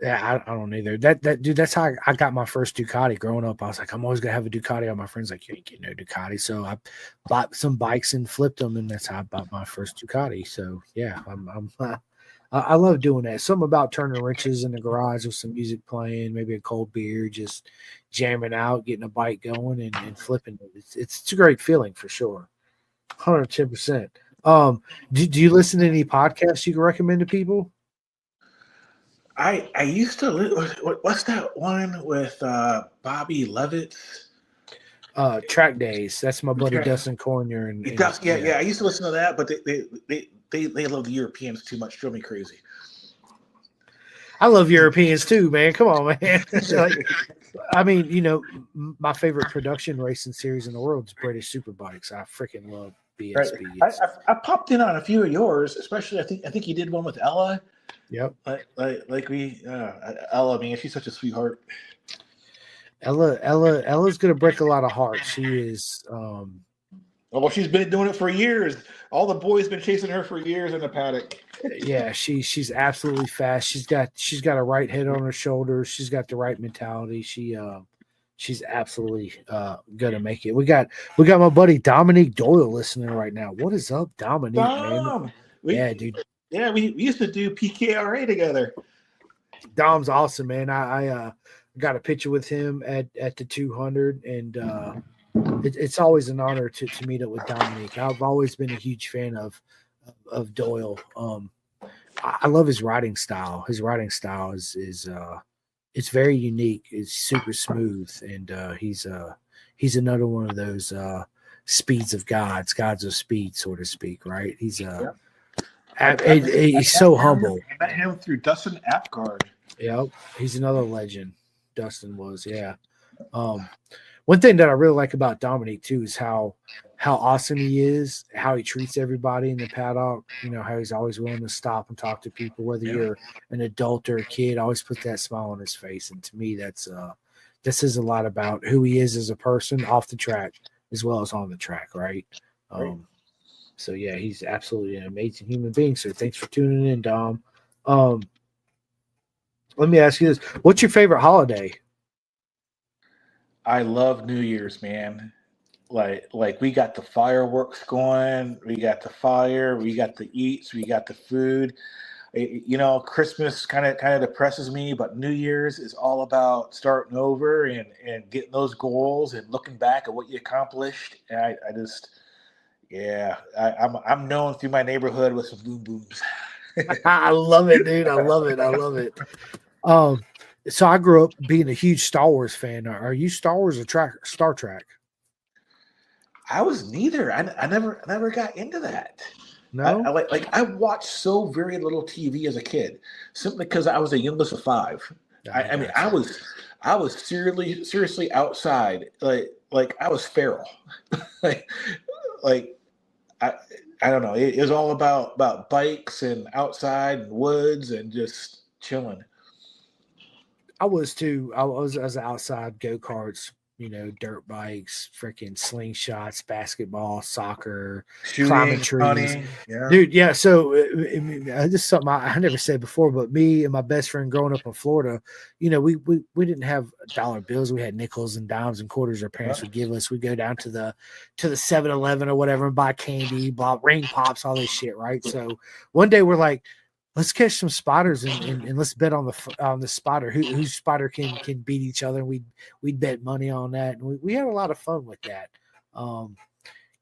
Yeah, I don't either. That dude, that's how I got my first Ducati growing up. I was like, I'm always gonna have a Ducati. All my friends like, you ain't getting no Ducati. So I bought some bikes and flipped them, and that's how I bought my first Ducati. So yeah, I love doing that. Something about turning wrenches in the garage with some music playing, maybe a cold beer, just jamming out, getting a bike going, and flipping it. It's a great feeling for sure. 110%. Do you listen to any podcasts you can recommend to people? I used to what's that one with Bobby Levitt? Track Days. That's my buddy Dustin Cornier. It does, yeah. I used to listen to that, but they love the Europeans too much. Drove me crazy. I love Europeans too, man. Come on, man. Like, I mean, my favorite production racing series in the world is British Superbikes. I freaking love BSB. Right. I popped in on a few of yours, especially I think you did one with Ella. Yep. Ella, man, she's such a sweetheart. Ella's gonna break a lot of hearts. She is. Well, she's been doing it for years. All the boys been chasing her for years in the paddock. Yeah, she's absolutely fast. She's got a right head on her shoulders. She's got the right mentality. She's absolutely gonna make it. We got my buddy Dominique Doyle listening right now. What is up, Dominique, man? Dude. Yeah, we used to do PKRA together. Dom's awesome, man. I got a picture with him at the 200, and it's always an honor to meet up with Dominique. I've always been a huge fan of Doyle. I love his riding style. His riding style is it's very unique. It's super smooth, and he's another one of those speeds of gods of speed, so to speak. Right? He's he's so humble. I met him through Dustin Apgard. Yep, he's another legend. Dustin was, yeah. One thing that I really like about Dominique too is how awesome he is, how he treats everybody in the paddock. How he's always willing to stop and talk to people, whether you're an adult or a kid. Always put that smile on his face, and to me, that says a lot about who he is as a person off the track as well as on the track, right? So yeah, he's absolutely an amazing human being. So thanks for tuning in, Dom. Let me ask you this: what's your favorite holiday? I love New Year's, man. Like we got the fireworks going, we got the fire, we got the eats, we got the food. Christmas kind of depresses me, but New Year's is all about starting over and getting those goals and looking back at what you accomplished. And I'm known through my neighborhood with some boom booms. I love it, dude. I love it. So I grew up being a huge Star Wars fan. Are you Star Wars or Star Trek? I was neither. I never got into that. No, I watched so very little TV as a kid, simply because I was the youngest of five. I was seriously outside. Like I was feral. I don't know. It was all about bikes and outside and woods and just chilling. I was too. I was outside go-karts, dirt bikes, freaking slingshots, basketball, soccer, climbing Shooting, trees. hunting. Yeah. Dude, yeah. So this is something I never said before, but me and my best friend growing up in Florida, we didn't have dollar bills. We had nickels and dimes and quarters our parents would give us. We'd go down to the 7-Eleven or whatever and buy candy, buy ring pops, all this shit, right? So one day we're like, let's catch some spotters and let's bet on the spotter whose spotter can beat each other. And we'd bet money on that, and we had a lot of fun with that.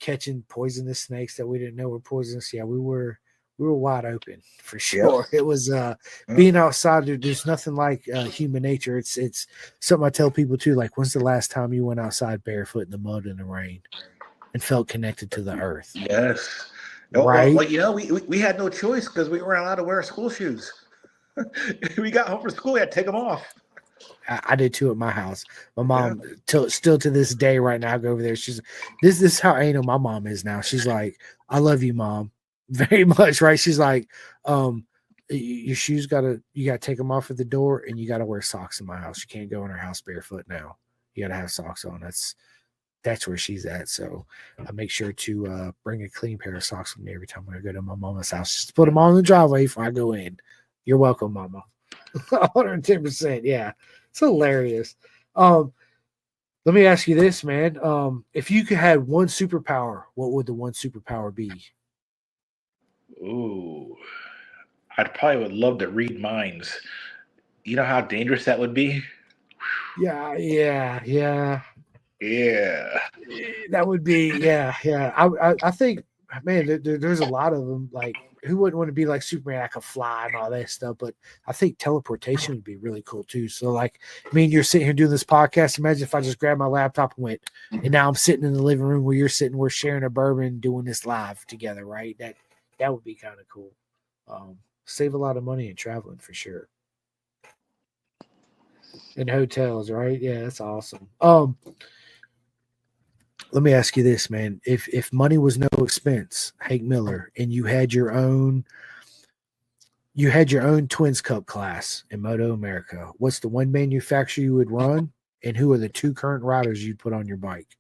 Catching poisonous snakes that we didn't know were poisonous. Yeah, we were wide open for sure. Yep. It was being outside. There's nothing like human nature. It's something I tell people too. Like, when's the last time you went outside barefoot in the mud and the rain and felt connected to the earth? Yes. Right. Well, we had no choice because we weren't allowed to wear school shoes. We got home from school, we had to take them off. I did too at my house. My mom, still to this day, right now, I go over there. She's this is how anal my mom is now. She's like, I love you, Mom, very much. Right? She's like, your shoes you gotta take them off at the door, and you gotta wear socks in my house. You can't go in her house barefoot now. You gotta have socks on. That's where she's at. So I make sure to bring a clean pair of socks with me every time I go to my mama's house. Just put them on the driveway before I go in. You're welcome, Mama. 110%. Yeah. It's hilarious. Let me ask you this, man. If you could have one superpower, what would the one superpower be? Ooh, I'd probably would love to read minds. You know how dangerous that would be? Yeah. That would be, yeah. I think, man, there's a lot of them. Like, who wouldn't want to be like Superman? I could fly and all that stuff, but I think teleportation would be really cool too. So, like, you're sitting here doing this podcast. Imagine if I just grabbed my laptop and went, and now I'm sitting in the living room where you're sitting. We're sharing a bourbon, doing this live together, right? That would be kind of cool. Save a lot of money in traveling for sure. In hotels, right? Yeah, that's awesome. Let me ask you this, man. If money was no expense, Hank Miller, and you had your own Twins Cup class in Moto America, what's the one manufacturer you would run, and who are the two current riders you'd put on your bike?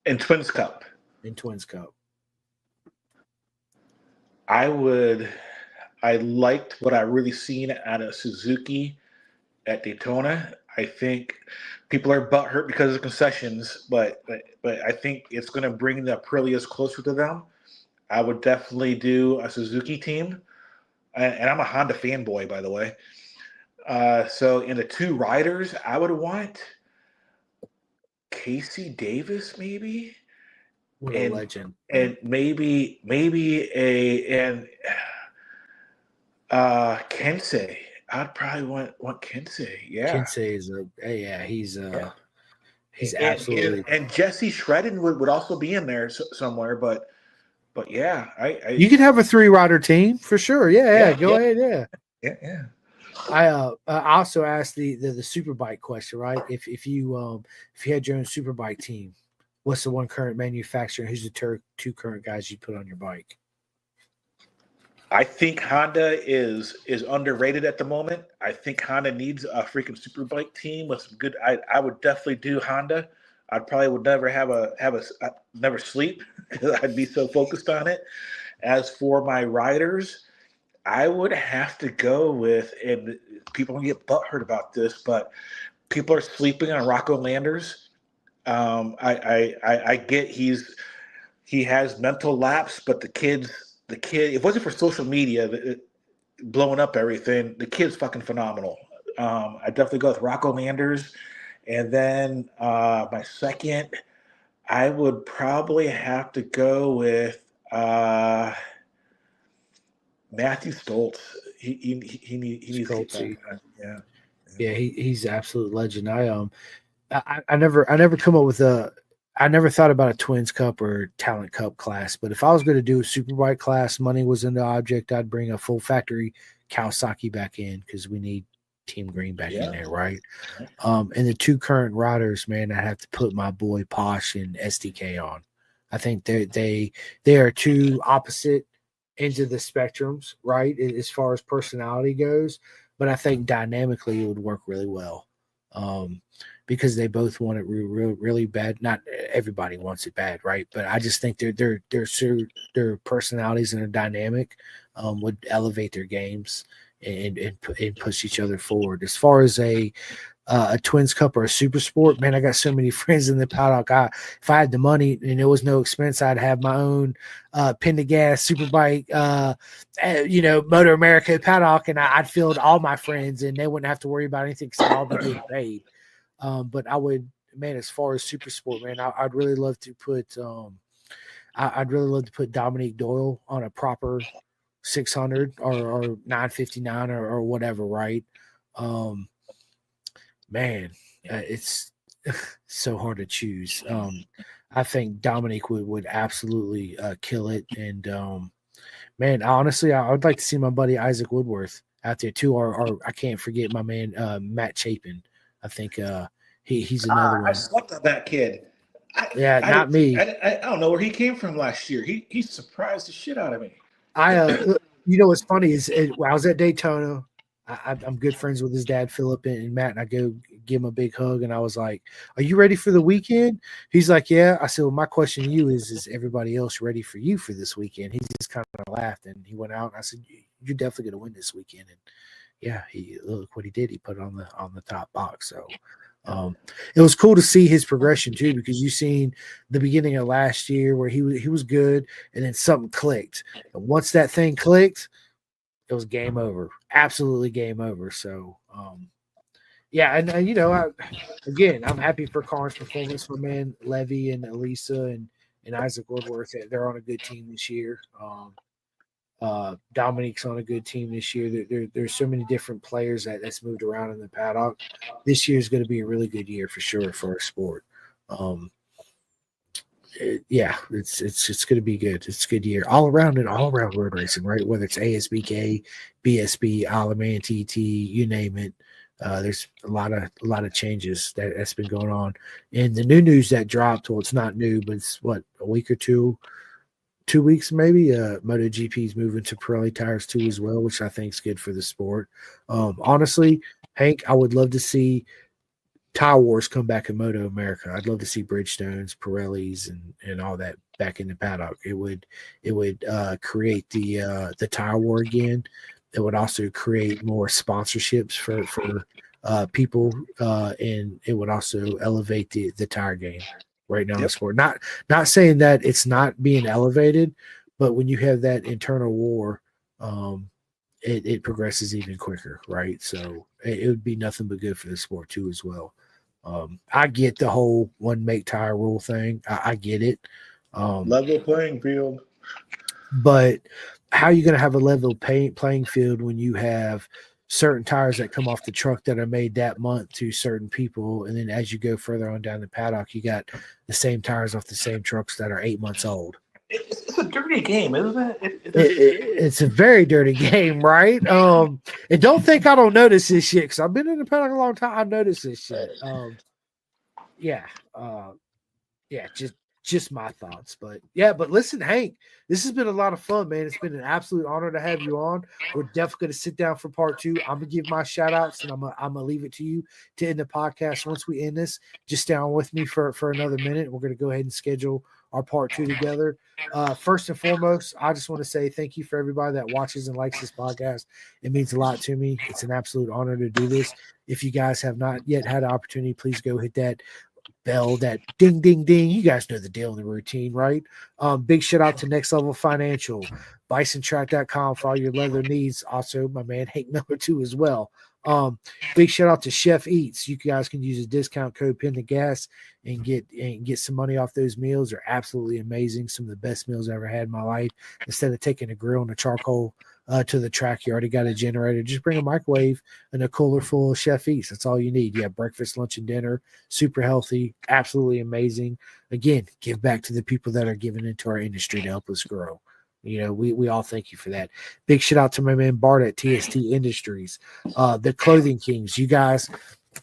In Twins Cup. I liked what I really seen out of Suzuki at Daytona. I think people are butthurt because of concessions, but I think it's going to bring the Aprilias closer to them. I would definitely do a Suzuki team, and I'm a Honda fanboy, by the way. So in the two riders, I would want Casey Davis, maybe. What a legend. And maybe Kensei. I'd probably want Kensei. Yeah. Kensei is he's absolutely. And Jesse Shredden would also be in there somewhere, but yeah, you could have a 3-rider team for sure. Yeah, go ahead. Yeah. I also asked the superbike question, right? If you had your own superbike team, what's the one current manufacturer? Who's the two current guys you put on your bike? I think Honda is underrated at the moment. I think Honda needs a freaking superbike team with some good. I would definitely do Honda. I probably would never never sleep because I'd be so focused on it. As for my riders, I would have to go with, and people don't get butthurt about this, but people are sleeping on Rocco Landers. I get he has mental lapse, but the kid, if it wasn't for social media blowing up everything, the kid's fucking phenomenal. I definitely go with Rocco Landers. And then my second, I would probably have to go with Matthew Stoltz. He needs to get back. Yeah. He's an absolute legend. I never come up with I never thought about a Twins Cup or Talent Cup class, but if I was going to do a Superbike class, money was in the object, I'd bring a full factory Kawasaki back in because we need Team Green back in there, right? And the two current riders, man, I have to put my boy Posh and SDK on. I think they are two opposite ends of the spectrums, right, as far as personality goes, but I think dynamically it would work really well. because they both want it really bad. Not everybody wants it bad, right? But I just think their personalities and their dynamic would elevate their games and push each other forward. As far as a Twins Cup or a Super Sport, man, I got so many friends in the paddock. If I had the money and there was no expense, I'd have my own Pendergast Superbike, Motor America paddock, and I'd field all my friends, and they wouldn't have to worry about anything because I'd all be getting paid. But I would, man, as far as Super Sport, man, I'd really love to put, I'd really love to put Dominique Doyle on a proper 600 or 959 or whatever, right? Man, it's so hard to choose. I think Dominic would absolutely kill it. And man, honestly, I would like to see my buddy Isaac Woodworth out there too, or I can't forget my man Matt Chapin. I think he's another one. I slept on that kid. Not me. I don't know where he came from last year. He surprised the shit out of me. What's funny is when I was at Daytona. I'm good friends with his dad, Philip, and Matt, and I go give him a big hug, and I was like, "Are you ready for the weekend?" He's like, "Yeah." I said, "Well, my question to you is everybody else ready for you for this weekend?" He just kind of laughed, and he went out, and I said, "You're definitely going to win this weekend." And yeah, look what he did. He put it on the top box. So it was cool to see his progression too, because you seen the beginning of last year where he was good, and then something clicked, and once that thing clicked, it was game over, absolutely game over. So, yeah, and I'm happy for Karn's performance. My man Levy and Elisa and Isaac Woodworth, they're on a good team this year. Dominique's on a good team this year. There's so many different players that's moved around in the paddock. This year is going to be a really good year for sure for our sport. It's going to be good. It's a good year all around road racing, right? Whether it's ASBK, BSB, Alaman, TT, you name it. There's a lot of changes that's been going on. And the new news that dropped, well, it's not new, but it's what, a week or 2 weeks maybe. MotoGP is moving to Pirelli tires too as well, which I think is good for the sport. Honestly, Hank, I would love to see Tire Wars come back in Moto America. I'd love to see Bridgestones, Pirellis, and all that back in the paddock. It would create the Tire War again. It would also create more sponsorships for people, and it would also elevate the tire game right now in the sport. Not saying that it's not being elevated, but when you have that internal war, it progresses even quicker, right? So it would be nothing but good for the sport too as well. I get the whole one make tire rule thing. I get it. Level playing field. But how are you going to have a level playing field when you have certain tires that come off the truck that are made that month to certain people, and then as you go further on down the paddock, you got the same tires off the same trucks that are 8 months old? It's a dirty game, isn't it? It's a very dirty game, right? And don't think I don't notice this shit, because I've been in the paddock a long time. I notice this shit. Just my thoughts. But listen, Hank, this has been a lot of fun, man. It's been an absolute honor to have you on. We're definitely going to sit down for part 2. I'm gonna give my shout outs, and I'm gonna leave it to you to end the podcast. Once we end this, just stay on with me for another minute. We're going to go ahead and schedule our part 2 together. First and foremost, I just want to say thank you for everybody that watches and likes this podcast. It means a lot to me. It's an absolute honor to do this. If you guys have not yet had an opportunity, please go hit that bell, that ding, ding, ding. You guys know the deal and the routine, right? Big shout out to Next Level Financial, BisonTrack.com for all your leather needs. Also, my man Hank Miller too as well. Big shout out to Chef Eats. You guys can use a discount code Pin the Gas and get some money off those meals. They're absolutely amazing. Some of the best meals I ever had in my life. Instead of taking a grill and a charcoal to the track, you already got a generator. Just bring a microwave and a cooler full of Chef Eats. That's all you need. You have breakfast, lunch, and dinner. Super healthy. Absolutely amazing. Again, give back to the people that are giving into our industry to help us grow. We all thank you for that. Big shout out to my man Bart at TST Industries. The Clothing Kings. You guys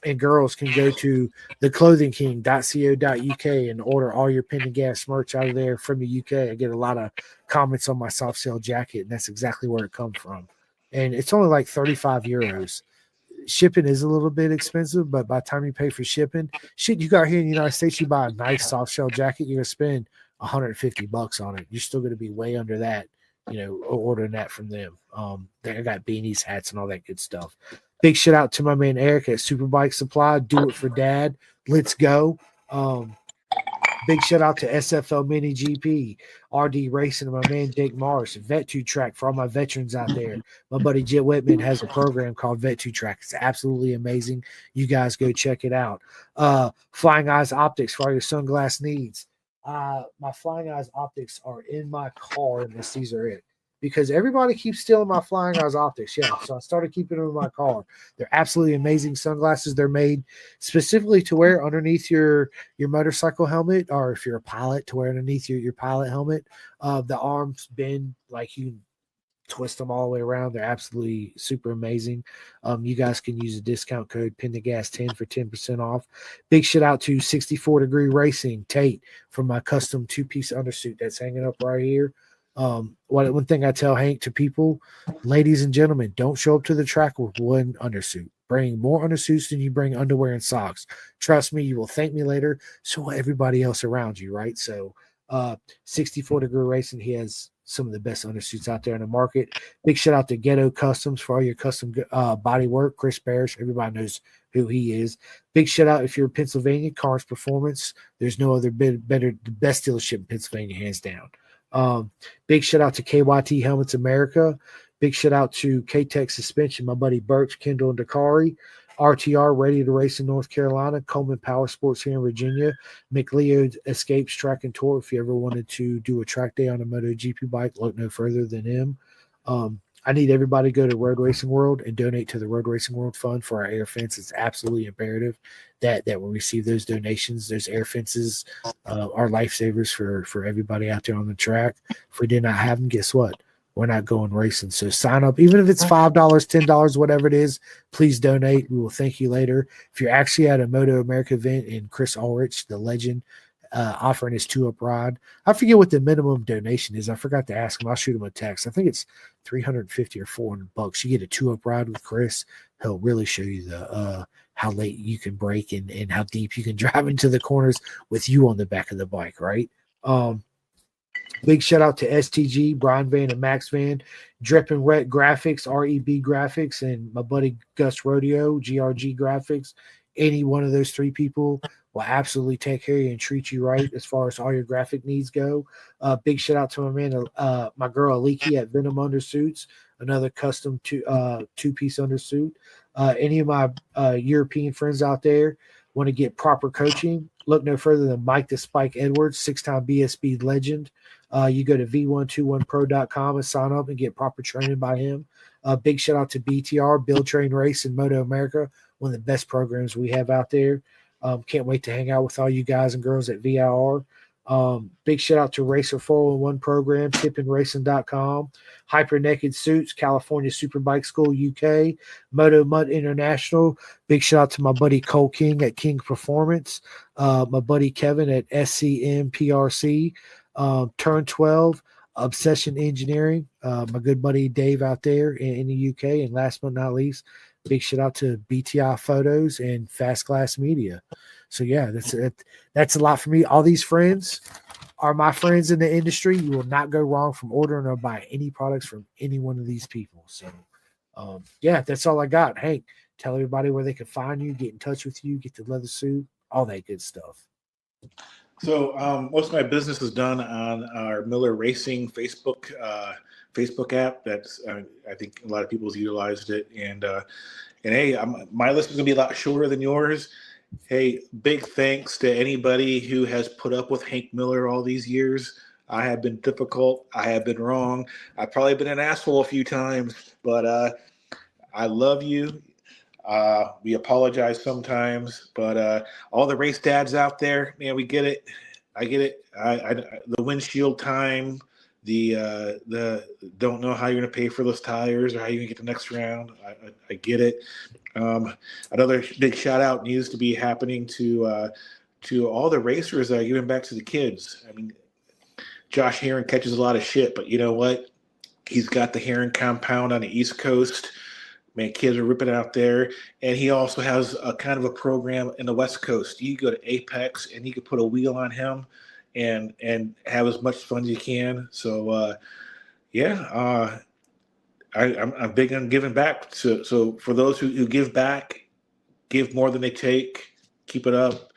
and girls can go to theclothingking.co.uk and order all your Pin and Gas merch out of there from the UK. I get a lot of comments on my soft sale jacket, and that's exactly where it comes from. And it's only like 35 euros. shipping is a little bit expensive, but by the time you pay for shipping, shit, you got here in the United States, you buy a nice soft shell jacket, you're gonna spend $150 on it. You're still gonna be way under that, ordering that from them. They got beanies, hats, and all that good stuff. Big shout out to my man Eric at Superbike Supply. Do it for dad. Let's go. Big shout out to SFL Mini GP, RD Racing, and my man Jake Morris, Vet 2 Track for all my veterans out there. My buddy Jit Whitman has a program called Vet 2 Track. It's absolutely amazing. You guys go check it out. Flying Eyes Optics for all your sunglass needs. My Flying Eyes Optics are in my car, and these are it. Because everybody keeps stealing my Flying Eyes Optics. Yeah, so I started keeping them in my car. They're absolutely amazing sunglasses. They're made specifically to wear underneath your motorcycle helmet, or if you're a pilot, to wear underneath your pilot helmet. The arms bend like you twist them all the way around. They're absolutely super amazing. You guys can use a discount code PINTHEGAS10 for 10% off. Big shout out to 64 Degree Racing, Tate, for my custom 2-piece undersuit that's hanging up right here. One thing I tell Hank to people, ladies and gentlemen, don't show up to the track with one undersuit. Bring more undersuits than you bring underwear and socks. Trust me, you will thank me later. So will everybody else around you, right? So 64 Degree Racing, he has some of the best undersuits out there in the market. Big shout out to Ghetto Customs for all your custom body work. Chris Parrish, everybody knows who he is. Big shout out if you're in Pennsylvania, Cars Performance. There's no other better, the best dealership in Pennsylvania, hands down. Big shout out to KYT Helmets America. Big shout out to K-Tech Suspension, my buddy Birch, Kendall, and Dakari. RTR, Ready to Race in North Carolina. Coleman Power Sports here in Virginia. McLeod Escapes Track and Tour. If you ever wanted to do a track day on a MotoGP bike, look no further than him. I need everybody to go to Road Racing World and donate to the Road Racing World Fund for our air fence. It's absolutely imperative that we receive those donations. Those air fences are lifesavers for everybody out there on the track. If we did not have them, guess what? We're not going racing. So sign up, even if it's $5, $10, whatever it is, please donate. We will thank you later. If you're actually at a Moto America event and Chris Ulrich, the legend, offering his 2-up ride, I forget what the minimum donation is. I forgot to ask him. I'll shoot him a text. I think it's $350 or $400. You get a 2-up ride with Chris. He'll really show you the how late you can brake and how deep you can drive into the corners with you on the back of the bike, right? Big shout out to STG, Brian Van and Max Van, Drip and Wet Graphics, REB Graphics, and my buddy Gus Rodeo, GRG Graphics. Any one of those 3 people will absolutely take care of you and treat you right as far as all your graphic needs go. Big shout out to my man, my girl Aliki at Venom Undersuits, another custom 2-piece undersuit. Any of my European friends out there want to get proper coaching, look no further than Mike the Spike Edwards, 6-time BSB legend. You go to v121pro.com and sign up and get proper training by him. Big shout out to BTR, Build Train Race in Moto America, one of the best programs we have out there. Can't wait to hang out with all you guys and girls at VIR. Big shout out to Racer 401 program, tippingracing.com, Hyper Naked Suits, California Superbike School, UK, Moto Mud International. Big shout out to my buddy Cole King at King Performance, my buddy Kevin at SCM PRC, Turn 12, Obsession Engineering, my good buddy Dave out there in the UK, and last but not least, big shout out to BTI Photos and Fast Glass Media. So yeah, that's a lot for me. All these friends are my friends in the industry. You will not go wrong from ordering or buying any products from any one of these people. So yeah, that's all I got. Hank, tell everybody where they can find you, get in touch with you, get the leather suit, all that good stuff. So most of my business is done on our Miller Racing Facebook app. That's I think a lot of people's utilized it, and hey, my list is gonna be a lot shorter than yours. Hey, big thanks to anybody who has put up with Hank Miller all these years. I have been difficult. I have been wrong. I've probably been an asshole a few times, but I love you. We apologize sometimes, but all the race dads out there, man, we get it. I get it. The windshield time, the don't know how you're going to pay for those tires or how you're going to get the next round. I get it. Another big shout out needs to be happening to all the racers that are giving back to the kids. I mean, Josh Heron catches a lot of shit, but you know what? He's got the Heron compound on the East Coast. Man, kids are ripping out there. And he also has a kind of a program in the West Coast. You go to Apex and you can put a wheel on him and have as much fun as you can. So I'm big on giving back. So for those who give back, give more than they take, keep it up.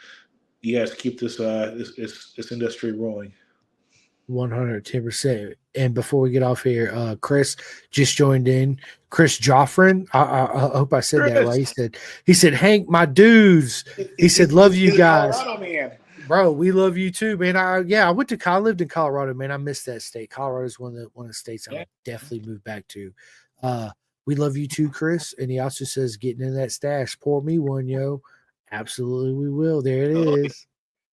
You guys keep this industry rolling. 110%. And before we get off here, Chris just joined in. Chris Joffrin. I hope I said that right. He said, Hank, my dudes. He said, love you guys. Colorado, man. Bro, we love you too, man. I lived in Colorado, man. I miss that state. Colorado is one of the states I would definitely move back to. We love you too, Chris. And he also says, getting in that stash. Pour me one, yo. Absolutely, we will. There it is.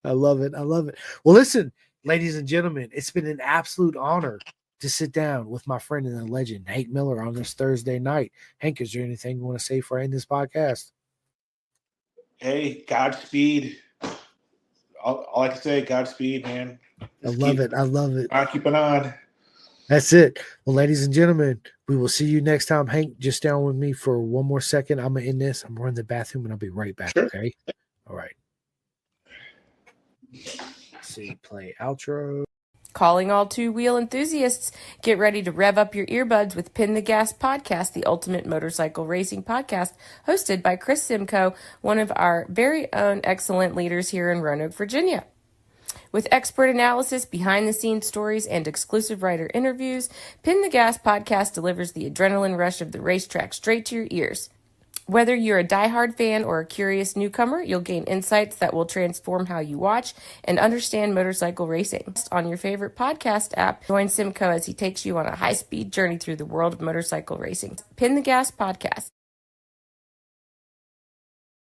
I love it. Well, listen, ladies and gentlemen, it's been an absolute honor to sit down with my friend and the legend, Hank Miller, on this Thursday night. Hank, is there anything you want to say for ending this podcast? Hey, Godspeed. All I can say, Godspeed, man. I love it. I'm keeping on. That's it. Well, ladies and gentlemen, we will see you next time. Hank, just down with me for one more second. I'm going to end this. I'm going to the bathroom, and I'll be right back, okay? All right. See, play outro. Calling all two-wheel enthusiasts, get ready to rev up your earbuds with Pin the Gas Podcast, the ultimate motorcycle racing podcast, hosted by Chris Simcoe, one of our very own excellent leaders here in Roanoke, Virginia. With expert analysis, behind-the-scenes stories, and exclusive writer interviews, Pin the Gas Podcast delivers the adrenaline rush of the racetrack straight to your ears. Whether you're a diehard fan or a curious newcomer, you'll gain insights that will transform how you watch and understand motorcycle racing. On your favorite podcast app, join Simcoe as he takes you on a high-speed journey through the world of motorcycle racing. Pin the Gas Podcast.